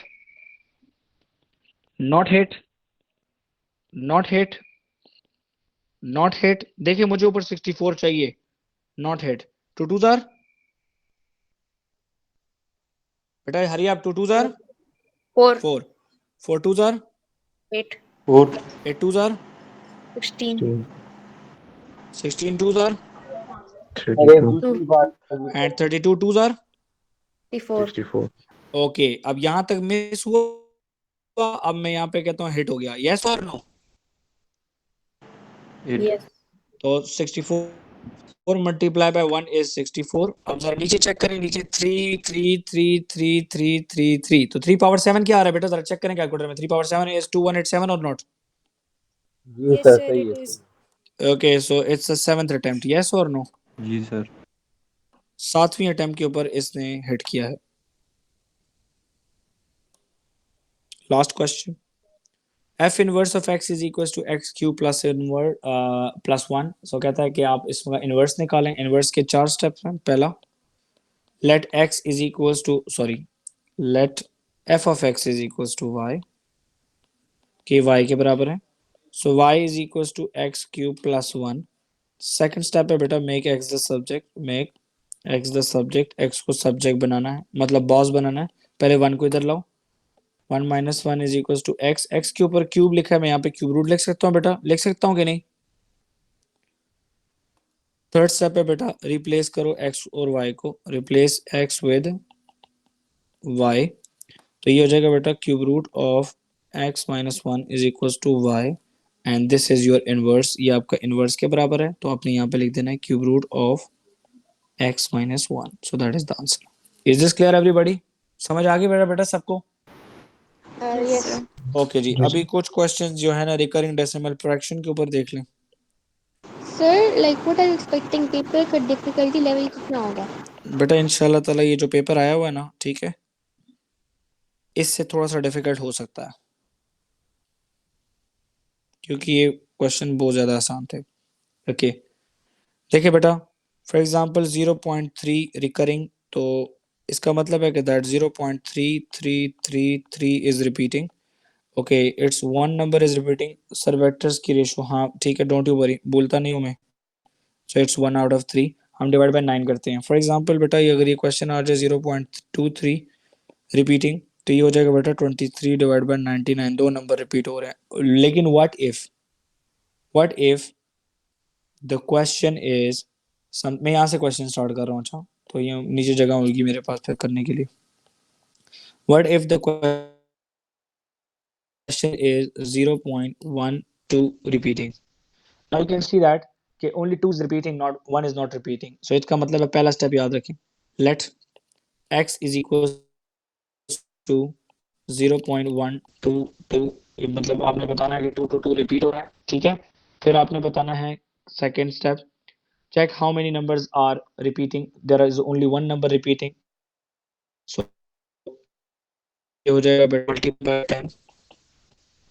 नॉट हिट देखिए मुझे ऊपर 64 चाहिए. नॉट हिट 2 2 जार बेटा हरी आप 2 2 जार 4 4 4 2 जार 8 4 8 2 जार 16 16 2 जार अरे 32 दूसरी बात एंड 32 2 जार 64 64 ओके अब यहां तक मिस हुआ. अब मैं यहाँ पे कहता हूँ हिट हो गया. यस और नो? 8 yes तो 64 मल्टीप्लाई बाय 1 इज 64. अब जरा नीचे चेक करें, नीचे 3 3 3 3 3 3 3 तो 3 पावर 7 क्या आ रहा है बेटा, जरा चेक करें कैलकुलेटर में. 3 पावर 7 इज 2187 और नॉट. जी yes सर sir सही it है. is okay so it's the 7th attempt. Yes और नो? जी सर. 7वीं अटेम्प्ट के ऊपर इसने हिट किया है. Last question. f inverse of x is equal to x cube plus inverse plus 1. So कहता है कि आप इसका इनवर्स निकालें. इनवर्स के 4 स्टेप्स हैं. पहला let x is equal to let f of x is equal to y कि y के बराबर है. So y is equal to x cube plus 1. Second step है बेटा make x the subject. Make x the subject, x को subject बनाना है मतलब बॉस बनाना है. पहले 1 को इधर लाओ. 1 - 1 is equal to x. x के ऊपर क्यूब लिखा है, मैं यहाँ पे क्यूब रूट लिख सकता हूँ बेटा, लिख सकता हूँ कि नहीं. थर्ड स्टेप है बेटा रिप्लेस करो x और y को. रिप्लेस x विद y तो ये हो जाएगा बेटा cube root of x - 1 is equal to y and this is your inverse. ये आपका इनवर्स के बराबर है तो आपने यहाँ पे लिख देना है cube root of x - 1. So that is the answer. Is this clear everybody? समझ आ गई बेटा सबको? yes sir ओके जी. अभी कुछ क्वेश्चंस जो है ना रिकरिंग डेसिमल फ्रैक्शन के ऊपर देख लें. sir like what are you expecting paper का difficulty level कितना होगा? बेटा इंशाल्लाह ताला ये जो पेपर आया हुआ है ना, ठीक है, इससे थोड़ा सा डिफिकल्ट हो सकता है क्योंकि ये क्वेश्चन बहुत ज़्यादा आसान थे. ओके देखिए बेटा फॉर एग्जांपल 0.3 रिकरिंग, तो इसका मतलब है कि that 0.3333 is repeating. Okay it's one number is repeating. Sir vectors की रेशो, हाँ ठीक है डोंट यू वरी, बोलता नहीं हूँ मैं. So it's 1/3. हम डिवाइड बाय 9 करते हैं. फॉर एग्जांपल बेटा ये अगर ये क्वेश्चन आ जाए 0.23 रिपीटिंग तो ये हो जाएगा बेटा 23 डिवाइड बाय 99. 2 नंबर रिपीट हो रहे हैं. लेकिन what if the question is मैं यहाँ से क्वेश्चन स्टार्ट कर रहा हूँ. अच्छा तो ये नीचे जगह होगी मेरे पास फिर करने के लिए. What if the question is 0.12 repeating. Now you can see that कि only 2 is repeating, not 1 is not repeating. So इसका मतलब है पहला स्टेप याद रखें. Let x is equal to 0.122, मतलब आपने बताना है कि 2 to 2 रिपीट हो रहा है, ठीक है। फिर आपने बताना है second step, check how many numbers are repeating, there is only one number repeating. So ये हो जाएगा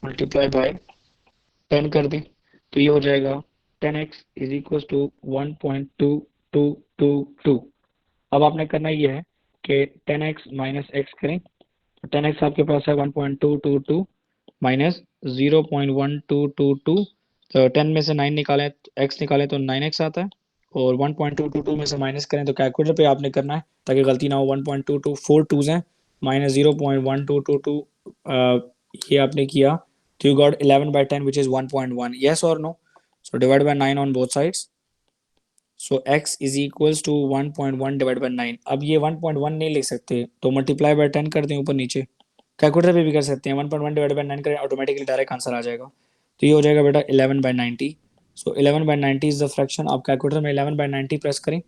मल्टीप्लाई बाय 10 कर दें तो ये हो जाएगा 10x इज इक्वल टू 1.2222। अब आपने करना ये है कि 10x माइनस x करें, तो 10x आपके पास है 1.222 माइनस 0.1222, तो 10 में से 9 निकालें, x निकालें तो 9x आता है, और 1.222 में से माइनस करें तो कैलकुलेटर पे आपने करना है ताकि गलती ना हो। 1.224 टूज हैं माइनस 0.1222, ये आपने किया तो you got 11 by 10 which is 1.1, yes or no? So divide by 9 on both sides, so x is equals to 1.1 divided by 9। अब ये 1.1 नहीं लिख सकते तो मल्टीप्लाई बाय 10 कर दें ऊपर नीचे, कैलकुलेटर पे भी कर सकते हैं, 1.1 डिवाइड बाय 9 करें ऑटोमेटिकली डायरेक्ट आंसर आ जाएगा। तो ये हो जाएगा बेटा 11 by 90। So 11 by 90 is the fraction. आप कैलकुलेटर में 11 by 90 प्रेस करें,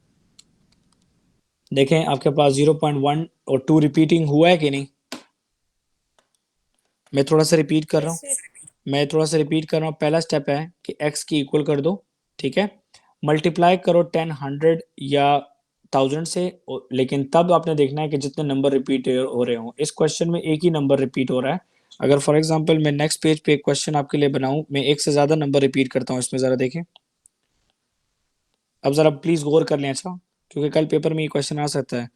देखें आपके पास 0.1 और 2 रिपीटिंग हुआ है कि नहीं। मैं थोड़ा सा रिपीट कर रहा हूँ, पहला स्टेप है कि x की इक्वल कर दो, ठीक है, मल्टीप्लाई करो 10 100 या 1000 से, लेकिन तब आपने देखना है कि जितने नंबर रिपीट हो रहे हों। इस क्वेश्चन में एक ही नंबर रिपीट हो रहा है। अगर फॉर एग्जांपल मैं नेक्स्ट पेज पे एक क्वेश्चन आपके लिए बनाऊं, मैं एक से ज्यादा नंबर रिपीट करता हूं इसमें, जरा देखें। अब जरा प्लीज गौर कर लें, अच्छा, क्योंकि कल पेपर में ये क्वेश्चन आ सकता है।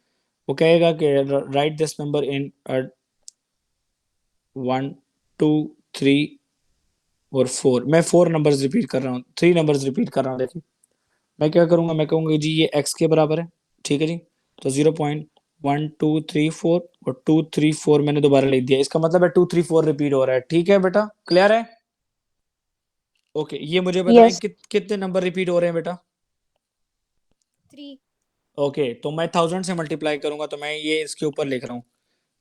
वो कहेगा कि राइट दिस नंबर इन 1 2 3 और 4। मैं 4 नंबर्स रिपीट कर रहा हूँ, 3 नंबर्स रिपीट कर रहा हूँ। देखिए मैं क्या करूंगा, मैं कहूंगा जी ये x के बराबर है, ठीक है जी, तो 0.1234 और 234 मैंने दोबारा लिख दिया, इसका मतलब है 234 रिपीट हो रहा है, ठीक है बेटा, क्लियर है? ओके, ये मुझे बताएं Yes. कितने नंबर रिपीट हो रहे हैं बेटा? 3 ओके, तो मैं 1000 से मल्टीप्लाई करूंगा, तो मैं ये इसके ऊपर लिख रहा हूँ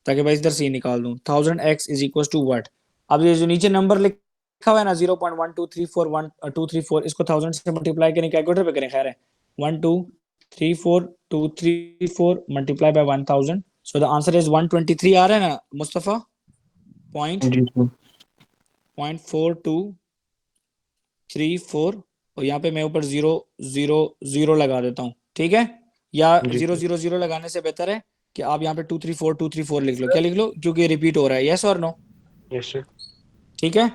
ताकि भाई इधर से ही निकाल दूं। 1000x is equal to what? अब ये जो नीचे नंबर लिखा हुआ है ना 0.12341 इसको 1000 से मल्टीप्लाई करें, कैलकुलेटर पे करें, खैर है 1234234 multiply by 1000, so the answer is 123 आ रहा है ना मुस्तफा? पॉइंट जी सर। 0.4234, और यहाँ पे मैं ऊपर 000 लगा देता हूँ, ठीक है, या जी 000 लगाने से बेहतर है कि आप यहाँ पे 234 लिख लो। क्या लिख लो? क्योंकि ये रिपीट हो रहा है, यस और नो? Yes sir. ठीक है,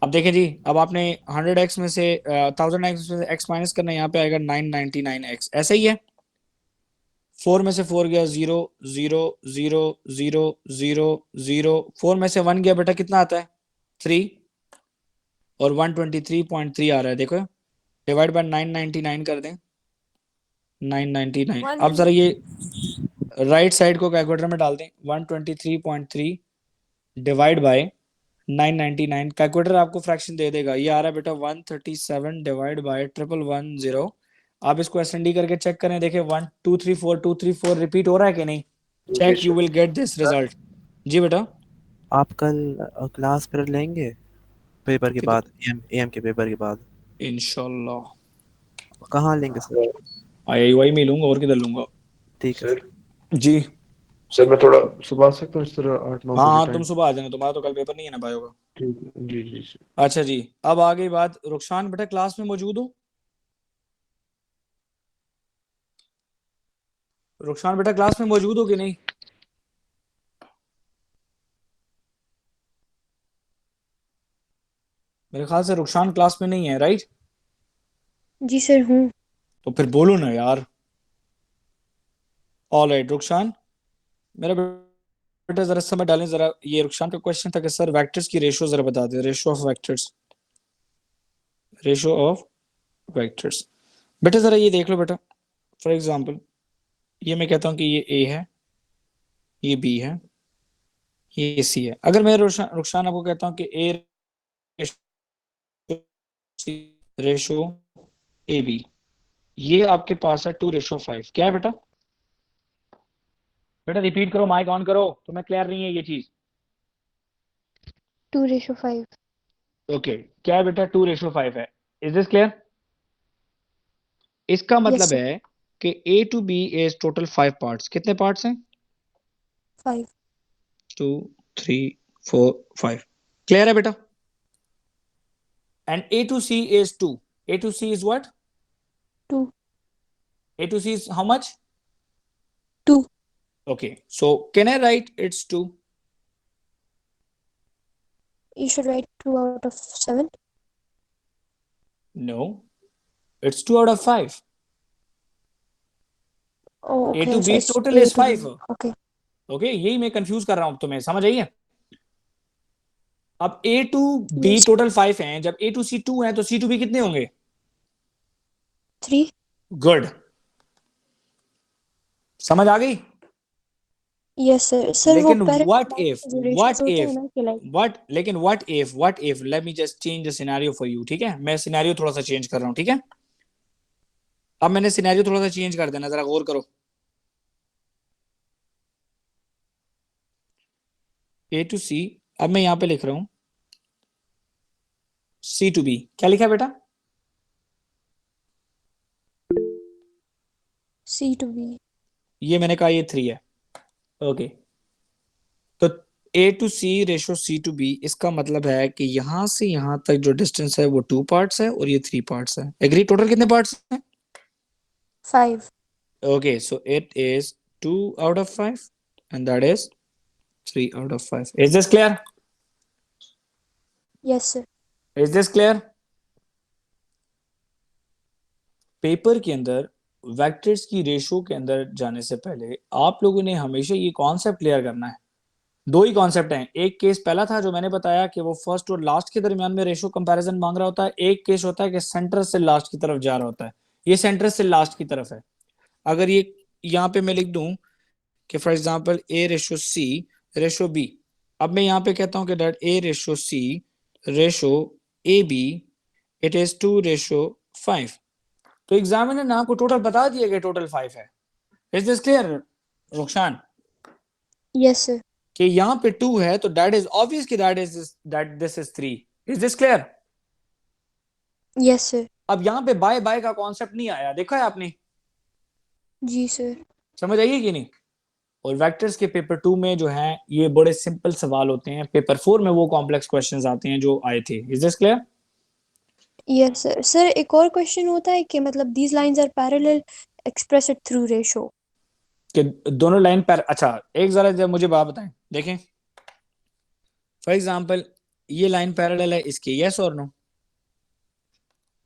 अब देखें जी, अब आपने 100x में से 1000x में से x माइनस करना है, यहाँ पे आएगा 999x, ऐसा ही है। 4 में से 4 गया 0 0 0 0 0 0, 4 में से 1 गया बेटा, कितना आता है? 3, और 123.3 आ रहा है, देखो डिवाइड बाय 999 कर दें, 999। अब जरा ये राइट साइड को कैलकुलेटर में डाल दें, 123.3 डिवाइड बाय 999, कैलकुलेटर आपको फ्रैक्शन दे देगा, ये आ रहा है बेटा 137 डिवाइड बाय 1110। आप इसको एसएनडी करके चेक करें, देखें 1234234 रिपीट हो रहा है कि नहीं, check, you will get this result. जी बेटा, आप कल क्लास पर लेंगे पेपर के बाद, एम के पेपर के बाद? इंशाल्लाह। कहाँ लेंगे सर? आईआईवाई में लूंगा, और किधर लूंगा? ठीक है सर जी सर मैं थोड़ा सुबह आ सकता हूँ इस तरह 8-9 हाँ बजे हाँ, तुम टाइम? सुबह आ जाना, तुम्हारा तो कल पेपर नहीं है ना भाई होगा। ठीक है, जी जी सर। अच्छा जी, अब आ गई बात, रुखसान बेटा क्लास में मौजूद हो? रुखसान बेटा क्लास में मौजूद हो कि नहीं? मेरे ख्याल से रुखसान क्लास में नहीं है, राइट? जी सर हूँ। तो फिर बोलो ना यार। ऑलराइट रुखसान, मेरा बेटा जरा समय डालें, जरा ये रुखसान का क्वेश्चन था कि सर वेक्टर्स की रेशियो जरा बता दें, ratio of vectors, ratio of vectors. बेटा जरा ये देख लो बेटा, फॉर एग्जांपल ये मैं कहता हूँ कि ये ए है, ये बी है, ये सी है। अगर मैं रुखसान आपको कहता हूँ कि ए रेशो ए बी, ये आपके पास है 2:5, क्या है बेटा? बेटा रिपीट करो, माइक ऑन करो, तो मैं क्लियर नहीं है ये चीज। 2:5। ओके, क्या है बेटा? 2:5 है। Is this clear? इसका मतलब sir. है कि A to B is total 5 parts. कितने पार्ट्स हैं? 5। 2 3 4 5 क्लियर है बेटा and A to C is 2 A to C is what 2 A to C is how much 2 okay so can I write it's 2 you should write 2 out of 7 no it's 2 out of 5 oh A okay to so B it's total A is to 5 B. Okay okay यही मैं confuse कर रहा हूं तुम्हें समझ आई है अब A to B Yes. Total 5 हैं जब A to C 2 है तो C to B कितने होंगे 3 गुड समझ आ गई yes sir sir वो लेकिन parallel what lines if के जो ratios what होते हैं if ना कि like what लेकिन what if let me just change the scenario for you ठीक है मैं सिनेरियो थोड़ा सा चेंज कर रहा हूं ठीक है अब मैंने सिनेरियो थोड़ा सा चेंज कर देना जरा गौर करो A to C अब मैं यहां पे लिख रहा हूं C to B क्या लिखा है बेटा C to B ये मैंने कहा ये 3 है ओके तो A to C ratio C to B इसका मतलब है कि यहां से यहां तक जो डिस्टेंस है वो 2 पार्ट्स है और ये 3 पार्ट्स है एग्री टोटल कितने पार्ट्स हैं 5 okay so it is 2 out of 5 and that is 3 out of 5 is this clear yes sir is this clear paper के अंदर वेक्टर्स की रेशो के अंदर जाने से पहले आप लोगों ने हमेशा ये कॉन्सेप्ट क्लियर करना है दो ही कॉन्सेप्ट हैं एक केस पहला था जो मैंने बताया कि वो फर्स्ट और लास्ट के दरमियान में रेशो कंपैरिजन मांग रहा होता है एक केस होता है कि सेंटर से लास्ट की तरफ जा रहा होता है ये सेंटर से लास्ट की तरफ है अगर ये यहाँ पे मैं लिख दूं कि for example A ratio C ratio B अब मैं यहाँ पे कहता हूँ कि that A ratio C ratio AB it is 2 ratio 5 तो एग्जामिनर ने आपको टोटल बता दिया कि टोटल 5 है is this clear Rukhsan yes sir कि यहाँ पे 2 है तो दैट इज ऑब्वियस कि that this is 3 is this clear yes sir अब यहाँ पे बाय बाय का कॉन्सेप्ट नहीं आया देखा है आपने जी सर समझ आइए कि नहीं और वेक्टर्स के पेपर 2 में जो है ये बड़े सिंपल सवाल होते हैं पेपर 4 में वो कॉम्प्लेक्स क्वेश्चंस आते हैं जो आए थे is this clear yes sir sir एक और क्वेश्चन होता है कि मतलब these lines are parallel expressed through ratio कि दोनों लाइन पर अच्छा एक जरा जब मुझे बात बताएं देखें फॉर एग्जांपल ये लाइन पैरेलल है इसके यस और नो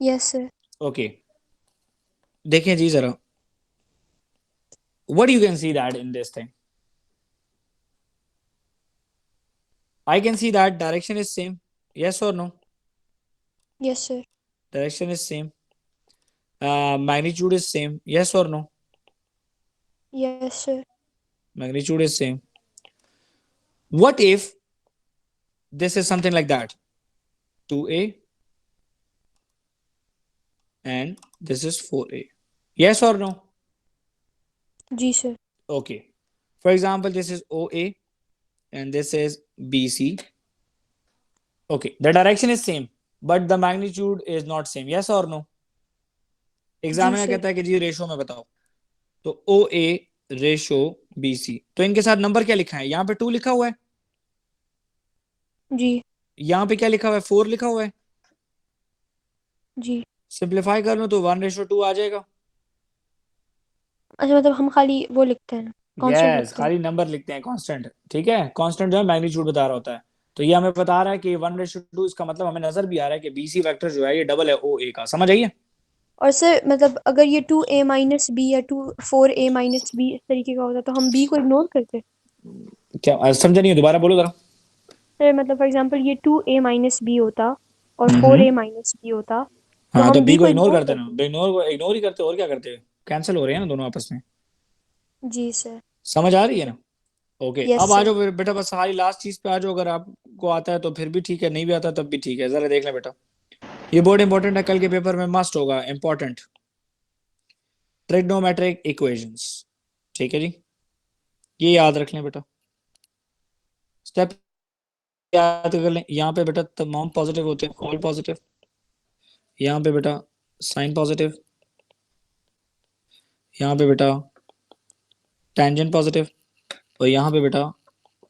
यस सर ओके देखें जी जरा what you can see that in this thing I can see that direction is same yes or no yes sir direction is same magnitude is same yes or no yes sir magnitude is same what if this is something like that 2a and this is 4a yes or no जी sir okay for example this is OA and this is BC okay the direction is same but the magnitude is not same yes or no examiner sir. कहता है कि जी ratio में बताओ तो OA ratio BC तो इनके साथ number क्या लिखा है यहाँ पे 2 लिखा हुआ है जी यहाँ पे क्या लिखा हुआ है 4 लिखा हुआ है जी सिंप्लीफाई कर लो तो 1:2 आ जाएगा अच्छा मतलब हम खाली वो लिखते हैं कांस्टेंट यस लिखते हैं खाली नंबर लिखते हैं कांस्टेंट ठीक है कांस्टेंट जो है मैग्नीट्यूड बता रहा होता है तो ये हमें बता रहा है कि 1:2 इसका मतलब हमें नजर भी आ रहा है कि BC वेक्टर जो है ये डबल है OA का समझ आइए और सर मतलब अगर ये 2a माइनस बी या 4a माइनस बी इस तरीके का होता तो हम b को इग्नोर करते क्या समझा नहीं दोबारा बोलो जरा सर मतलब फॉर एग्जांपल ये 2a माइनस बी होता और हम्म। 4a माइनस बी होता तो हाँ तो हम B b को को इग्नोर इग्नोर करते ना इग्नोर ही करते और क्या करते कैंसिल हो रहे हैं ना दोनों आपस में जी सर समझ आ रही है ना ओके Yes, अब आ sir. जाओ बेटा बस सारी लास्ट चीज पे आ जाओ अगर आपको आता है तो फिर भी ठीक है नहीं भी आता तब भी ठीक है जरा देख लें बेटा ये बहुत इंपॉर्टेंट है कल के पेपर में मस्ट होगा इंपॉर्टेंट ट्रिग्नोमेट्रिक इक्वेशंस ठीक है जी ये याद रख लें बेटा स्टेप याद कर लें यहाँ पे बेटा तमाम पॉजिटिव होते हैं ऑल पॉजिटिव यहाँ पे बेटा साइन पॉजिटिव यहाँ पे बेटा टेंजेंट पॉजिटिव और यहाँ पे बेटा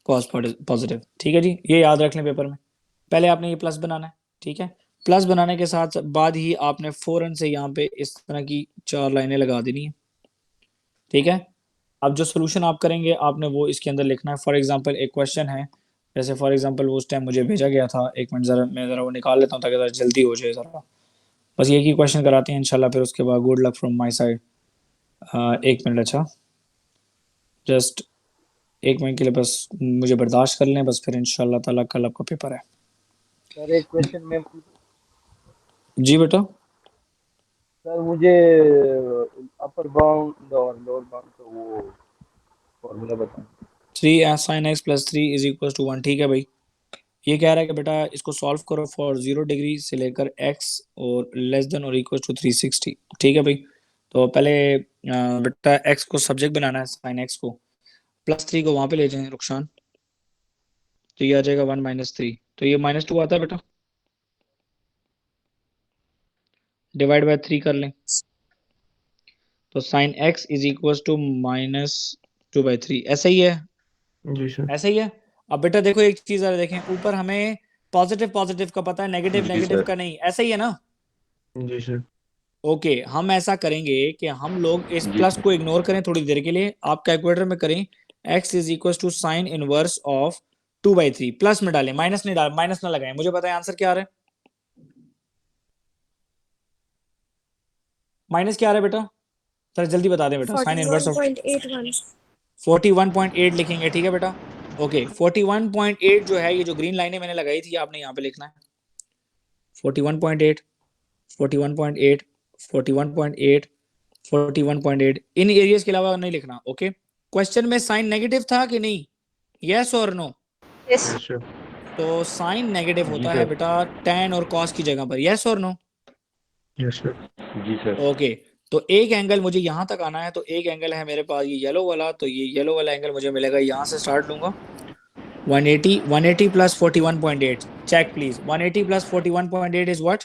कॉस पॉजिटिव। ठीक है जी, ये याद रख लें पेपर में। पहले आपने ये प्लस बनाना है, ठीक है। प्लस बनाने के साथ बाद ही आपने फौरन से यहाँ पे इस तरह की 4 लाइनें लगा देनी है, ठीक है। अब जो सोल्यूशन आप करेंगे आपने वो इसके अंदर लिखना है। फॉर एग्जांपल एक क्वेश्चन है, जैसे फॉर एग्जांपल वो उस टाइम मुझे भेजा गया था, एक मिनट ज़रा मैं ज़रा वो निकाल लेता हूँ ताकि ज़रा जल्दी हो जाए ज़रा। बस एक ही क्वेश्चन कराते हैं इंशाल्लाह, फिर उसके बाद good luck from my side. एक मिनट, अच्छा जस्ट एक मिनट के लिए बस मुझे बर्दाश्त कर लें, बस फिर इंशाल्लाह ताला कल आपका पेपर है। सर एक क्वेश्चन मैं जी बेटा। सर मुझे अपर बाउंड और लोअर बाउंड का वो फॉर्मूला बताएं। 3 sin x + 3 = 1। ठीक है भाई, ये कह रहा है कि बेटा इसको सॉल्व करो फॉर 0 डिग्री से लेकर x और लेस देन और इक्वल टू 360। ठीक है भाई, तो पहले बेटा x को सब्जेक्ट बनाना है, sin x को, +3 को वहां पे ले जाएं रुखसान, तो ये आ जाएगा 1 - 3, तो ये -2 आता है बेटा, डिवाइड बाय 3 कर लें, तो sin x = -2/3। ऐसा ही है, जी सर। ऐसा ही है। अब बेटा देखो एक चीज जरा देखें, ऊपर हमें पॉजिटिव पॉजिटिव का पता है, नेगेटिव जी नेगेटिव सर। का नहीं, ऐसा ही है ना। जी सर। ओके, हम ऐसा करेंगे कि हम लोग इस जी प्लस सर। को इग्नोर करें थोड़ी देर के लिए। आप कैलकुलेटर में करें x = sin inverse of 2/3, plus में डालें, माइनस नहीं डाल, माइनस ना लगाएं। मुझे पता है आंसर क्या आ रहा है, माइनस क्या आ रहा है बेटा, सर जल्दी बता दें बेटा। sin इनवर्स ऑफ 41.81 41.8 लिखेंगे, ठीक है बेटा। ओके 41.8 जो है, ये जो ग्रीन लाइनें मैंने लगाई थी आपने यहाँ पे लिखना है 41.8 41.8 41.8 41.8, इन एरियाज के अलावा नहीं लिखना। ओके, क्वेश्चन में साइन नेगेटिव था कि नहीं, यस और नो। Yes yes sir. तो साइन नेगेटिव जी होता है सर। बेटा tan और cos की जगह पर, यस और नो। Yes sir. जी सर। ओके, तो एक एंगल मुझे यहाँ तक आना है, तो एक एंगल है मेरे पास ये येलो वाला, तो ये येलो वाला एंगल मुझे मिलेगा, यहाँ से स्टार्ट लूंगा 180 + 41.8, चेक प्लीज। 180 + 41.8 इज व्हाट,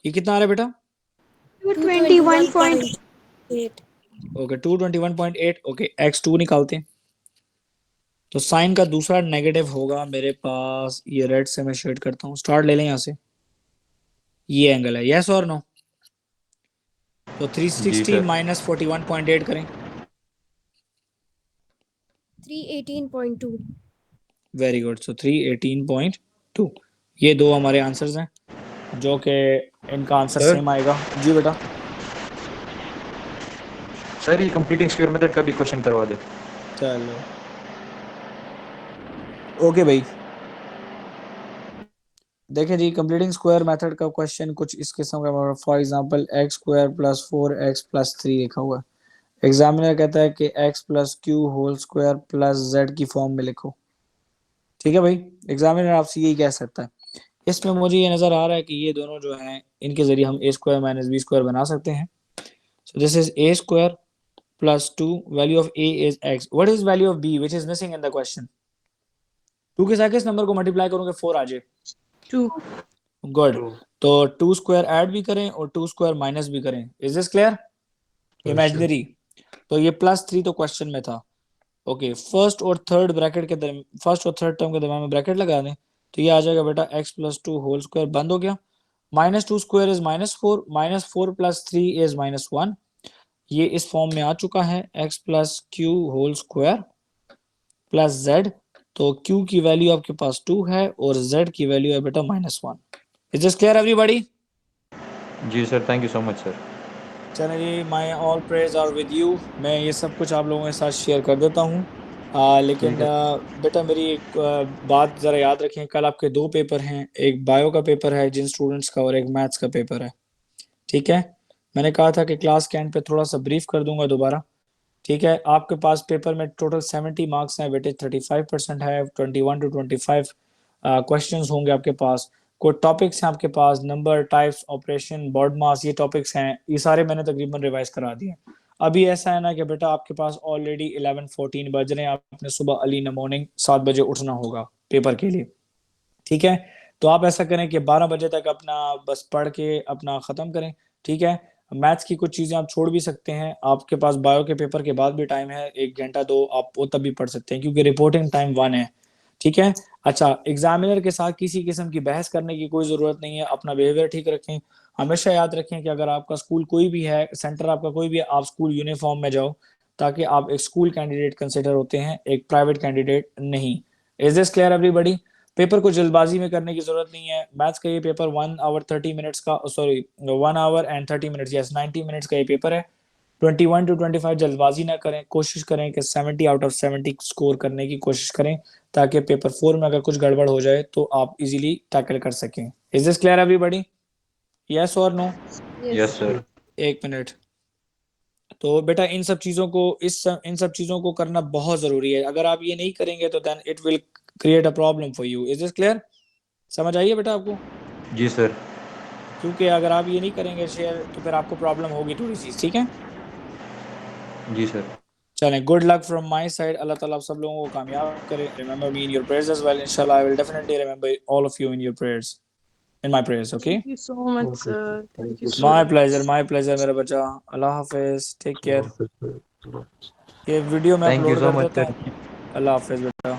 ये कितना आ रहा है बेटा, 221.8 ओके 221.8। ओके x2 निकालते हैं, तो साइन का दूसरा नेगेटिव होगा मेरे पास, ये रेड से मैं शेड करता हूँ, स्टार्ट ले लें यहाँ से, ये एंगल है, यस और नो। तो 360 जी सर। - 41.8 करें, 318.2 वेरी गुड, सो 318.2। ये दो हमारे आंसर्स हैं, जो कि इनका आंसर सर सेम आएगा। जी बेटा। सर ये कंप्लीटिंग स्क्वायर मेथड का भी क्वेश्चन करवा दे। चलो ओके भाई, देखें जी कंप्लीटिंग स्क्वायर मेथड का क्वेश्चन कुछ इस किस्म का, फॉर एग्जांपल x² + 4x + 3 लिखा हुआ है। एग्जामिनर कहता है कि x + q whole square + z की फॉर्म में लिखो। ठीक है भाई, एग्जामिनर आपसे यही कह सकता है। इसमें मुझे ये नजर आ रहा है कि ये दोनों जो हैं इनके जरिए हम a² - b² बना सकते हैं। So this is a² + 2, value of a is x, what is value of b which is missing in the question. 2 के साथ किस नंबर को मल्टीप्लाई करोगे 4 आ जाए, 2 गुड। तो 2² ऐड भी करें और 2² माइनस भी करें, इज दिस क्लियर, इमेजिनरी। तो ये +3 तो क्वेश्चन में था। ओके, फर्स्ट और थर्ड टर्म के दरम्यान में ब्रैकेट लगा दें, तो ये आ जाएगा बेटा x + 2 होल स्क्वायर, बंद हो गया, -2² इज -4, -4 + 3 इज -1, ये इस फॉर्म में आ चुका है, x + q whole square + z। तो q की वैल्यू आपके पास 2 है और z की वैल्यू है बेटा -1। Is this clear everybody. जी sir, thank you so much sir. चलें जी, my all prayers are with you. मैं ये सब कुछ आप लोगों के साथ शेयर कर देता हूँ, लेकिन ठीक है। बेटा मेरी एक बात ज़रा याद रखें, कल आपके 2 पेपर हैं, एक बायो का पेपर है जिन स्टूडेंट्स का, और एक मैथ्स का पेपर है। ठीक है, मैंने कहा था कि क्लास के एंड पे थोड़ा सा ब्रीफ कर दूंगा दोबारा। ठीक है, आपके पास पेपर में टोटल 70 मार्क्स हैं, वेटेज 35% है, 21 to 25 क्वेश्चंस होंगे आपके पास। कोई टॉपिक्स हैं आपके पास, नंबर, टाइप्स, ऑपरेशन, बॉड मास, ये टॉपिक्स हैं, ये सारे मैंने तकरीबन रिवाइज करा दिए। अभी ऐसा है ना कि बेटा आपके पास ऑलरेडी 11-14 बज रहे हैं, आपने सुबह अर्ली इन द मॉर्निंग 7 बजे उठना होगा पेपर के लिए। ठीक है, तो आप ऐसा करें कि 12 बजे तक अपना बस पढ़ के अपना ख़त्म करें। ठीक है, मैथ्स की कुछ चीजें आप छोड़ भी सकते हैं, आपके पास बायो के पेपर के बाद भी टाइम है, 1 घंटा 2 आप वो तब भी पढ़ सकते हैं क्योंकि रिपोर्टिंग टाइम 1 है, ठीक है। अच्छा, एग्जामिनर के साथ किसी किस्म की बहस करने की कोई जरूरत नहीं है, अपना बिहेवियर ठीक रखें। हमेशा याद रखें कि अगर आपका स्कूल कोई भी है, सेंटर आपका कोई भी है, आप स्कूल यूनिफॉर्म में जाओ, ताकि आप एक स्कूल कैंडिडेट कंसिडर होते हैं, एक प्राइवेट कैंडिडेट नहीं। Is this clear everybody? Paper को जल्दबाजी में करने की जरूरत नहीं है। मैथ्स का ये पेपर 1 आवर 30 मिनट्स का, sorry 1 our and 30 minutes, yes 90 minutes का ये पेपर है। 21 to 25 जल्दबाजी ना करें, कोशिश करें कि 70 आउट ऑफ 70 स्कोर करने की कोशिश करें, ताकि पेपर 4 में अगर कुछ गड़बड़ हो जाए तो आप इजीली टैकल कर सकें। Is this clear everybody? Yes और नो? Yes sir. 1 मिनट। तो बेटा इन सब चीजों को करना बहुत जरूरी है। अगर आप ये नहीं करेंगे तो then it will create a problem for you. Is this clear? समझ आइए बेटा आपको? जी सर। क्योंकि अगर आप ये नहीं करेंगे शेयर तो फिर आपको प्रॉब्लम होगी थोड़ी सी, ठीक है। जी सर। चलें, good luck from my side. अल्लाह ताला आप सब लोगों को कामयाब करे। Remember me in your prayers as well. इंशाल्लाह I will definitely remember all of you in your prayers, in my prayers, okay? Thank you so much, sir. Thank you so my much. Pleasure मेरा बच्चा। अल्लाह हाफिज, take care. Allah Hafiz. ये video मैं thank you upload so कर much देता sir. हूँ। अल्लाह हाफिज बेटा।